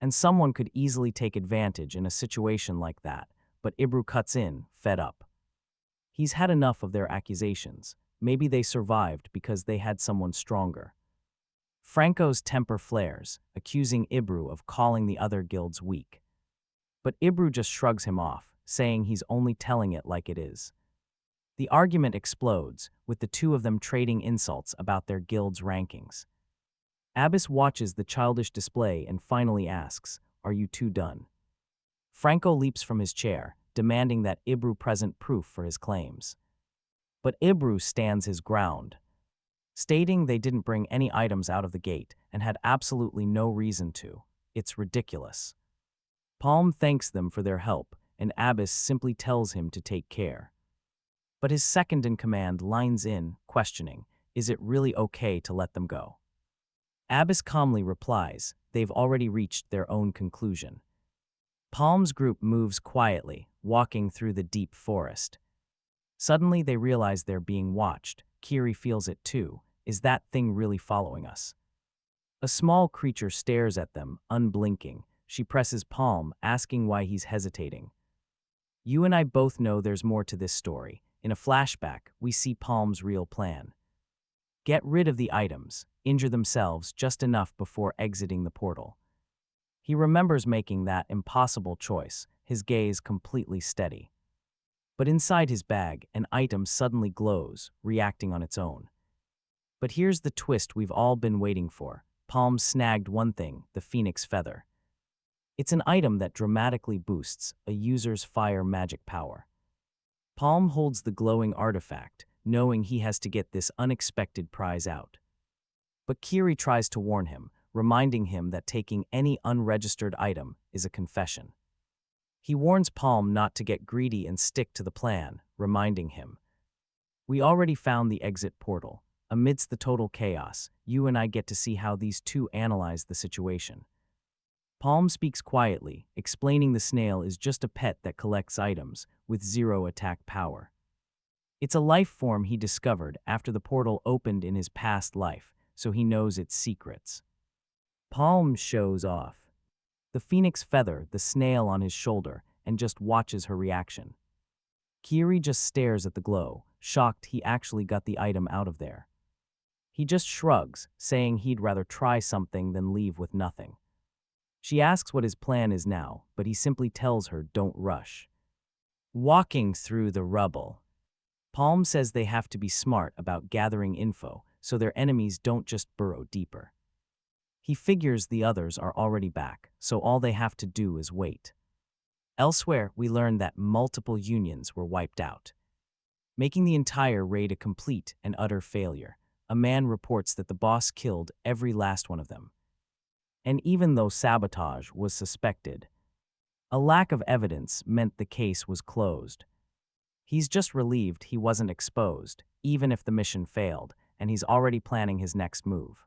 [SPEAKER 1] And someone could easily take advantage in a situation like that, but Ibru cuts in, fed up. He's had enough of their accusations. Maybe they survived because they had someone stronger. Franco's temper flares, accusing Ibru of calling the other guilds weak. But Ibru just shrugs him off, saying he's only telling it like it is. The argument explodes, with the 2 of them trading insults about their guild's rankings. Abbas watches the childish display and finally asks, "Are you 2 done?" Franco leaps from his chair, demanding that Ibru present proof for his claims. But Ibru stands his ground, stating they didn't bring any items out of the gate and had absolutely no reason to. It's ridiculous. Palm thanks them for their help, and Abbas simply tells him to take care. But his second-in-command lines in, questioning, is it really okay to let them go? Abbas calmly replies, they've already reached their own conclusion. Palm's group moves quietly, walking through the deep forest. Suddenly they realize they're being watched. Kiri feels it too. Is that thing really following us? A small creature stares at them, unblinking. She presses Palm, asking why he's hesitating. You and I both know there's more to this story. In a flashback, we see Palm's real plan. Get rid of the items, injure themselves just enough before exiting the portal. He remembers making that impossible choice, his gaze completely steady. But inside his bag, an item suddenly glows, reacting on its own. But here's the twist we've all been waiting for. Palm snagged one thing, the phoenix feather. It's an item that dramatically boosts a user's fire magic power. Palm holds the glowing artifact, knowing he has to get this unexpected prize out. But Kiri tries to warn him, reminding him that taking any unregistered item is a confession. He warns Palm not to get greedy and stick to the plan, reminding him, "We already found the exit portal. Amidst the total chaos, you and I get to see how these two analyze the situation." Palm speaks quietly, explaining the snail is just a pet that collects items, with zero attack power. It's a life form he discovered after the portal opened in his past life, so he knows its secrets. Palm shows off the phoenix feather, the snail on his shoulder, and just watches her reaction. Kiri just stares at the glow, shocked he actually got the item out of there. He just shrugs, saying he'd rather try something than leave with nothing. She asks what his plan is now, but he simply tells her don't rush. Walking through the rubble. Palm says they have to be smart about gathering info so their enemies don't just burrow deeper. He figures the others are already back, so all they have to do is wait. Elsewhere, we learn that multiple unions were wiped out, making the entire raid a complete and utter failure. A man reports that the boss killed every last one of them. And even though sabotage was suspected, a lack of evidence meant the case was closed. He's just relieved he wasn't exposed, even if the mission failed, and he's already planning his next move.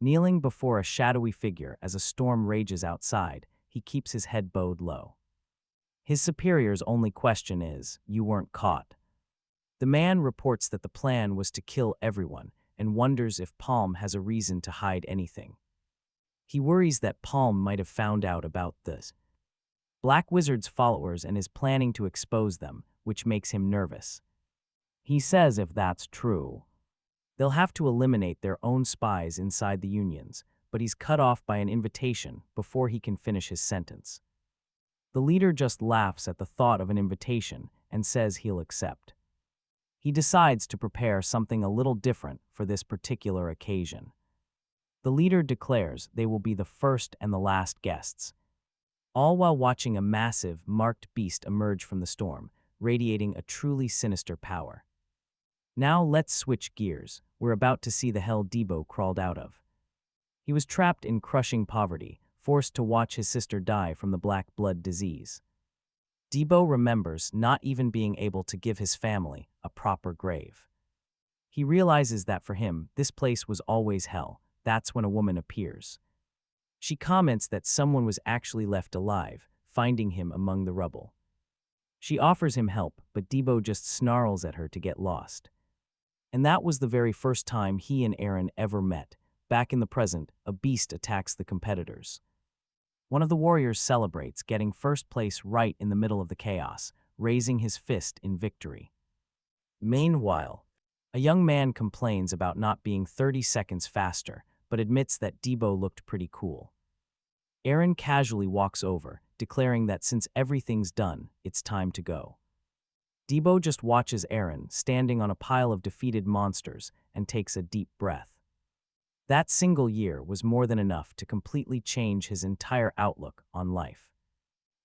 [SPEAKER 1] Kneeling before a shadowy figure as a storm rages outside, he keeps his head bowed low. His superior's only question is, "You weren't caught." The man reports that the plan was to kill everyone and wonders if Palm has a reason to hide anything. He worries that Palm might have found out about this Black Wizard's followers and is planning to expose them, which makes him nervous. He says if that's true, they'll have to eliminate their own spies inside the unions, but he's cut off by an invitation before he can finish his sentence. The leader just laughs at the thought of an invitation and says he'll accept. He decides to prepare something a little different for this particular occasion. The leader declares they will be the first and the last guests, all while watching a massive, marked beast emerge from the storm, radiating a truly sinister power. Now let's switch gears. We're about to see the hell Debo crawled out of. He was trapped in crushing poverty, forced to watch his sister die from the black blood disease. Debo remembers not even being able to give his family a proper grave. He realizes that for him, this place was always hell. That's when a woman appears. She comments that someone was actually left alive, finding him among the rubble. She offers him help, but Debo just snarls at her to get lost. And that was the very first time he and Aaron ever met. Back in the present, a beast attacks the competitors. One of the warriors celebrates, getting first place right in the middle of the chaos, raising his fist in victory. Meanwhile, a young man complains about not being 30 seconds faster, but admits that Debo looked pretty cool. Aaron casually walks over, declaring that since everything's done, it's time to go. Debo just watches Aaron standing on a pile of defeated monsters and takes a deep breath. That single year was more than enough to completely change his entire outlook on life.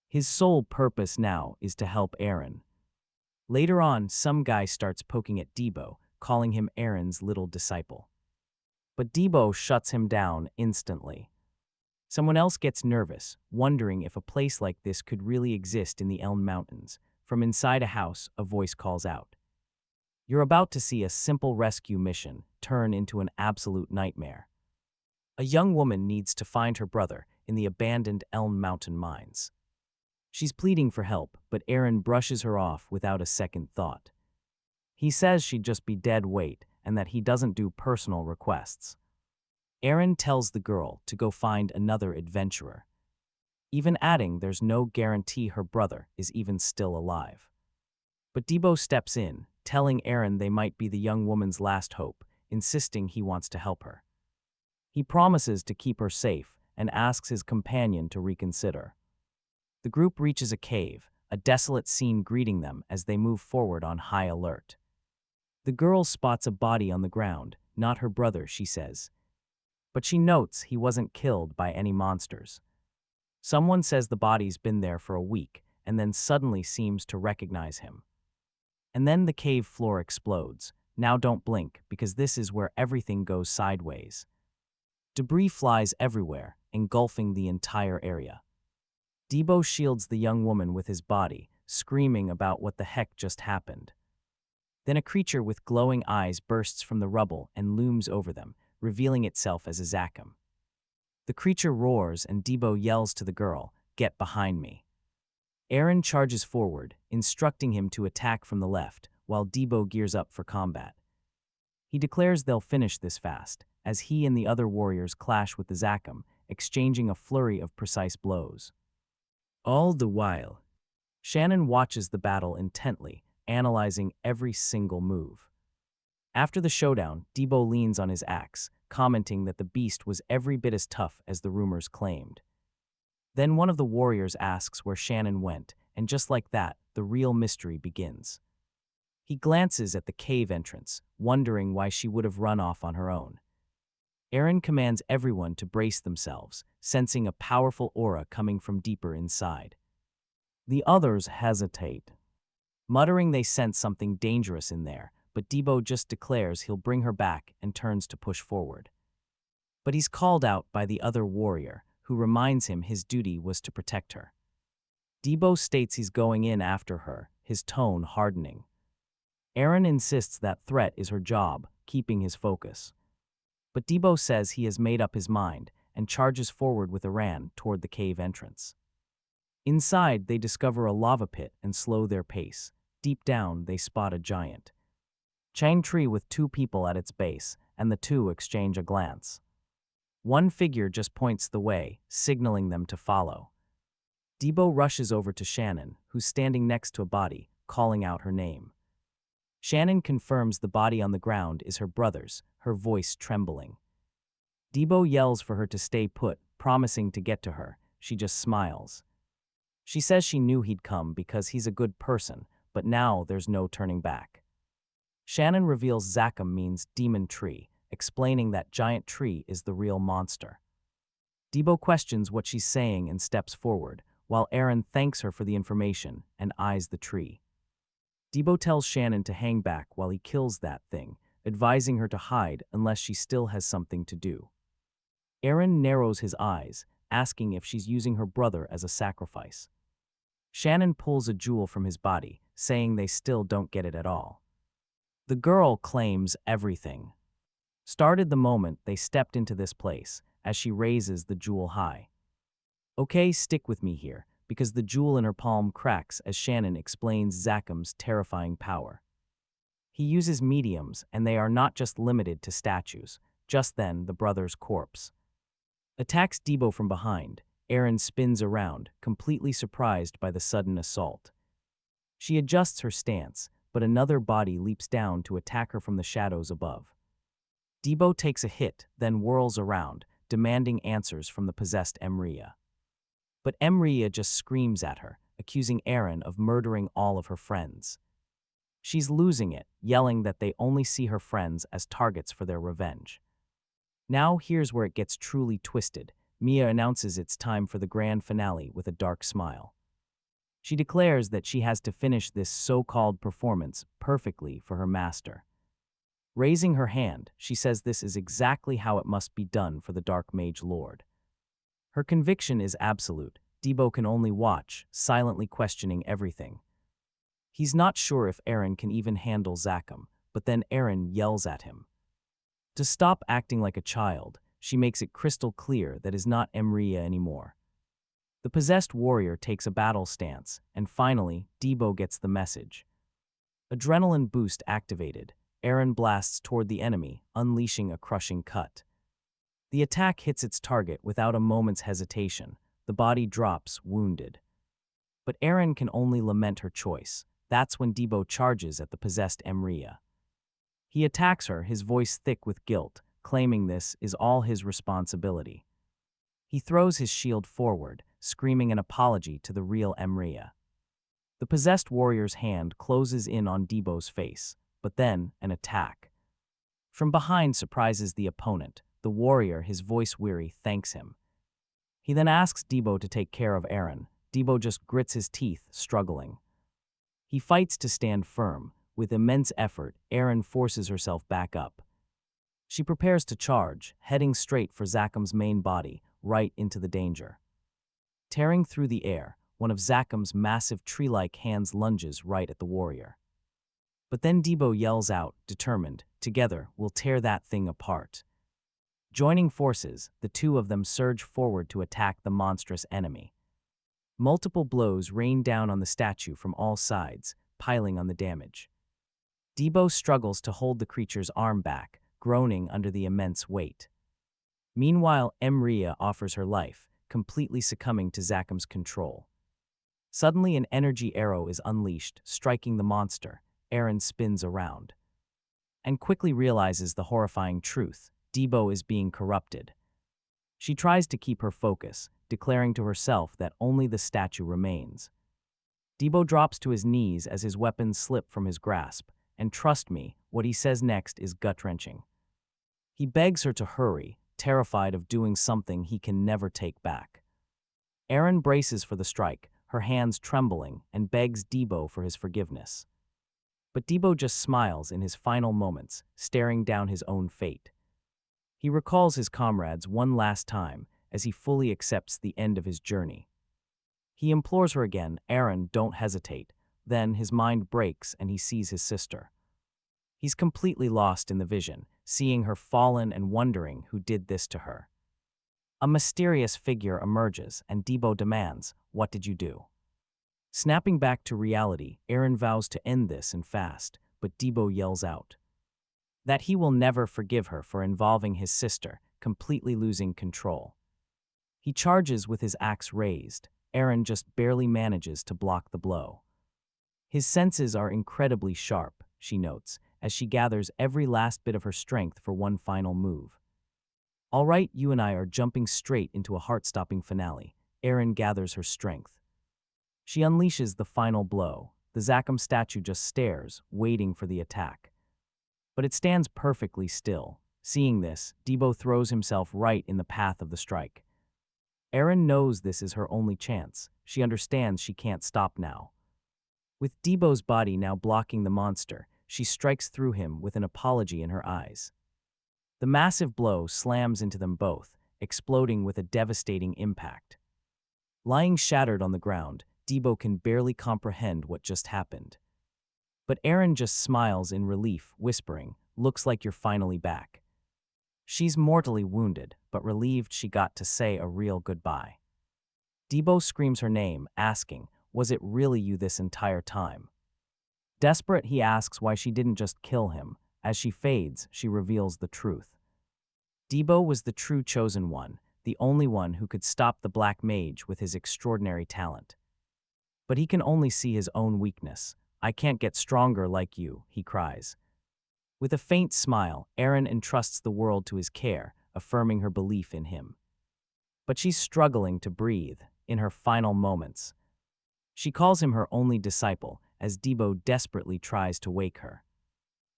[SPEAKER 1] His sole purpose now is to help Aaron. Later on, some guy starts poking at Debo, calling him Aaron's little disciple. But Debo shuts him down instantly. Someone else gets nervous, wondering if a place like this could really exist in the Elm Mountains. From inside a house, a voice calls out, "You're about to see a simple rescue mission turn into an absolute nightmare." A young woman needs to find her brother in the abandoned Elm Mountain mines. She's pleading for help, but Aaron brushes her off without a second thought. He says she'd just be dead weight and that he doesn't do personal requests. Aaron tells the girl to go find another adventurer, even adding there's no guarantee her brother is even still alive. But Debo steps in, telling Aaron they might be the young woman's last hope, insisting he wants to help her. He promises to keep her safe and asks his companion to reconsider. The group reaches a cave, a desolate scene greeting them as they move forward on high alert. The girl spots a body on the ground, not her brother, she says. But she notes he wasn't killed by any monsters. Someone says the body's been there for a week and then suddenly seems to recognize him. And then the cave floor explodes. Now don't blink, because this is where everything goes sideways. Debris flies everywhere, engulfing the entire area. Debo shields the young woman with his body, screaming about what the heck just happened. Then a creature with glowing eyes bursts from the rubble and looms over them, revealing itself as a Zakum. The creature roars and Debo yells to the girl, "Get behind me." Eren charges forward, instructing him to attack from the left, while Debo gears up for combat. He declares they'll finish this fast, as he and the other warriors clash with the Zakum, exchanging a flurry of precise blows. All the while, Shannon watches the battle intently, analyzing every single move. After the showdown, Debo leans on his axe, commenting that the beast was every bit as tough as the rumors claimed. Then one of the warriors asks where Shannon went, and just like that, the real mystery begins. He glances at the cave entrance, wondering why she would have run off on her own. Eren commands everyone to brace themselves, sensing a powerful aura coming from deeper inside. The others hesitate, muttering they sense something dangerous in there, but Debo just declares he'll bring her back and turns to push forward. But he's called out by the other warrior, who reminds him his duty was to protect her. Debo states he's going in after her, his tone hardening. Eren insists that threat is her job, keeping his focus. But Debo says he has made up his mind and charges forward with Eren toward the cave entrance. Inside, they discover a lava pit and slow their pace. Deep down, they spot a giant chain tree with two people at its base, and the two exchange a glance. One figure just points the way, signaling them to follow. Debo rushes over to Shannon, who's standing next to a body, calling out her name. Shannon confirms the body on the ground is her brother's, her voice trembling. Debo yells for her to stay put, promising to get to her. She just smiles. She says she knew he'd come because he's a good person, but now there's no turning back. Shannon reveals Zakum means demon tree, explaining that giant tree is the real monster. Debo questions what she's saying and steps forward, while Eren thanks her for the information and eyes the tree. Debo tells Shannon to hang back while he kills that thing, advising her to hide unless she still has something to do. Eren narrows his eyes, asking if she's using her brother as a sacrifice. Shannon pulls a jewel from his body, saying they still don't get it at all. The girl claims everything. Started the moment they stepped into this place, as she raises the jewel high. Okay, stick with me here, because the jewel in her palm cracks as Shannon explains Zakum's terrifying power. He uses mediums, and they are not just limited to statues. Just then, the brother's corpse attacks Debo from behind. Eren spins around, completely surprised by the sudden assault. She adjusts her stance, but another body leaps down to attack her from the shadows above. Debo takes a hit, then whirls around, demanding answers from the possessed Emria. But Emria just screams at her, accusing Eren of murdering all of her friends. She's losing it, yelling that they only see her friends as targets for their revenge. Now here's where it gets truly twisted. Mia announces it's time for the grand finale with a dark smile. She declares that she has to finish this so-called performance perfectly for her master. Raising her hand, she says this is exactly how it must be done for the Dark Mage Lord. Her conviction is absolute. Debo can only watch, silently questioning everything. He's not sure if Eren can even handle Zakum, but then Eren yells at him. To stop acting like a child, she makes it crystal clear that is not Emria anymore. The possessed warrior takes a battle stance, and finally, Debo gets the message. Adrenaline boost activated. Eren blasts toward the enemy, unleashing a crushing cut. The attack hits its target without a moment's hesitation. The body drops, wounded. But Eren can only lament her choice. That's when Debo charges at the possessed Emria. He attacks her, his voice thick with guilt, claiming this is all his responsibility. He throws his shield forward, screaming an apology to the real Emria. The possessed warrior's hand closes in on Debo's face, but then an attack from behind surprises the opponent. The warrior, his voice weary, thanks him. He then asks Debo to take care of Eren. Debo just grits his teeth, struggling. He fights to stand firm. With immense effort, Eren forces herself back up. She prepares to charge, heading straight for Zakkum's main body, right into the danger. Tearing through the air, one of Zakkum's massive tree-like hands lunges right at the warrior. But then Debo yells out, determined, "Together, we'll tear that thing apart." Joining forces, the two of them surge forward to attack the monstrous enemy. Multiple blows rain down on the statue from all sides, piling on the damage. Debo struggles to hold the creature's arm back, groaning under the immense weight. Meanwhile, Emria offers her life, completely succumbing to Zakkum's control. Suddenly, an energy arrow is unleashed, striking the monster. Eren spins around and quickly realizes the horrifying truth: Debo is being corrupted. She tries to keep her focus, declaring to herself that only the statue remains. Debo drops to his knees as his weapons slip from his grasp, and trust me, what he says next is gut-wrenching. He begs her to hurry, terrified of doing something he can never take back. Eren braces for the strike, her hands trembling, and begs Debo for his forgiveness. But Debo just smiles in his final moments, staring down his own fate. He recalls his comrades one last time as he fully accepts the end of his journey. He implores her again, "Eren, don't hesitate." Then his mind breaks and he sees his sister. He's completely lost in the vision, seeing her fallen and wondering who did this to her. A mysterious figure emerges and Debo demands, "What did you do?" Snapping back to reality, Eren vows to end this and fast, but Debo yells out that he will never forgive her for involving his sister, completely losing control. He charges with his axe raised. Eren just barely manages to block the blow. His senses are incredibly sharp, she notes, as she gathers every last bit of her strength for one final move. "All right, you and I are jumping straight into a heart-stopping finale." Eren gathers her strength. She unleashes the final blow. The Zakkum statue just stares, waiting for the attack. But it stands perfectly still. Seeing this, Debo throws himself right in the path of the strike. Eren knows this is her only chance. She understands she can't stop now. With Debo's body now blocking the monster, she strikes through him with an apology in her eyes. The massive blow slams into them both, exploding with a devastating impact. Lying shattered on the ground, Debo can barely comprehend what just happened. But Eren just smiles in relief, whispering, "Looks like you're finally back." She's mortally wounded, but relieved she got to say a real goodbye. Debo screams her name, asking, "Was it really you this entire time?" Desperate, he asks why she didn't just kill him. As she fades, she reveals the truth. Debo was the true chosen one, the only one who could stop the Black Mage with his extraordinary talent. But he can only see his own weakness. "I can't get stronger like you," he cries. With a faint smile, Eren entrusts the world to his care, affirming her belief in him. But she's struggling to breathe in her final moments. She calls him her only disciple as Debo desperately tries to wake her.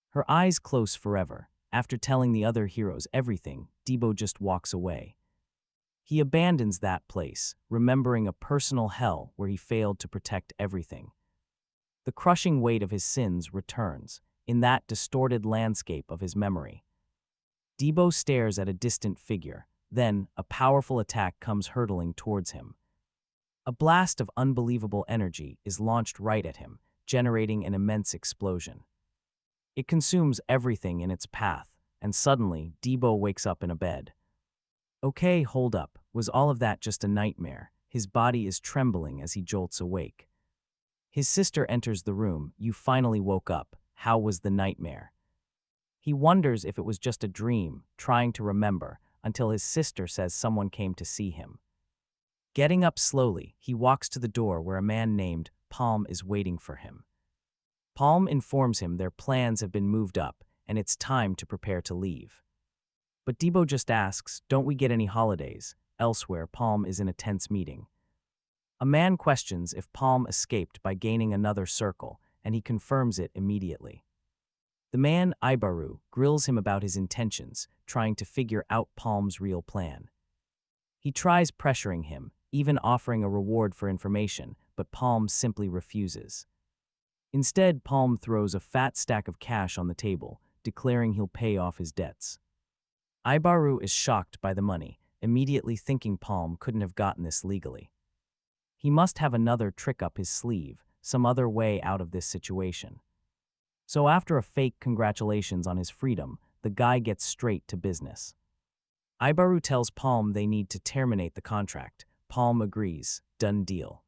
[SPEAKER 1] Her eyes close forever. After telling the other heroes everything, Debo just walks away. He abandons that place, remembering a personal hell where he failed to protect everything. The crushing weight of his sins returns, in that distorted landscape of his memory. Debo stares at a distant figure. Then, a powerful attack comes hurtling towards him. A blast of unbelievable energy is launched right at him, generating an immense explosion. It consumes everything in its path, and suddenly, Debo wakes up in a bed. "Okay, hold up. Was all of that just a nightmare?" His body is trembling as he jolts awake. His sister enters the room. "You finally woke up. How was the nightmare?" He wonders if it was just a dream, trying to remember, until his sister says someone came to see him. Getting up slowly, he walks to the door where a man named Palm is waiting for him. Palm informs him their plans have been moved up, and it's time to prepare to leave. But Debo just asks, "Don't we get any holidays?" Elsewhere, Palm is in a tense meeting. A man questions if Palm escaped by gaining another circle, and he confirms it immediately. The man, Ibaru, grills him about his intentions, trying to figure out Palm's real plan. He tries pressuring him, even offering a reward for information, but Palm simply refuses. Instead, Palm throws a fat stack of cash on the table, declaring he'll pay off his debts. Ibaru is shocked by the money, immediately thinking Palm couldn't have gotten this legally. He must have another trick up his sleeve, some other way out of this situation. So after a fake congratulations on his freedom, the guy gets straight to business. Ibaru tells Palm they need to terminate the contract. Palm agrees, done deal.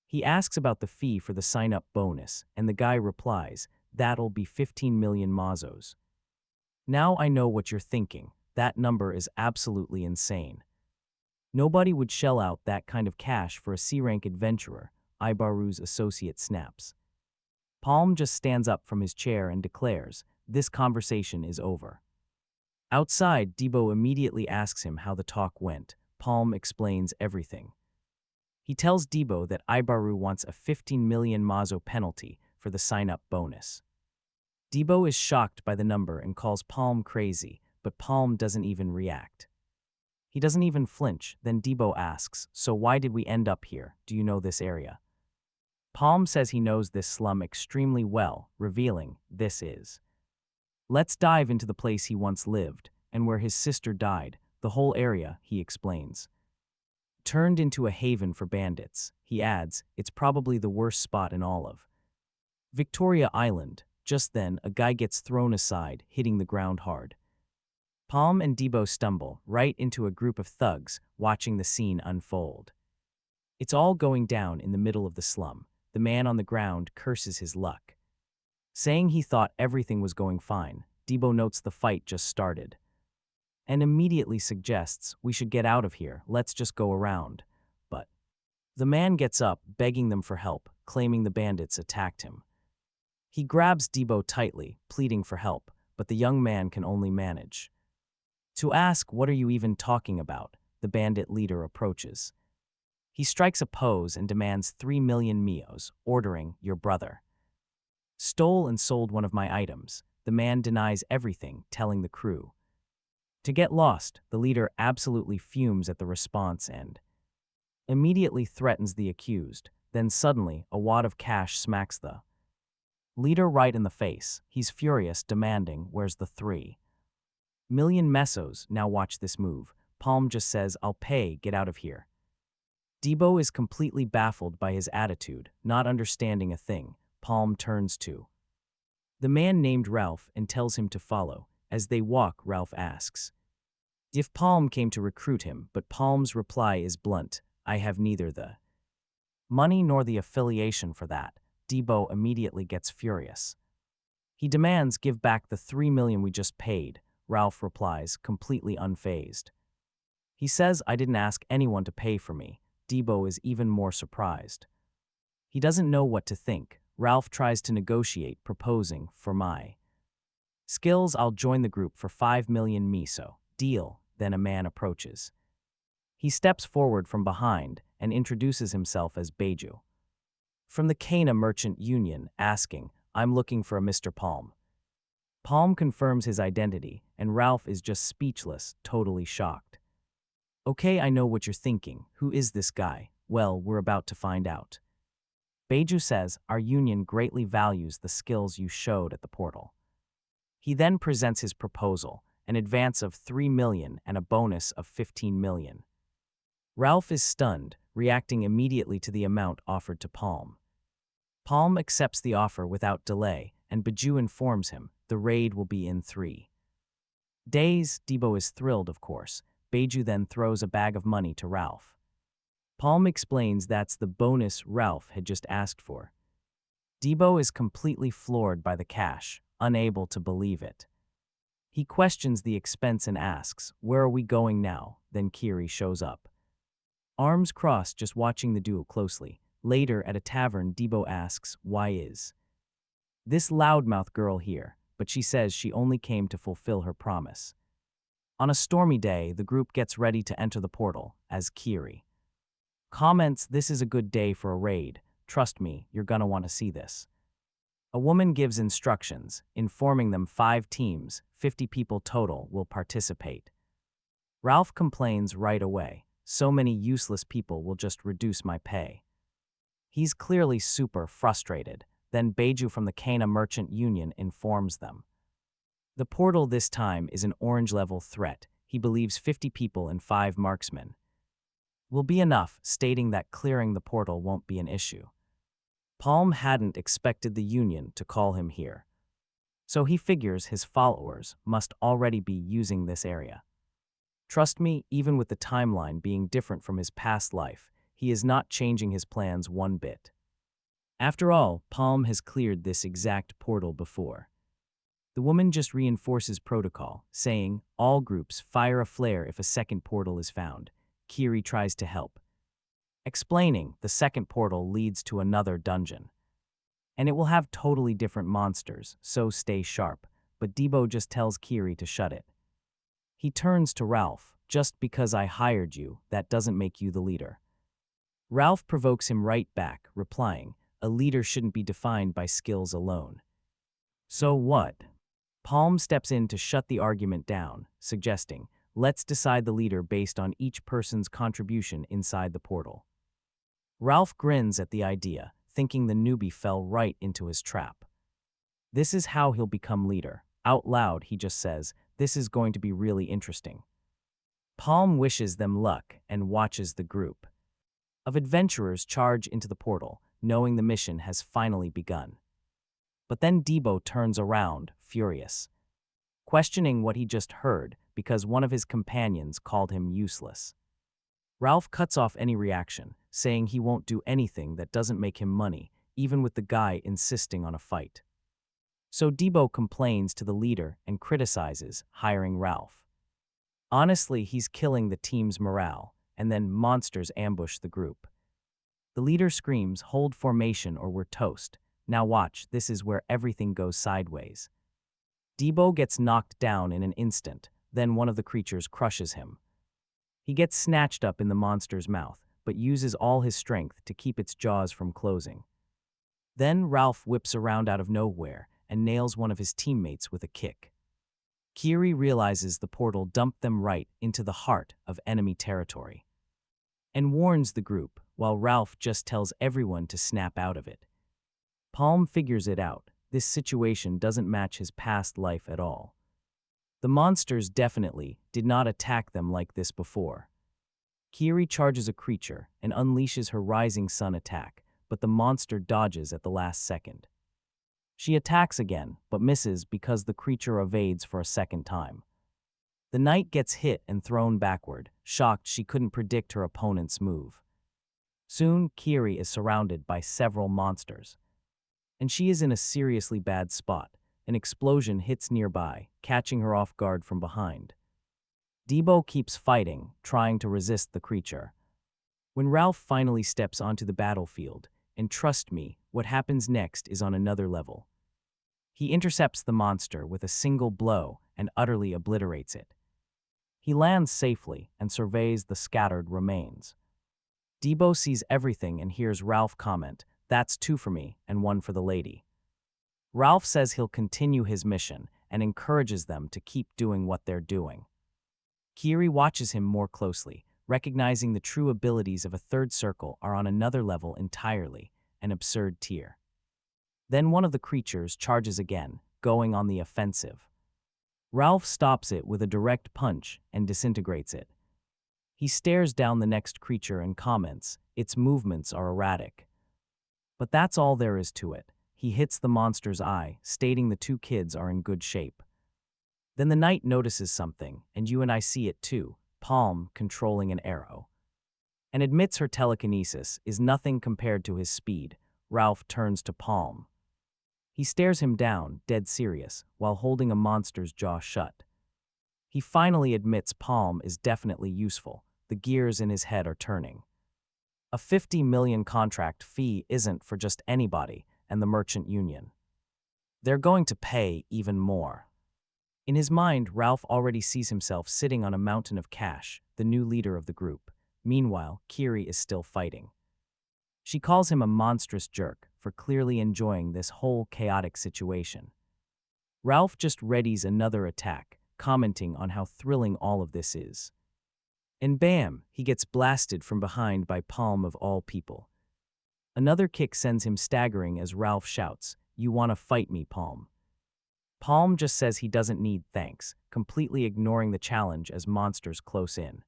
[SPEAKER 1] He asks about the fee for the sign-up bonus, and the guy replies, that'll be 15 million mazos. Now I know what you're thinking, that number is absolutely insane. Nobody would shell out that kind of cash for a C-rank adventurer, Ibaru's associate snaps. Palm just stands up from his chair and declares, this conversation is over. Outside, Debo immediately asks him how the talk went. Palm explains everything. He tells Debo that Ibaru wants a 15 million mazo penalty for the sign-up bonus. Debo is shocked by the number and calls Palm crazy, but Palm doesn't even react. He doesn't even flinch. Then Debo asks, so why did we end up here? Do you know this area? Palm says he knows this slum extremely well, revealing, this is. Let's dive into the place he once lived, and where his sister died, the whole area, he explains. Turned into a haven for bandits, he adds, it's probably the worst spot in all of Victoria Island. Just then, a guy gets thrown aside, hitting the ground hard. Palm and Debo stumble right into a group of thugs watching the scene unfold. It's all going down in the middle of the slum. The man on the ground curses his luck. Saying he thought everything was going fine, Debo notes the fight just started and immediately suggests we should get out of here, let's just go around. But the man gets up, begging them for help, claiming the bandits attacked him. He grabs Debo tightly, pleading for help, but the young man can only manage to ask, what are you even talking about? The bandit leader approaches. He strikes a pose and demands 3 million mios, ordering, your brother stole and sold one of my items. The man denies everything, telling the crew to get lost. The leader absolutely fumes at the response and immediately threatens the accused. Then suddenly, a wad of cash smacks the leader right in the face. He's furious, demanding, where's the 3 million mesos? Now watch this move. Palm just says, I'll pay, get out of here. Debo is completely baffled by his attitude, not understanding a thing. Palm turns to the man named Ralph and tells him to follow. As they walk, Ralph asks if Palm came to recruit him, but Palm's reply is blunt, I have neither the money nor the affiliation for that. Debo immediately gets furious. He demands, give back the 3 million we just paid. Ralph replies, completely unfazed. He says, I didn't ask anyone to pay for me. Debo is even more surprised. He doesn't know what to think. Ralph tries to negotiate, proposing, for my skills, I'll join the group for 5 million miso. Deal. Then a man approaches. He steps forward from behind and introduces himself as Beiju from the Kana Merchant Union, asking, I'm looking for a Mr. Palm. Palm confirms his identity, and Ralph is just speechless, totally shocked. Okay, I know what you're thinking. Who is this guy? Well, we're about to find out. Beiju says, our union greatly values the skills you showed at the portal. He then presents his proposal, an advance of 3 million and a bonus of 15 million. Ralph is stunned, reacting immediately to the amount offered to Palm. Palm accepts the offer without delay, and Beiju informs him the raid will be in 3 days. Debo is thrilled, of course. Beiju then throws a bag of money to Ralph. Palm explains that's the bonus Ralph had just asked for. Debo is completely floored by the cash, unable to believe it. He questions the expense and asks, where are we going now? Then Kiri shows up. Arms crossed, just watching the duel closely. Later, at a tavern, Debo asks, why is this loudmouth girl here? But she says she only came to fulfill her promise. On a stormy day, the group gets ready to enter the portal, as Kiri comments, this is a good day for a raid. Trust me, you're gonna want to see this. A woman gives instructions, informing them 5 teams, 50 people total, will participate. Ralph complains right away. So many useless people will just reduce my pay. He's clearly super frustrated. Then Beiju from the Kana Merchant Union informs them. The portal this time is an orange-level threat. He believes 50 people and 5 marksmen will be enough, stating that clearing the portal won't be an issue. Palm hadn't expected the Union to call him here, so he figures his followers must already be using this area. Trust me, even with the timeline being different from his past life, he is not changing his plans one bit. After all, Palm has cleared this exact portal before. The woman just reinforces protocol, saying, all groups fire a flare if a second portal is found. Kiri tries to help, explaining the second portal leads to another dungeon. And it will have totally different monsters, so stay sharp, but Debo just tells Kiri to shut it. He turns to Ralph, just because I hired you, that doesn't make you the leader. Ralph provokes him right back, replying, a leader shouldn't be defined by skills alone. So what? Palm steps in to shut the argument down, suggesting, let's decide the leader based on each person's contribution inside the portal. Ralph grins at the idea, thinking the newbie fell right into his trap. This is how he'll become leader. Out loud, he just says, this is going to be really interesting. Palm wishes them luck and watches the group of adventurers charge into the portal, knowing the mission has finally begun. But then Debo turns around, furious, questioning what he just heard because one of his companions called him useless. Ralph cuts off any reaction, saying he won't do anything that doesn't make him money, even with the guy insisting on a fight. So Debo complains to the leader and criticizes hiring Ralph. Honestly, he's killing the team's morale, and then monsters ambush the group. The leader screams, hold formation or we're toast. Now watch, this is where everything goes sideways. Debo gets knocked down in an instant, then one of the creatures crushes him. He gets snatched up in the monster's mouth, but uses all his strength to keep its jaws from closing. Then Ralph whips around out of nowhere and nails one of his teammates with a kick. Kiri realizes the portal dumped them right into the heart of enemy territory and warns the group, while Ralph just tells everyone to snap out of it. Palm figures it out. This situation doesn't match his past life at all. The monsters definitely did not attack them like this before. Kiri charges a creature and unleashes her rising sun attack, but the monster dodges at the last second. She attacks again, but misses because the creature evades for a second time. The knight gets hit and thrown backward, shocked she couldn't predict her opponent's move. Soon, Kiri is surrounded by several monsters, and she is in a seriously bad spot. An explosion hits nearby, catching her off guard from behind. Debo keeps fighting, trying to resist the creature. When Ralph finally steps onto the battlefield, and trust me, what happens next is on another level. He intercepts the monster with a single blow and utterly obliterates it. He lands safely and surveys the scattered remains. Debo sees everything and hears Ralph comment, that's 2 for me and 1 for the lady. Ralph says he'll continue his mission and encourages them to keep doing what they're doing. Kiri watches him more closely, recognizing the true abilities of a third circle are on another level entirely, an absurd tier. Then one of the creatures charges again, going on the offensive. Ralph stops it with a direct punch and disintegrates it. He stares down the next creature and comments, its movements are erratic. But that's all there is to it. He hits the monster's eye, stating the 2 kids are in good shape. Then the knight notices something, and you and I see it too, Palm controlling an arrow, and admits her telekinesis is nothing compared to his speed. Ralph turns to Palm. He stares him down, dead serious, while holding a monster's jaw shut. He finally admits Palm is definitely useful. The gears in his head are turning. A 50 million contract fee isn't for just anybody and the merchant union. They're going to pay even more. In his mind, Ralph already sees himself sitting on a mountain of cash, the new leader of the group. Meanwhile, Kiri is still fighting. She calls him a monstrous jerk for clearly enjoying this whole chaotic situation. Ralph just readies another attack, commenting on how thrilling all of this is. And bam, he gets blasted from behind by Palm of all people. Another kick sends him staggering as Ralph shouts, "You wanna fight me, Palm?" Palm just says he doesn't need thanks, completely ignoring the challenge as monsters close in.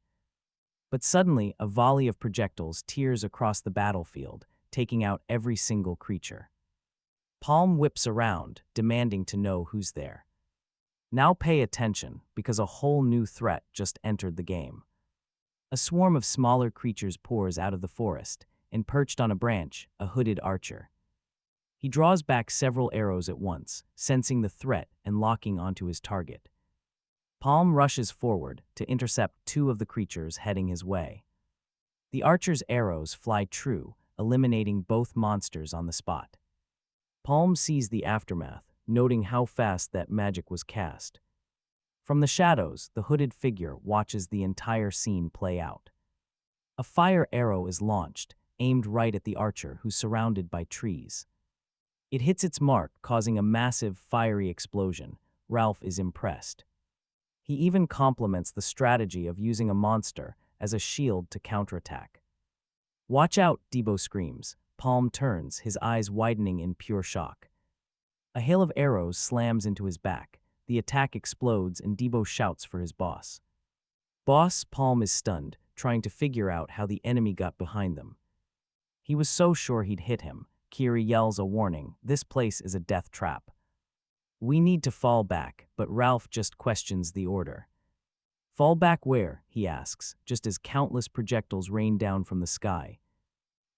[SPEAKER 1] But suddenly, a volley of projectiles tears across the battlefield, taking out every single creature. Palm whips around, demanding to know who's there. Now pay attention, because a whole new threat just entered the game. A swarm of smaller creatures pours out of the forest, and perched on a branch, a hooded archer. He draws back several arrows at once, sensing the threat and locking onto his target. Palm rushes forward to intercept two of the creatures heading his way. The archer's arrows fly true, eliminating both monsters on the spot. Palm sees the aftermath, noting how fast that magic was cast. From the shadows, the hooded figure watches the entire scene play out. A fire arrow is launched, aimed right at the archer who's surrounded by trees. It hits its mark, causing a massive, fiery explosion. Ralph is impressed. He even compliments the strategy of using a monster as a shield to counterattack. "Watch out," Debo screams. Palm turns, his eyes widening in pure shock. A hail of arrows slams into his back. The attack explodes and Debo shouts for his boss. Boss, Palm is stunned, trying to figure out how the enemy got behind them. He was so sure he'd hit him. Kiri yells a warning, "This place is a death trap." "We need to fall back," but Ralph just questions the order. "Fall back where?" he asks, just as countless projectiles rain down from the sky.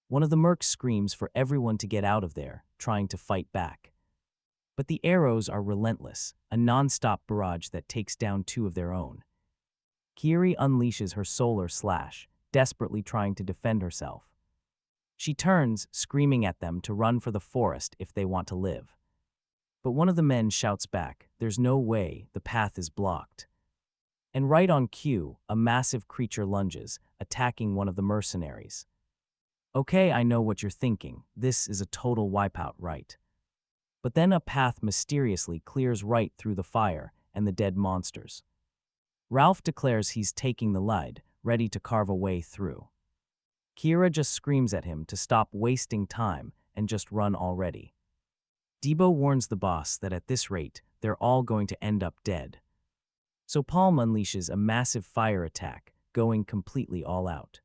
[SPEAKER 1] One of the mercs screams for everyone to get out of there, trying to fight back. But the arrows are relentless, a non-stop barrage that takes down two of their own. Kiri unleashes her solar slash, desperately trying to defend herself. She turns, screaming at them to run for the forest if they want to live. But one of the men shouts back, "There's no way, the path is blocked." And right on cue, a massive creature lunges, attacking one of the mercenaries. Okay, I know what you're thinking. This is a total wipeout, right? But then a path mysteriously clears right through the fire and the dead monsters. Ralph declares he's taking the lead, ready to carve a way through. Kira just screams at him to stop wasting time and just run already. Debo warns the boss that at this rate, they're all going to end up dead. So Palm unleashes a massive fire attack, going completely all out.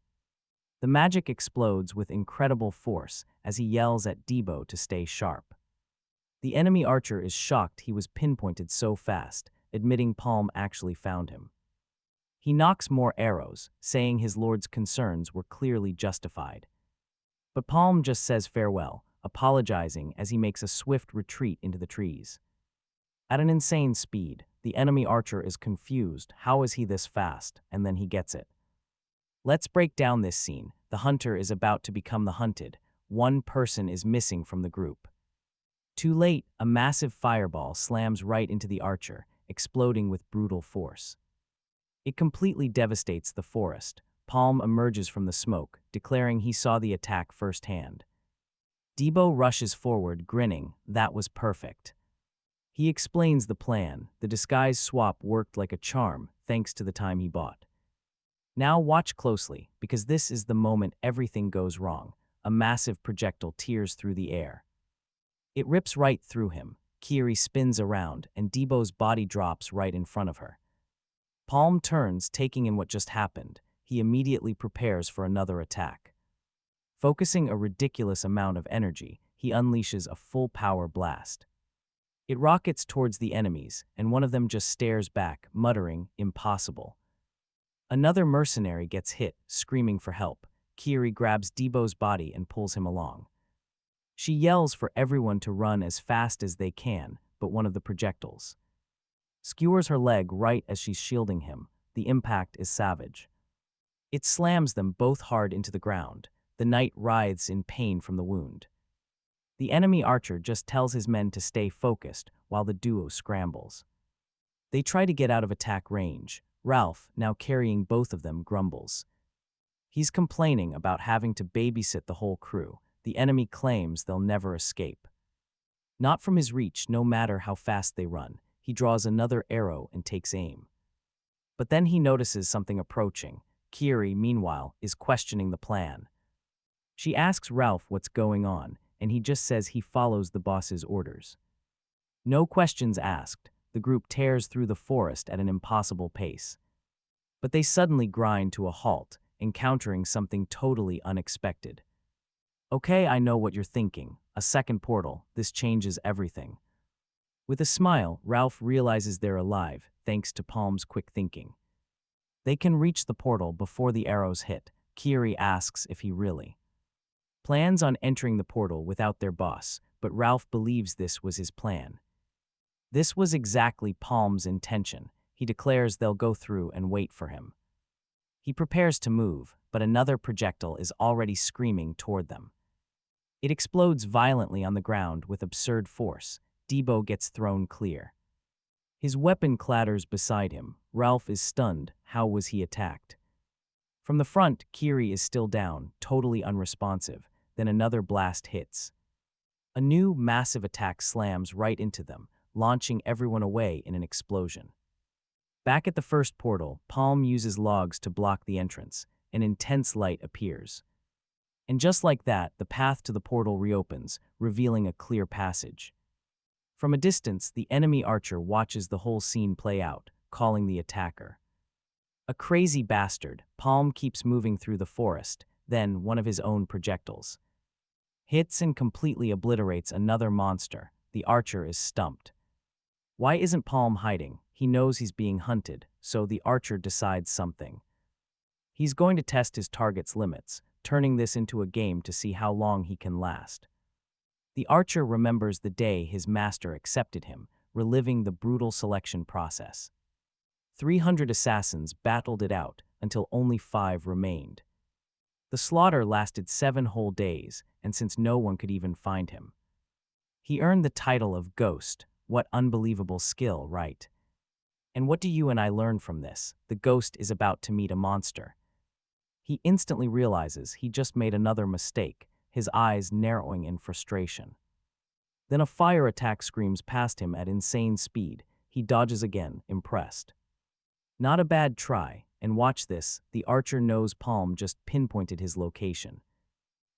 [SPEAKER 1] The magic explodes with incredible force as he yells at Debo to stay sharp. The enemy archer is shocked he was pinpointed so fast, admitting Palm actually found him. He knocks more arrows, saying his lord's concerns were clearly justified. But Palm just says farewell, apologizing as he makes a swift retreat into the trees. At an insane speed, the enemy archer is confused. How is he this fast? And then he gets it. Let's break down this scene. The hunter is about to become the hunted. One person is missing from the group. Too late, a massive fireball slams right into the archer, exploding with brutal force. It completely devastates the forest. Palm emerges from the smoke, declaring he saw the attack firsthand. Debo rushes forward, grinning, "That was perfect." He explains the plan. The disguise swap worked like a charm, thanks to the time he bought. Now watch closely, because this is the moment everything goes wrong. A massive projectile tears through the air. It rips right through him. Kiri spins around, and Debo's body drops right in front of her. Palm turns, taking in what just happened. He immediately prepares for another attack. Focusing a ridiculous amount of energy, he unleashes a full-power blast. It rockets towards the enemies, and one of them just stares back, muttering, "Impossible." Another mercenary gets hit, screaming for help. Kiri grabs Debo's body and pulls him along. She yells for everyone to run as fast as they can, but one of the projectiles skewers her leg right as she's shielding him. The impact is savage. It slams them both hard into the ground. The knight writhes in pain from the wound. The enemy archer just tells his men to stay focused while the duo scrambles. They try to get out of attack range. Ralph, now carrying both of them, grumbles. He's complaining about having to babysit the whole crew. The enemy claims they'll never escape. Not from his reach, no matter how fast they run. He draws another arrow and takes aim. But then he notices something approaching. Kiri, meanwhile, is questioning the plan. She asks Ralph what's going on, and he just says he follows the boss's orders. No questions asked, the group tears through the forest at an impossible pace. But they suddenly grind to a halt, encountering something totally unexpected. Okay, I know what you're thinking. A second portal, this changes everything. With a smile, Ralph realizes they're alive, thanks to Palm's quick thinking. They can reach the portal before the arrows hit. Kiri asks if he really plans on entering the portal without their boss, but Ralph believes this was his plan. This was exactly Palm's intention. He declares they'll go through and wait for him. He prepares to move, but another projectile is already screaming toward them. It explodes violently on the ground with absurd force. Debo gets thrown clear. His weapon clatters beside him. Ralph is stunned. How was he attacked? From the front, Kiri is still down, totally unresponsive. Then another blast hits. A new, massive attack slams right into them, launching everyone away in an explosion. Back at the first portal, Palm uses logs to block the entrance. An intense light appears. And just like that, the path to the portal reopens, revealing a clear passage. From a distance, the enemy archer watches the whole scene play out, calling the attacker a crazy bastard. Palm keeps moving through the forest, then one of his own projectiles hits and completely obliterates another monster. The archer is stumped. Why isn't Palm hiding? He knows he's being hunted, so the archer decides something. He's going to test his target's limits, turning this into a game to see how long he can last. The archer remembers the day his master accepted him, reliving the brutal selection process. 300 assassins battled it out until only 5 remained. The slaughter lasted 7 whole days, and since no one could even find him, he earned the title of Ghost. What unbelievable skill, right? And what do you and I learn from this? The ghost is about to meet a monster. He instantly realizes he just made another mistake, his eyes narrowing in frustration. Then a fire attack screams past him at insane speed. He dodges again, impressed. Not a bad try, and watch this, the archer knows Palm just pinpointed his location.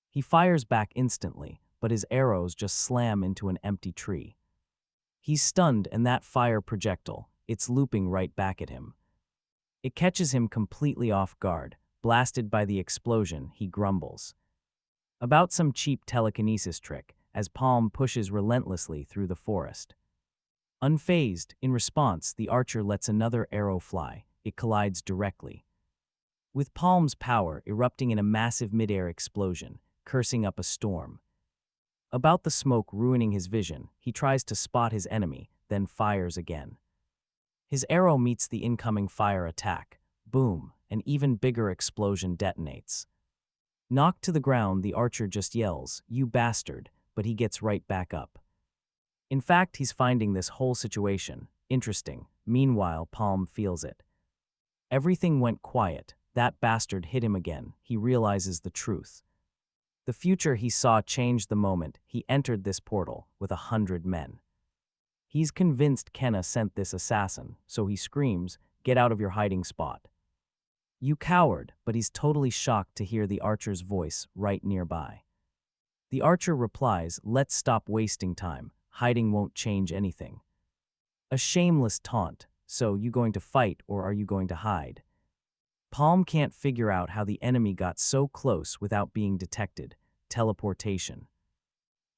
[SPEAKER 1] He fires back instantly, but his arrows just slam into an empty tree. He's stunned, and that fire projectile, it's looping right back at him. It catches him completely off guard. Blasted by the explosion, he grumbles about some cheap telekinesis trick as Palm pushes relentlessly through the forest. Unfazed, in response, the archer lets another arrow fly. It collides directly, with Palm's power erupting in a massive midair explosion, cursing up a storm. About the smoke ruining his vision, he tries to spot his enemy, then fires again. His arrow meets the incoming fire attack. Boom, an even bigger explosion detonates. Knocked to the ground, the archer just yells, "You bastard," but he gets right back up. In fact, he's finding this whole situation interesting. Meanwhile, Palm feels it. Everything went quiet. That bastard hit him again. He realizes the truth. The future he saw changed the moment he entered this portal with 100 men. He's convinced Kenna sent this assassin, so he screams, "Get out of your hiding spot." "You coward," but he's totally shocked to hear the archer's voice right nearby. The archer replies, "Let's stop wasting time. Hiding won't change anything." A shameless taunt. So, you going to fight or are you going to hide? Palm can't figure out how the enemy got so close without being detected. Teleportation.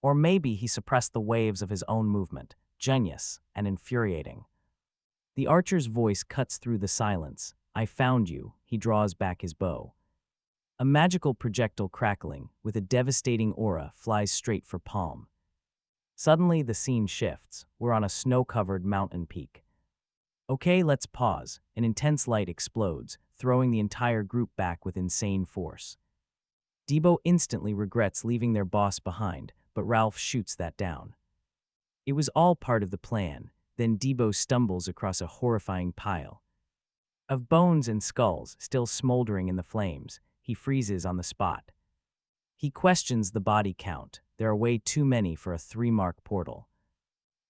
[SPEAKER 1] Or maybe he suppressed the waves of his own movement. Genius and infuriating. The archer's voice cuts through the silence. "I found you." He draws back his bow. A magical projectile crackling, with a devastating aura, flies straight for Palm. Suddenly, the scene shifts. We're on a snow-covered mountain peak. Okay, let's pause. An intense light explodes, throwing the entire group back with insane force. Debo instantly regrets leaving their boss behind, but Ralph shoots that down. It was all part of the plan. Then Debo stumbles across a horrifying pile of bones and skulls still smoldering in the flames. He freezes on the spot. He questions the body count. There are way too many for a 3-mark portal.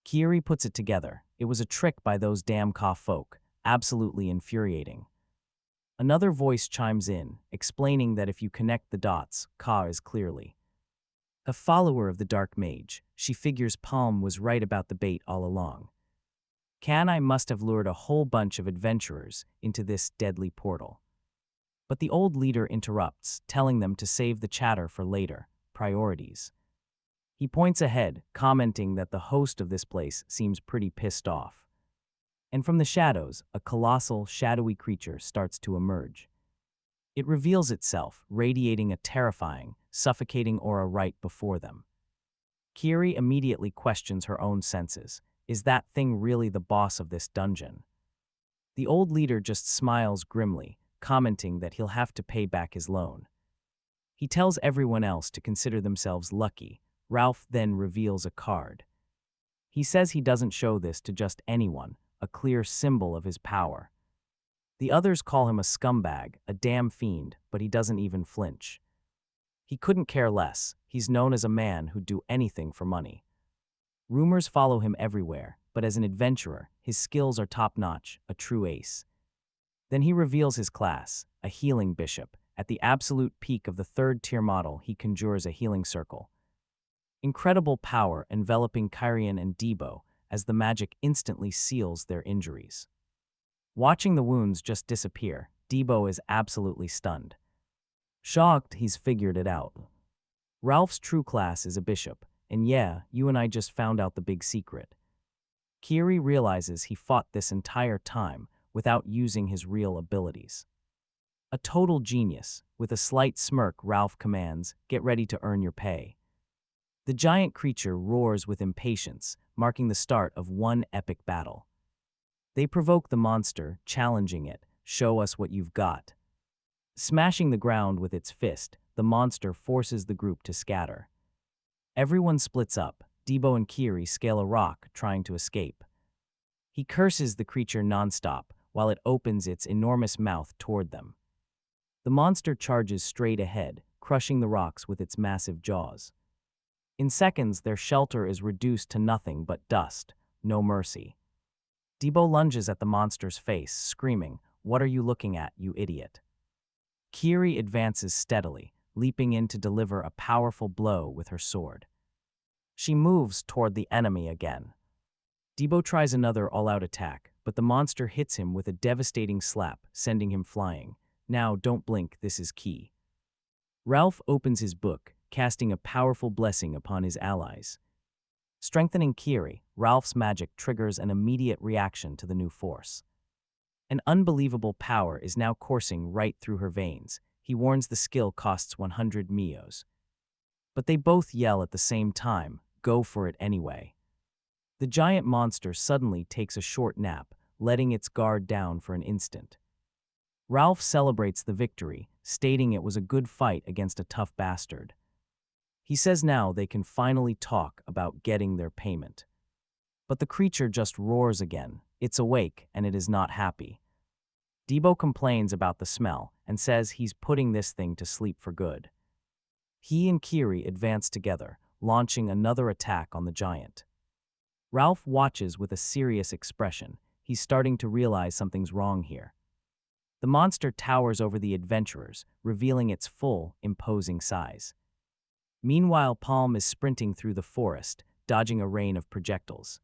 [SPEAKER 1] Kiri puts it together. It was a trick by those damn Ka folk. Absolutely infuriating. Another voice chimes in, explaining that if you connect the dots, Ka is clearly a follower of the Dark Mage. She figures Palm was right about the bait all along. Kanai must have lured a whole bunch of adventurers into this deadly portal. But the old leader interrupts, telling them to save the chatter for later, priorities. He points ahead, commenting that the host of this place seems pretty pissed off. And from the shadows, a colossal, shadowy creature starts to emerge. It reveals itself, radiating a terrifying, suffocating aura right before them. Kiri immediately questions her own senses. Is that thing really the boss of this dungeon? The old leader just smiles grimly, commenting that he'll have to pay back his loan. He tells everyone else to consider themselves lucky. Ralph then reveals a card. He says he doesn't show this to just anyone, a clear symbol of his power. The others call him a scumbag, a damn fiend, but he doesn't even flinch. He couldn't care less. He's known as a man who'd do anything for money. Rumors follow him everywhere, but as an adventurer, his skills are top-notch, a true ace. Then he reveals his class, a healing bishop. At the absolute peak of the third-tier model, he conjures a healing circle. Incredible power enveloping Kyrian and Debo as the magic instantly seals their injuries. Watching the wounds just disappear, Debo is absolutely stunned. Shocked, he's figured it out. Ralph's true class is a bishop, and yeah, you and I just found out the big secret. Kiri realizes he fought this entire time without using his real abilities. A total genius. With a slight smirk, Ralph commands, "Get ready to earn your pay." The giant creature roars with impatience, marking the start of one epic battle. They provoke the monster, challenging it, "Show us what you've got." Smashing the ground with its fist, the monster forces the group to scatter. Everyone splits up. Debo and Kiri scale a rock, trying to escape. He curses the creature nonstop, while it opens its enormous mouth toward them. The monster charges straight ahead, crushing the rocks with its massive jaws. In seconds, their shelter is reduced to nothing but dust, no mercy. Debo lunges at the monster's face, screaming, "What are you looking at, you idiot?" Kiri advances steadily, leaping in to deliver a powerful blow with her sword. She moves toward the enemy again. Debo tries another all-out attack, but the monster hits him with a devastating slap, sending him flying. Now, don't blink, this is key. Ralph opens his book, casting a powerful blessing upon his allies. Strengthening Kiri, Ralph's magic triggers an immediate reaction to the new force. An unbelievable power is now coursing right through her veins. He warns the skill costs 100 mios. But they both yell at the same time, "Go for it anyway." The giant monster suddenly takes a short nap, letting its guard down for an instant. Ralph celebrates the victory, stating it was a good fight against a tough bastard. He says now they can finally talk about getting their payment. But the creature just roars again. It's awake, and it is not happy. Debo complains about the smell and says he's putting this thing to sleep for good. He and Kiri advance together, launching another attack on the giant. Ralph watches with a serious expression. He's starting to realize something's wrong here. The monster towers over the adventurers, revealing its full, imposing size. Meanwhile, Palm is sprinting through the forest, dodging a rain of projectiles.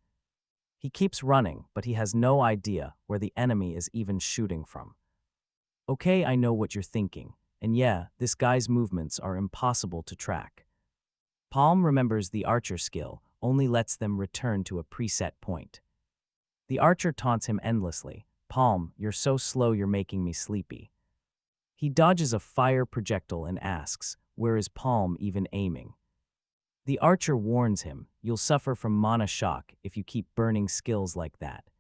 [SPEAKER 1] He keeps running, but he has no idea where the enemy is even shooting from. Okay, I know what you're thinking, and yeah, this guy's movements are impossible to track. Palm remembers the archer skill only lets them return to a preset point. The archer taunts him endlessly. "Palm, you're so slow you're making me sleepy." He dodges a fire projectile and asks, where is Palm even aiming? The archer warns him, "You'll suffer from mana shock if you keep burning skills like that."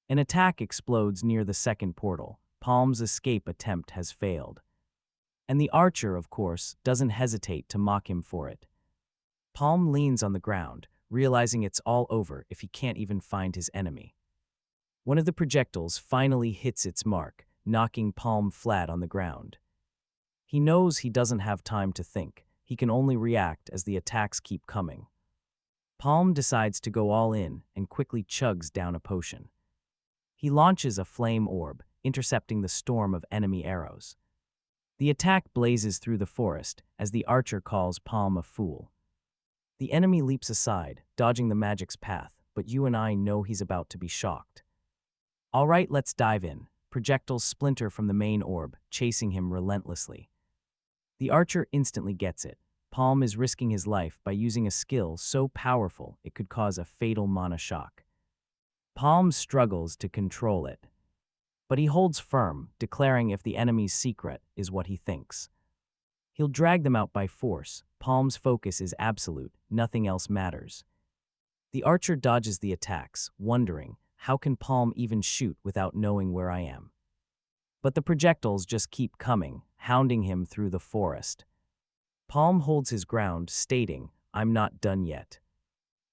[SPEAKER 1] An attack explodes near the second portal. Palm's escape attempt has failed. And the archer, of course, doesn't hesitate to mock him for it. Palm leans on the ground, realizing it's all over if he can't even find his enemy. One of the projectiles finally hits its mark, knocking Palm flat on the ground. He knows he doesn't have time to think. He can only react as the attacks keep coming. Palm decides to go all in and quickly chugs down a potion. He launches a flame orb, intercepting the storm of enemy arrows. The attack blazes through the forest as the archer calls Palm a fool. The enemy leaps aside, dodging the magic's path, but you and I know he's about to be shocked. All right, let's dive in. Projectiles splinter from the main orb, chasing him relentlessly. The archer instantly gets it. Palm is risking his life by using a skill so powerful it could cause a fatal mana shock. Palm struggles to control it, but he holds firm, declaring if the enemy's secret is what he thinks. He'll drag them out by force. Palm's focus is absolute, nothing else matters. The archer dodges the attacks, wondering, how can Palm even shoot without knowing where I am? But the projectiles just keep coming, hounding him through the forest. Palm holds his ground, stating, I'm not done yet.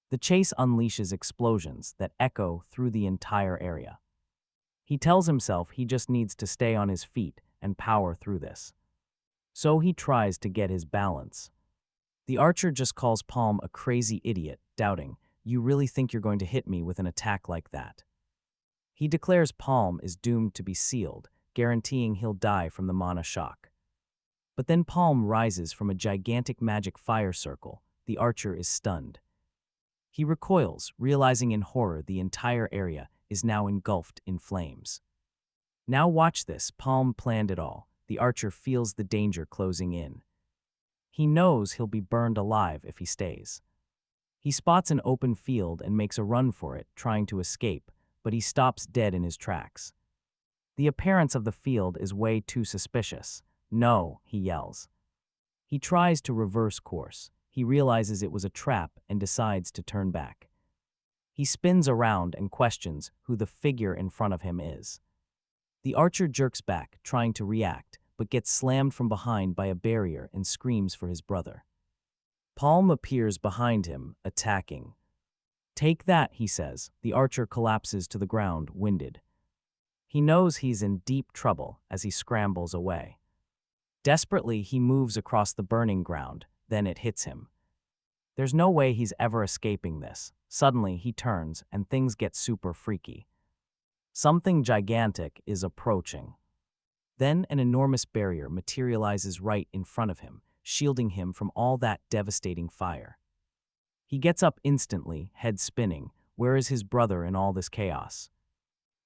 [SPEAKER 1] The chase unleashes explosions that echo through the entire area. He tells himself he just needs to stay on his feet and power through this. So he tries to get his balance. The archer just calls Palm a crazy idiot, doubting, you really think you're going to hit me with an attack like that? He declares Palm is doomed to be sealed, guaranteeing he'll die from the mana shock. But then Palm rises from a gigantic magic fire circle. The archer is stunned. He recoils, realizing in horror the entire area is now engulfed in flames. Now watch this, Palm planned it all. The archer feels the danger closing in. He knows he'll be burned alive if he stays. He spots an open field and makes a run for it, trying to escape, but he stops dead in his tracks. The appearance of the field is way too suspicious. No, he yells. He tries to reverse course. He realizes it was a trap and decides to turn back. He spins around and questions who the figure in front of him is. The archer jerks back, trying to react, but gets slammed from behind by a barrier and screams for his brother. Palm appears behind him, attacking. Take that, he says. The archer collapses to the ground, winded. He knows he's in deep trouble as he scrambles away. Desperately, he moves across the burning ground, then it hits him. There's no way he's ever escaping this. Suddenly, he turns, and things get super freaky. Something gigantic is approaching. Then an enormous barrier materializes right in front of him, shielding him from all that devastating fire. He gets up instantly, head spinning. Where is his brother in all this chaos?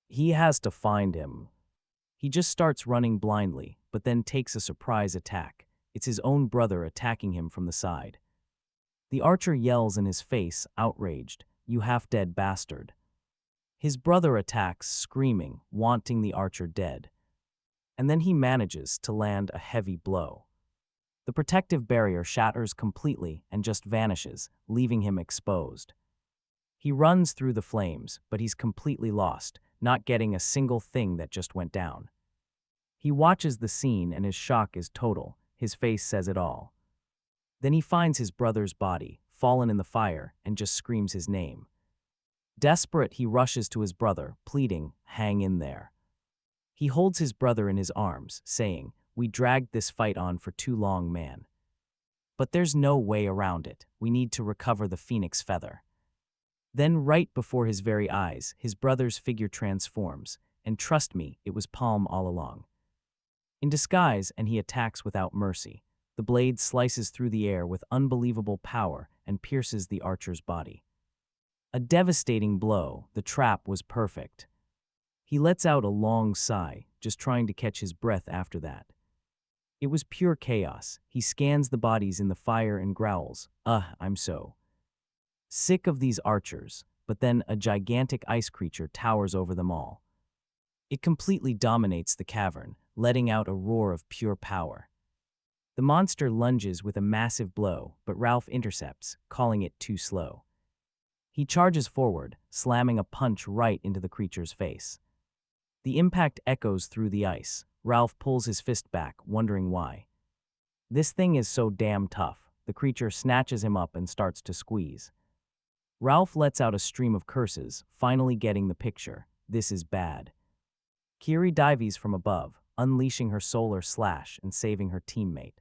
[SPEAKER 1] He has to find him. He just starts running blindly, but then takes a surprise attack. It's his own brother attacking him from the side. The archer yells in his face, outraged, "You half-dead bastard." His brother attacks, screaming, wanting the archer dead. And then he manages to land a heavy blow. The protective barrier shatters completely and just vanishes, leaving him exposed. He runs through the flames, but he's completely lost, not getting a single thing that just went down. He watches the scene and his shock is total. His face says it all. Then he finds his brother's body, fallen in the fire, and just screams his name. Desperate, he rushes to his brother, pleading, "Hang in there." He holds his brother in his arms, saying, "We dragged this fight on for too long, man. But there's no way around it. We need to recover the phoenix feather." Then, right before his very eyes, his brother's figure transforms, and trust me, it was Palm all along. In disguise, and he attacks without mercy. The blade slices through the air with unbelievable power and pierces the archer's body. A devastating blow. The trap was perfect. He lets out a long sigh, just trying to catch his breath after that. It was pure chaos. He scans the bodies in the fire and growls, I'm so sick of these archers." But then a gigantic ice creature towers over them all. It completely dominates the cavern, letting out a roar of pure power. The monster lunges with a massive blow, but Ralph intercepts, calling it too slow. He charges forward, slamming a punch right into the creature's face. The impact echoes through the ice. Ralph pulls his fist back, wondering why. This thing is so damn tough. The creature snatches him up and starts to squeeze. Ralph lets out a stream of curses, finally getting the picture. This is bad. Kiri dives from above, unleashing her solar slash and saving her teammate.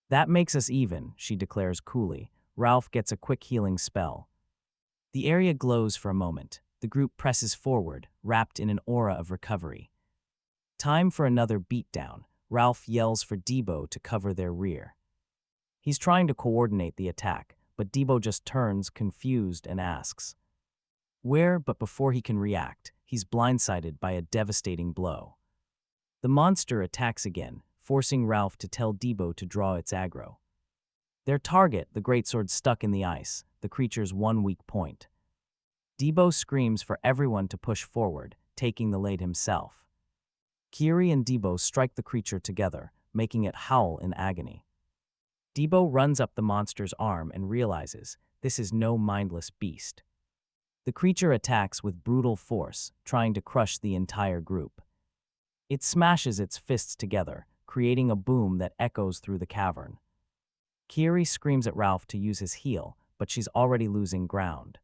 [SPEAKER 1] "That makes us even," she declares coolly. Ralph gets a quick healing spell. The area glows for a moment. The group presses forward, wrapped in an aura of recovery. Time for another beatdown. Ralph yells for Debo to cover their rear. He's trying to coordinate the attack, but Debo just turns, confused, and asks, "Where?" But before he can react, he's blindsided by a devastating blow. The monster attacks again, forcing Ralph to tell Debo to draw its aggro. Their target, the greatsword stuck in the ice, the creature's one weak point. Debo screams for everyone to push forward, taking the lead himself. Kiri and Debo strike the creature together, making it howl in agony. Debo runs up the monster's arm and realizes this is no mindless beast. The creature attacks with brutal force, trying to crush the entire group. It smashes its fists together, creating a boom that echoes through the cavern. Kiri screams at Ralph to use his heel, but she's already losing ground.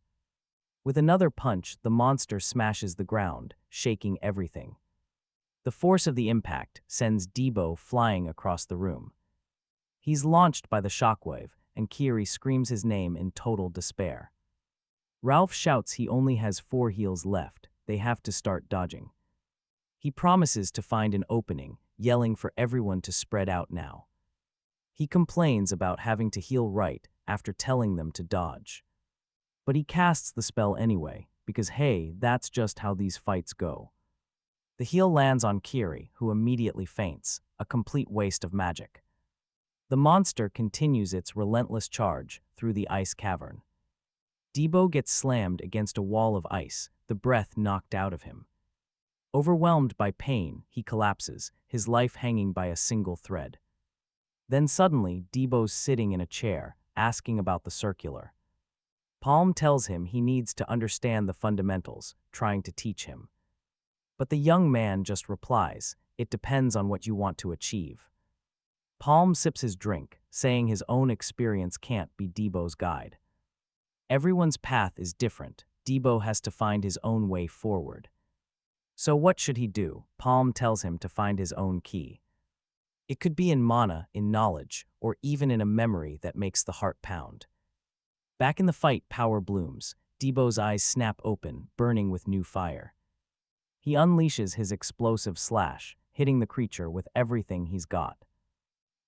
[SPEAKER 1] With another punch, the monster smashes the ground, shaking everything. The force of the impact sends Debo flying across the room. He's launched by the shockwave, and Kiri screams his name in total despair. Ralph shouts he only has 4 heals left. They have to start dodging. He promises to find an opening, yelling for everyone to spread out now. He complains about having to heal right after telling them to dodge. But he casts the spell anyway, because hey, that's just how these fights go. The heal lands on Kiri, who immediately faints, a complete waste of magic. The monster continues its relentless charge through the ice cavern. Debo gets slammed against a wall of ice, the breath knocked out of him. Overwhelmed by pain, he collapses, his life hanging by a single thread. Then suddenly, Debo's sitting in a chair, asking about the circular. Palm tells him he needs to understand the fundamentals, trying to teach him. But the young man just replies, "It depends on what you want to achieve." Palm sips his drink, saying his own experience can't be Debo's guide. Everyone's path is different. Debo has to find his own way forward. So what should he do? Palm tells him to find his own key. It could be in mana, in knowledge, or even in a memory that makes the heart pound. Back in the fight, power blooms. Debo's eyes snap open, burning with new fire. He unleashes his explosive slash, hitting the creature with everything he's got.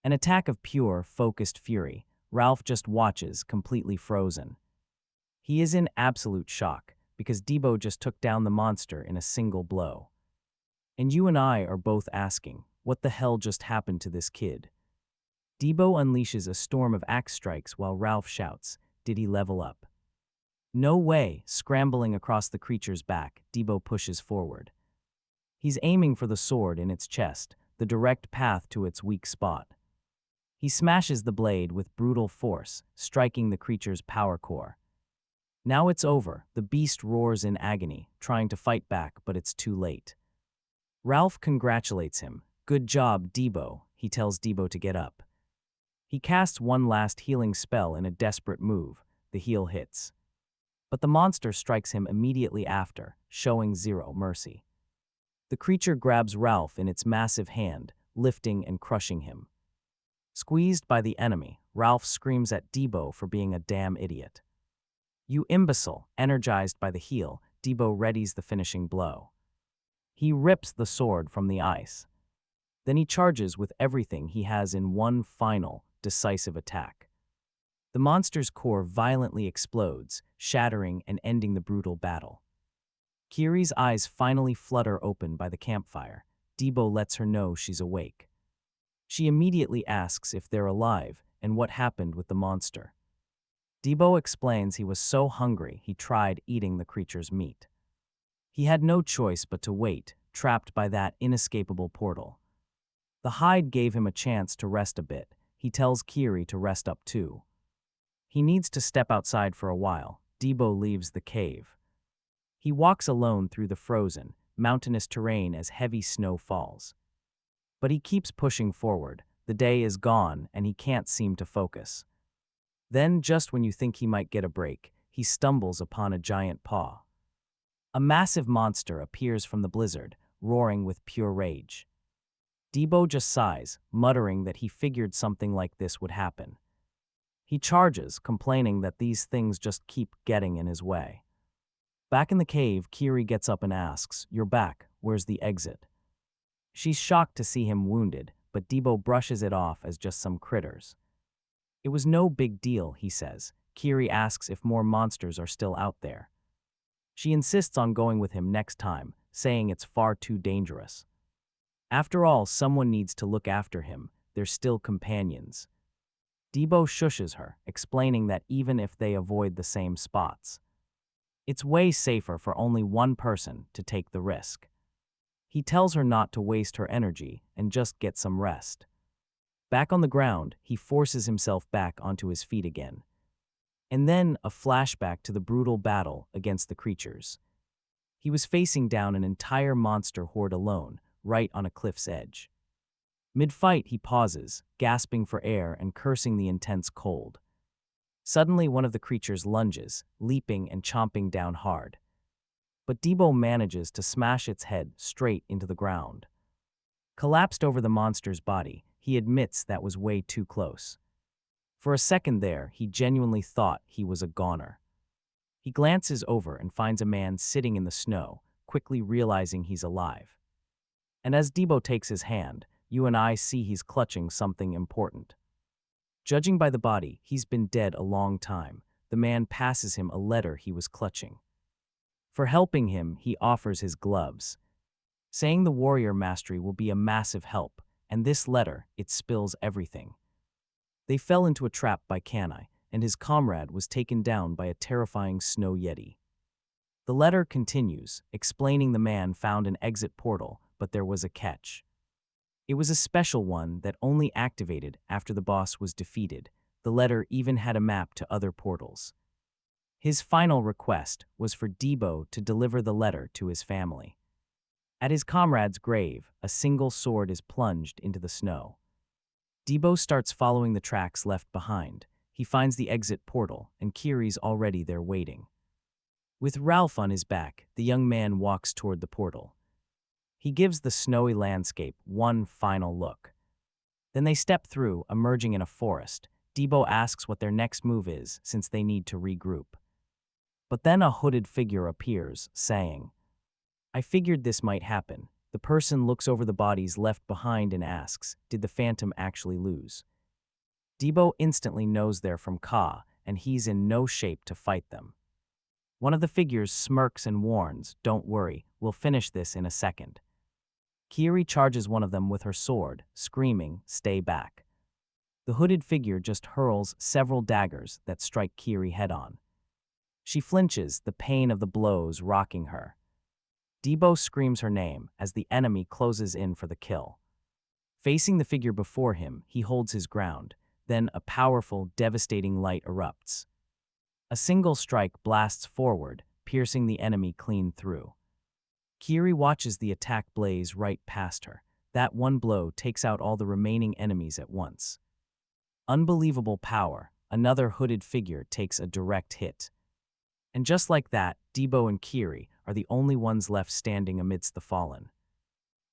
[SPEAKER 1] An attack of pure, focused fury. Ralph just watches, completely frozen. He is in absolute shock, because Debo just took down the monster in a single blow. And you and I are both asking, what the hell just happened to this kid? Debo unleashes a storm of axe strikes while Ralph shouts, "Did he level up?" No way. Scrambling across the creature's back, Debo pushes forward. He's aiming for the sword in its chest, the direct path to its weak spot. He smashes the blade with brutal force, striking the creature's power core. Now it's over. The beast roars in agony, trying to fight back, but it's too late. Ralph congratulates him. "Good job, Debo." He tells Debo to get up. He casts one last healing spell in a desperate move. The heal hits. But the monster strikes him immediately after, showing zero mercy. The creature grabs Ralph in its massive hand, lifting and crushing him. Squeezed by the enemy, Ralph screams at Debo for being a damn idiot. "You imbecile!" Energized by the heal, Debo readies the finishing blow. He rips the sword from the ice. Then he charges with everything he has in one final, decisive attack. The monster's core violently explodes, shattering and ending the brutal battle. Kiri's eyes finally flutter open by the campfire. Debo lets her know she's awake. She immediately asks if they're alive and what happened with the monster. Debo explains he was so hungry he tried eating the creature's meat. He had no choice but to wait, trapped by that inescapable portal. The hide gave him a chance to rest a bit. He tells Kiri to rest up too. He needs to step outside for a while. Debo leaves the cave. He walks alone through the frozen, mountainous terrain as heavy snow falls. But he keeps pushing forward. The day is gone and he can't seem to focus. Then, just when you think he might get a break, he stumbles upon a giant paw. A massive monster appears from the blizzard, roaring with pure rage. Debo just sighs, muttering that he figured something like this would happen. He charges, complaining that these things just keep getting in his way. Back in the cave, Kiri gets up and asks, "You're back. Where's the exit?" She's shocked to see him wounded, but Debo brushes it off as just some critters. It was no big deal, he says. Kiri asks if more monsters are still out there. She insists on going with him next time, saying it's far too dangerous. After all, someone needs to look after him. They're still companions. Debo shushes her, explaining that even if they avoid the same spots, it's way safer for only one person to take the risk. He tells her not to waste her energy and just get some rest. Back on the ground, he forces himself back onto his feet again. And then a flashback to the brutal battle against the creatures. He was facing down an entire monster horde alone, right on a cliff's edge. Mid-fight, he pauses, gasping for air and cursing the intense cold. Suddenly, one of the creatures lunges, leaping and chomping down hard. But Debo manages to smash its head straight into the ground. Collapsed over the monster's body, he admits that was way too close. For a second there, he genuinely thought he was a goner. He glances over and finds a man sitting in the snow, quickly realizing he's alive. And as Debo takes his hand, you and I see he's clutching something important. Judging by the body, he's been dead a long time. The man passes him a letter he was clutching. For helping him, he offers his gloves, saying the warrior mastery will be a massive help, and this letter, it spills everything. They fell into a trap by Kanai, and his comrade was taken down by a terrifying snow yeti. The letter continues, explaining the man found an exit portal, but there was a catch. It was a special one that only activated after the boss was defeated. The letter even had a map to other portals. His final request was for Debo to deliver the letter to his family. At his comrade's grave, a single sword is plunged into the snow. Debo starts following the tracks left behind. He finds the exit portal, and Kiri's already there waiting. With Ralph on his back, the young man walks toward the portal. He gives the snowy landscape one final look. Then they step through, emerging in a forest. Debo asks what their next move is, since they need to regroup. But then a hooded figure appears, saying, "I figured this might happen." The person looks over the bodies left behind and asks, "Did the Phantom actually lose?" Debo instantly knows they're from Ka, and he's in no shape to fight them. One of the figures smirks and warns, "Don't worry, we'll finish this in a second." Kiri charges one of them with her sword, screaming, "Stay back." The hooded figure just hurls several daggers that strike Kiri head-on. She flinches, the pain of the blows rocking her. Debo screams her name as the enemy closes in for the kill. Facing the figure before him, he holds his ground. Then a powerful, devastating light erupts. A single strike blasts forward, piercing the enemy clean through. Kiri watches the attack blaze right past her. That one blow takes out all the remaining enemies at once. Unbelievable power, another hooded figure takes a direct hit. And just like that, Debo and Kiri are the only ones left standing amidst the fallen.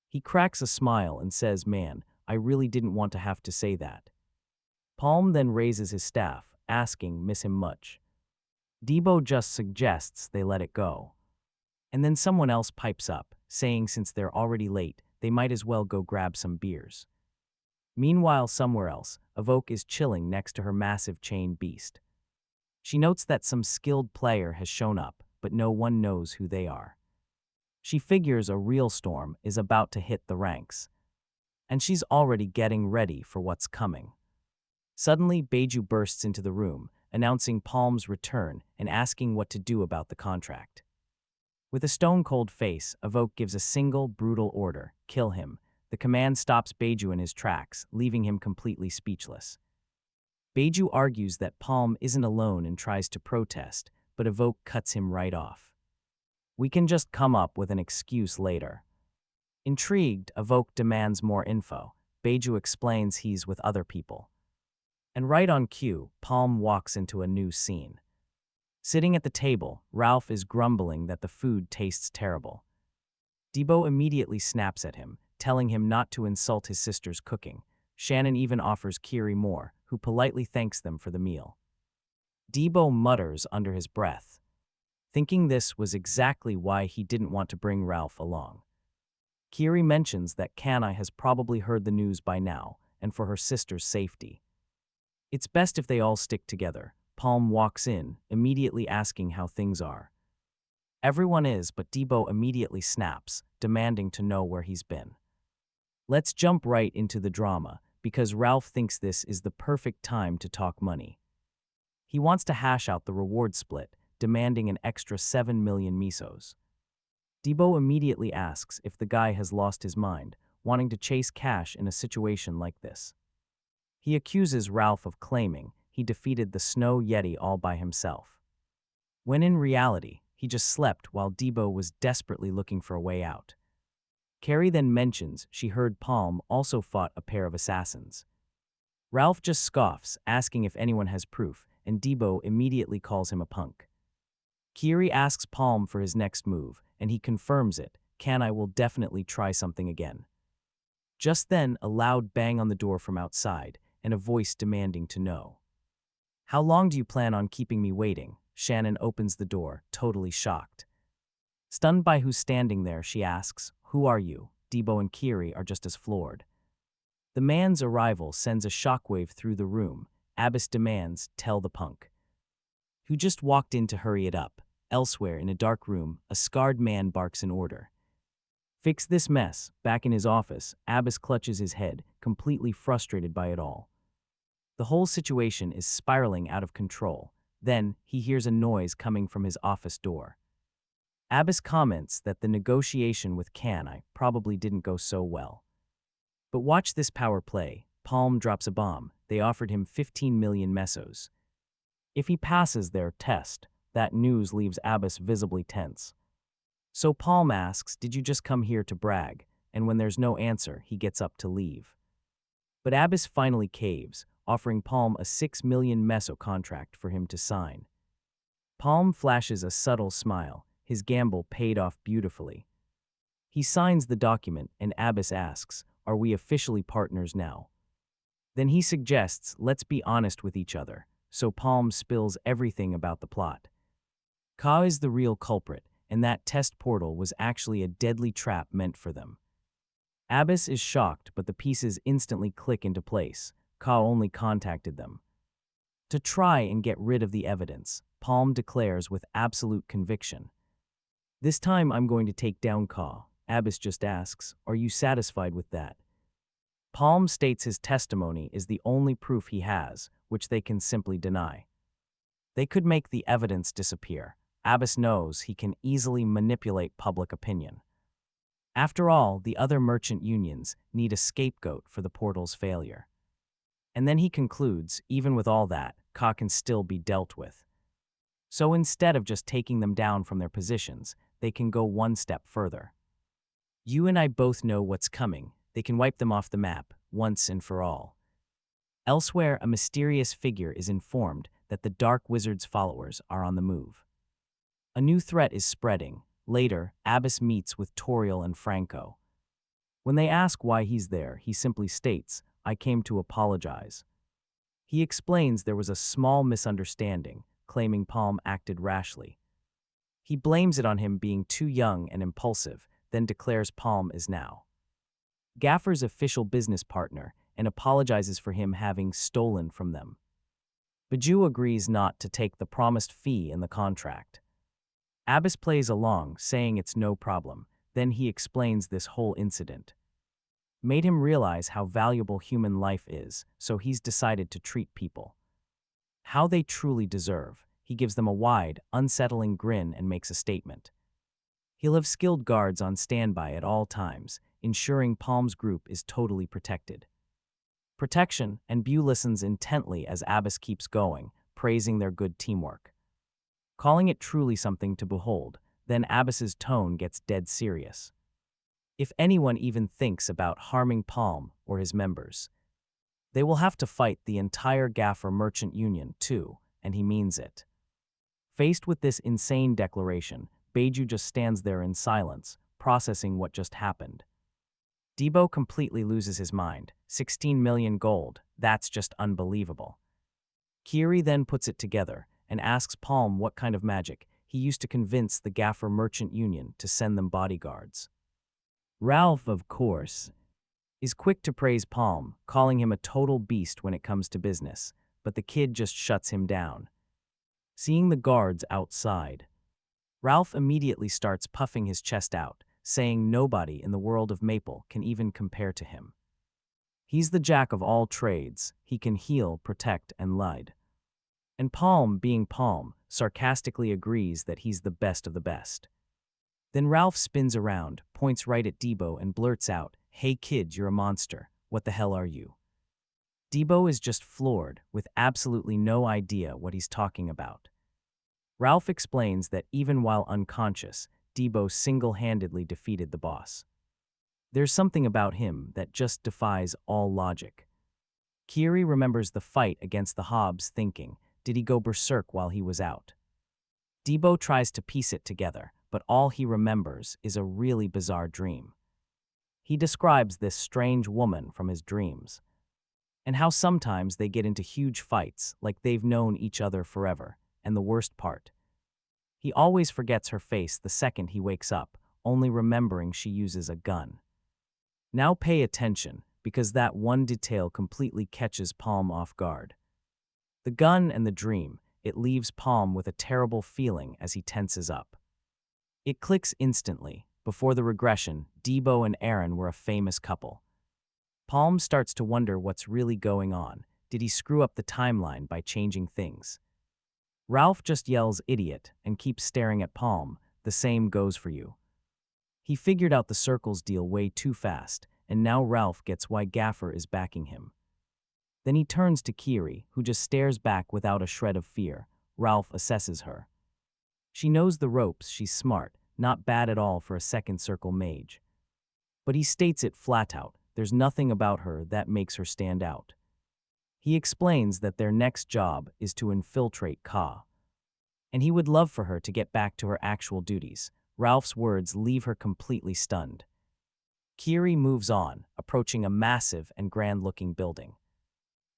[SPEAKER 1] He cracks a smile and says, "Man, I really didn't want to have to say that." Palm then raises his staff, asking, "Miss him much?" Debo just suggests they let it go. And then someone else pipes up, saying since they're already late, they might as well go grab some beers. Meanwhile, somewhere else, Evoke is chilling next to her massive chain beast. She notes that some skilled player has shown up, but no one knows who they are. She figures a real storm is about to hit the ranks, and she's already getting ready for what's coming. Suddenly, Beiju bursts into the room, announcing Palm's return and asking what to do about the contract. With a stone-cold face, Evoke gives a single, brutal order, "Kill him." The command stops Beiju in his tracks, leaving him completely speechless. Beiju argues that Palm isn't alone and tries to protest, but Evoke cuts him right off. "We can just come up with an excuse later." Intrigued, Evoke demands more info. Beiju explains he's with other people. And right on cue, Palm walks into a new scene. Sitting at the table, Ralph is grumbling that the food tastes terrible. Debo immediately snaps at him, telling him not to insult his sister's cooking. Shannon even offers Kiri more, who politely thanks them for the meal. Debo mutters under his breath, thinking this was exactly why he didn't want to bring Ralph along. Kiri mentions that Kanai has probably heard the news by now, and for her sister's safety. It's best if they all stick together. Palm walks in, immediately asking how things are. Everyone is, but Debo immediately snaps, demanding to know where he's been. Let's jump right into the drama, because Ralph thinks this is the perfect time to talk money. He wants to hash out the reward split, demanding an extra 7 million misos. Debo immediately asks if the guy has lost his mind, wanting to chase cash in a situation like this. He accuses Ralph of claiming he defeated the Snow Yeti all by himself, when in reality, he just slept while Debo was desperately looking for a way out. Carrie then mentions she heard Palm also fought a pair of assassins. Ralph just scoffs, asking if anyone has proof, and Debo immediately calls him a punk. Kiri asks Palm for his next move, and he confirms it. Kanai will definitely try something again. Just then, a loud bang on the door from outside, and a voice demanding to know. How long do you plan on keeping me waiting? Shannon opens the door, totally shocked. Stunned by who's standing there, she asks, Who are you? Debo and Kiri are just as floored. The man's arrival sends a shockwave through the room. Abbas demands, Tell the punk. Who just walked in to hurry it up. Elsewhere, in a dark room, a scarred man barks an order. Fix this mess. Back in his office, Abbas clutches his head, completely frustrated by it all. The whole situation is spiraling out of control. Then, he hears a noise coming from his office door. Abbas comments that the negotiation with Kanai probably didn't go so well. But watch this power play. Palm drops a bomb. They offered him 15 million mesos. If he passes their test, that news leaves Abbas visibly tense. So Palm asks, Did you just come here to brag? And when there's no answer, he gets up to leave. But Abbas finally caves, offering Palm a 6 million meso contract for him to sign. Palm flashes a subtle smile, his gamble paid off beautifully. He signs the document and Abbas asks, Are we officially partners now? Then he suggests, Let's be honest with each other, so Palm spills everything about the plot. Ka is the real culprit, and that test portal was actually a deadly trap meant for them. Abbas is shocked, but the pieces instantly click into place. Ka only contacted them to try and get rid of the evidence. Palm declares with absolute conviction. This time I'm going to take down Ka. Abbas just asks, Are you satisfied with that? Palm states his testimony is the only proof he has, which they can simply deny. They could make the evidence disappear. Abbas knows he can easily manipulate public opinion. After all, the other merchant unions need a scapegoat for the portal's failure. And then he concludes, even with all that, Ka can still be dealt with. So instead of just taking them down from their positions, they can go one step further. You and I both know what's coming. They can wipe them off the map, once and for all. Elsewhere, a mysterious figure is informed that the Dark Wizard's followers are on the move. A new threat is spreading. Later, Abbas meets with Toriel and Franco. When they ask why he's there, he simply states, I came to apologize. He explains there was a small misunderstanding, claiming Palm acted rashly. He blames it on him being too young and impulsive, then declares Palm is now Gaffer's official business partner and apologizes for him having stolen from them. Biju agrees not to take the promised fee in the contract. Abbas plays along, saying it's no problem. Then he explains this whole incident made him realize how valuable human life is, so he's decided to treat people how they truly deserve. He gives them a wide, unsettling grin and makes a statement. He'll have skilled guards on standby at all times, ensuring Palm's group is totally protected. Protection, and Bu listens intently as Abbas keeps going, praising their good teamwork. Calling it truly something to behold, then Abbas's tone gets dead serious. If anyone even thinks about harming Palm or his members, they will have to fight the entire Gaffer merchant union too, and he means it. Faced with this insane declaration, Beiju just stands there in silence, processing what just happened. Debo completely loses his mind. 16 million gold, that's just unbelievable. Kiri then puts it together and asks Palm what kind of magic he used to convince the Gaffer merchant union to send them bodyguards. Ralph, of course, is quick to praise Palm, calling him a total beast when it comes to business, but the kid just shuts him down. Seeing the guards outside, Ralph immediately starts puffing his chest out, saying nobody in the world of Maple can even compare to him. He's the jack of all trades, he can heal, protect, and lead. And Palm, being Palm, sarcastically agrees that he's the best of the best. Then Ralph spins around, points right at Debo and blurts out, "Hey kid, you're a monster. What the hell are you?" Debo is just floored, with absolutely no idea what he's talking about. Ralph explains that even while unconscious, Debo single-handedly defeated the boss. There's something about him that just defies all logic. Kiri remembers the fight against the Hobbs, thinking, did he go berserk while he was out? Debo tries to piece it together, but all he remembers is a really bizarre dream. He describes this strange woman from his dreams, and how sometimes they get into huge fights like they've known each other forever, and the worst part, he always forgets her face the second he wakes up, only remembering she uses a gun. Now pay attention, because that one detail completely catches Palm off guard. The gun and the dream, it leaves Palm with a terrible feeling as he tenses up. It clicks instantly. Before the regression, Debo and Aaron were a famous couple. Palm starts to wonder what's really going on. Did he screw up the timeline by changing things? Ralph just yells idiot and keeps staring at Palm. The same goes for you. He figured out the circles deal way too fast, and now Ralph gets why Gaffer is backing him. Then he turns to Kiri, who just stares back without a shred of fear. Ralph assesses her. She knows the ropes, she's smart, not bad at all for a second circle mage. But he states it flat out, there's nothing about her that makes her stand out. He explains that their next job is to infiltrate Ka, and he would love for her to get back to her actual duties. Ralph's words leave her completely stunned. Kiri moves on, approaching a massive and grand-looking building.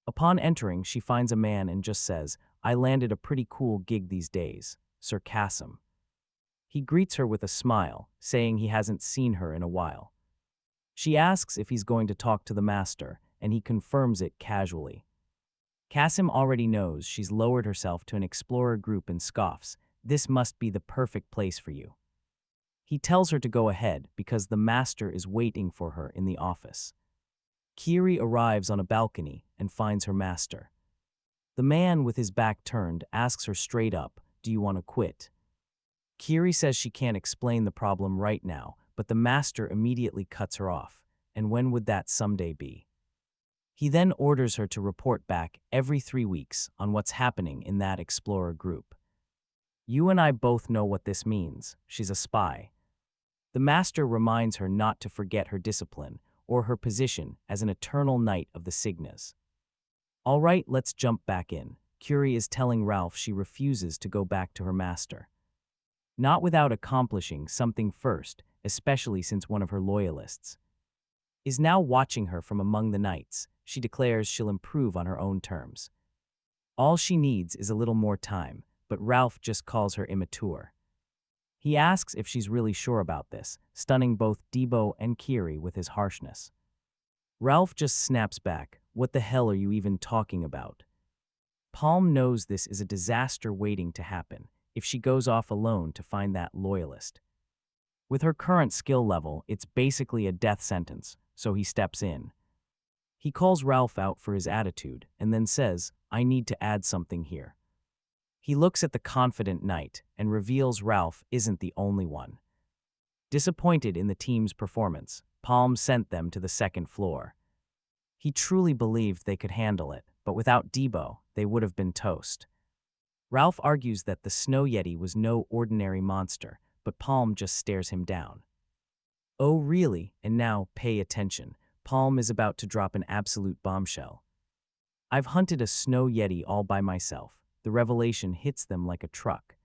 [SPEAKER 1] Upon entering, she finds a man and just says, I landed a pretty cool gig these days, sarcasm. He greets her with a smile, saying he hasn't seen her in a while. She asks if he's going to talk to the master, and he confirms it casually. Kasim already knows she's lowered herself to an explorer group and scoffs, this must be the perfect place for you. He tells her to go ahead because the master is waiting for her in the office. Kiri arrives on a balcony and finds her master. The man with his back turned asks her straight up, do you want to quit? Kiri says she can't explain the problem right now, but the master immediately cuts her off, and when would that someday be? He then orders her to report back every 3 weeks on what's happening in that explorer group. You and I both know what this means, she's a spy. The master reminds her not to forget her discipline or her position as an eternal knight of the Signas. All right, let's jump back in. Kiri is telling Ralph she refuses to go back to her master. Not without accomplishing something first, especially since one of her loyalists is now watching her from among the knights. She declares she'll improve on her own terms. All she needs is a little more time, but Ralph just calls her immature. He asks if she's really sure about this, stunning both Debo and Kiri with his harshness. Ralph just snaps back, what the hell are you even talking about? Palm knows this is a disaster waiting to happen if she goes off alone to find that loyalist. With her current skill level, it's basically a death sentence, so he steps in. He calls Ralph out for his attitude and then says, I need to add something here. He looks at the confident knight and reveals Ralph isn't the only one. Disappointed in the team's performance, Palm sent them to the second floor. He truly believed they could handle it, but without Debo, they would have been toast. Ralph argues that the Snow Yeti was no ordinary monster, but Palm just stares him down. Oh really? And now, pay attention. Palm is about to drop an absolute bombshell. I've hunted a Snow Yeti all by myself. The revelation hits them like a truck.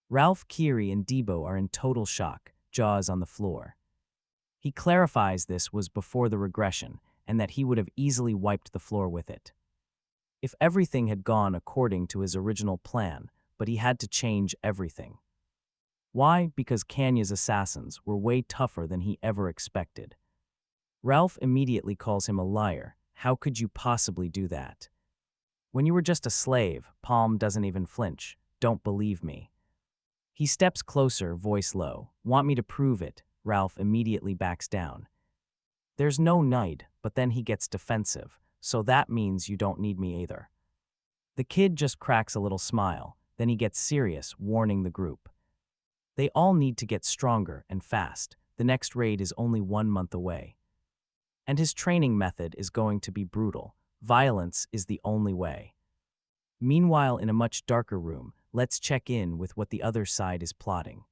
[SPEAKER 1] Ralph, Kiri, and Debo are in total shock, jaws on the floor. He clarifies this was before the regression, and that he would have easily wiped the floor with it if everything had gone according to his original plan, but he had to change everything. Why? Because Kanya's assassins were way tougher than he ever expected. Ralph immediately calls him a liar. How could you possibly do that? When you were just a slave, Palm doesn't even flinch. Don't believe me. He steps closer, voice low. Want me to prove it? Ralph immediately backs down. There's no need, but then he gets defensive. So that means you don't need me either. The kid just cracks a little smile. Then he gets serious, warning the group. They all need to get stronger and fast. The next raid is only 1 month away. And his training method is going to be brutal. Violence is the only way. Meanwhile, in a much darker room, let's check in with what the other side is plotting.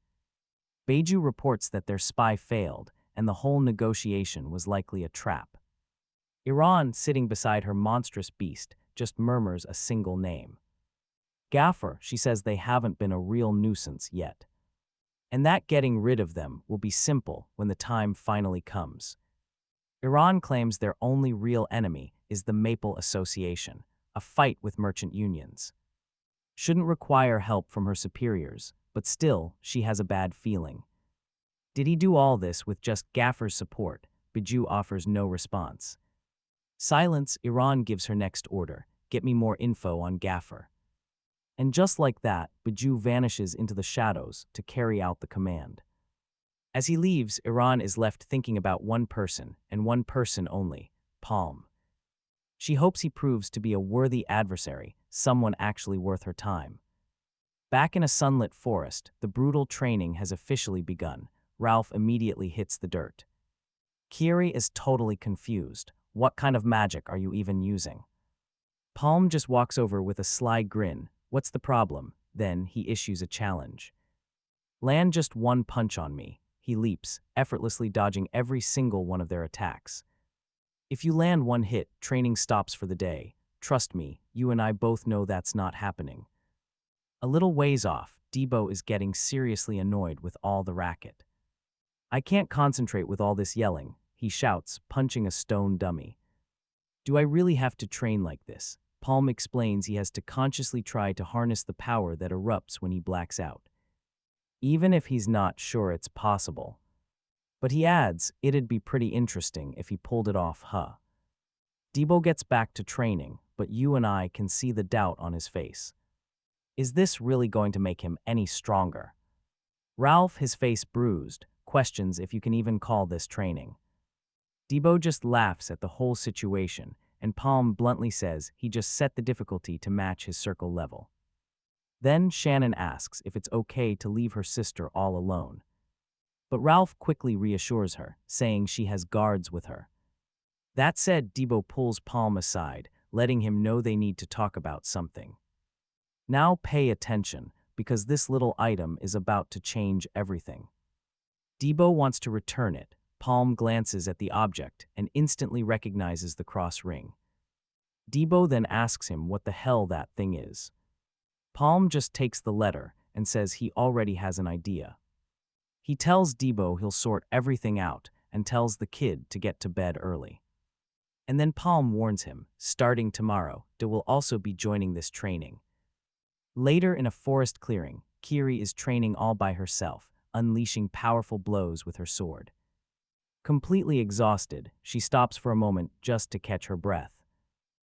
[SPEAKER 1] Beiju reports that their spy failed, and the whole negotiation was likely a trap. Iran, sitting beside her monstrous beast, just murmurs a single name. Gaffer, she says they haven't been a real nuisance yet. And that getting rid of them will be simple when the time finally comes. Iran claims their only real enemy is the Maple Association, a fight with merchant unions. Shouldn't require help from her superiors, but still, she has a bad feeling. Did he do all this with just Gaffer's support? Beiju offers no response. Silence, Iran gives her next order. Get me more info on Gaffer. And just like that, Beiju vanishes into the shadows to carry out the command. As he leaves, Iran is left thinking about one person, and one person only, Palm. She hopes he proves to be a worthy adversary, someone actually worth her time. Back in a sunlit forest, the brutal training has officially begun. Ralph immediately hits the dirt. Kiri is totally confused. What kind of magic are you even using? Palm just walks over with a sly grin. What's the problem? Then he issues a challenge. Land just one punch on me. He leaps, effortlessly dodging every single one of their attacks. If you land one hit, training stops for the day. Trust me, you and I both know that's not happening. A little ways off, Debo is getting seriously annoyed with all the racket. I can't concentrate with all this yelling, he shouts, punching a stone dummy. Do I really have to train like this? Palm explains he has to consciously try to harness the power that erupts when he blacks out. Even if he's not sure it's possible. But he adds, it'd be pretty interesting if he pulled it off, huh? Debo gets back to training, but you and I can see the doubt on his face. Is this really going to make him any stronger? Ralph, his face bruised, questions if you can even call this training. Debo just laughs at the whole situation, and Palm bluntly says he just set the difficulty to match his circle level. Then Shannon asks if it's okay to leave her sister all alone. But Ralph quickly reassures her, saying she has guards with her. That said, Debo pulls Palm aside, letting him know they need to talk about something. Now pay attention, because this little item is about to change everything. Debo wants to return it. Palm glances at the object and instantly recognizes the cross ring. Debo then asks him what the hell that thing is. Palm just takes the letter and says he already has an idea. He tells Debo he'll sort everything out and tells the kid to get to bed early. And then Palm warns him, starting tomorrow, De will also be joining this training. Later in a forest clearing, Kiri is training all by herself, unleashing powerful blows with her sword. Completely exhausted, she stops for a moment just to catch her breath.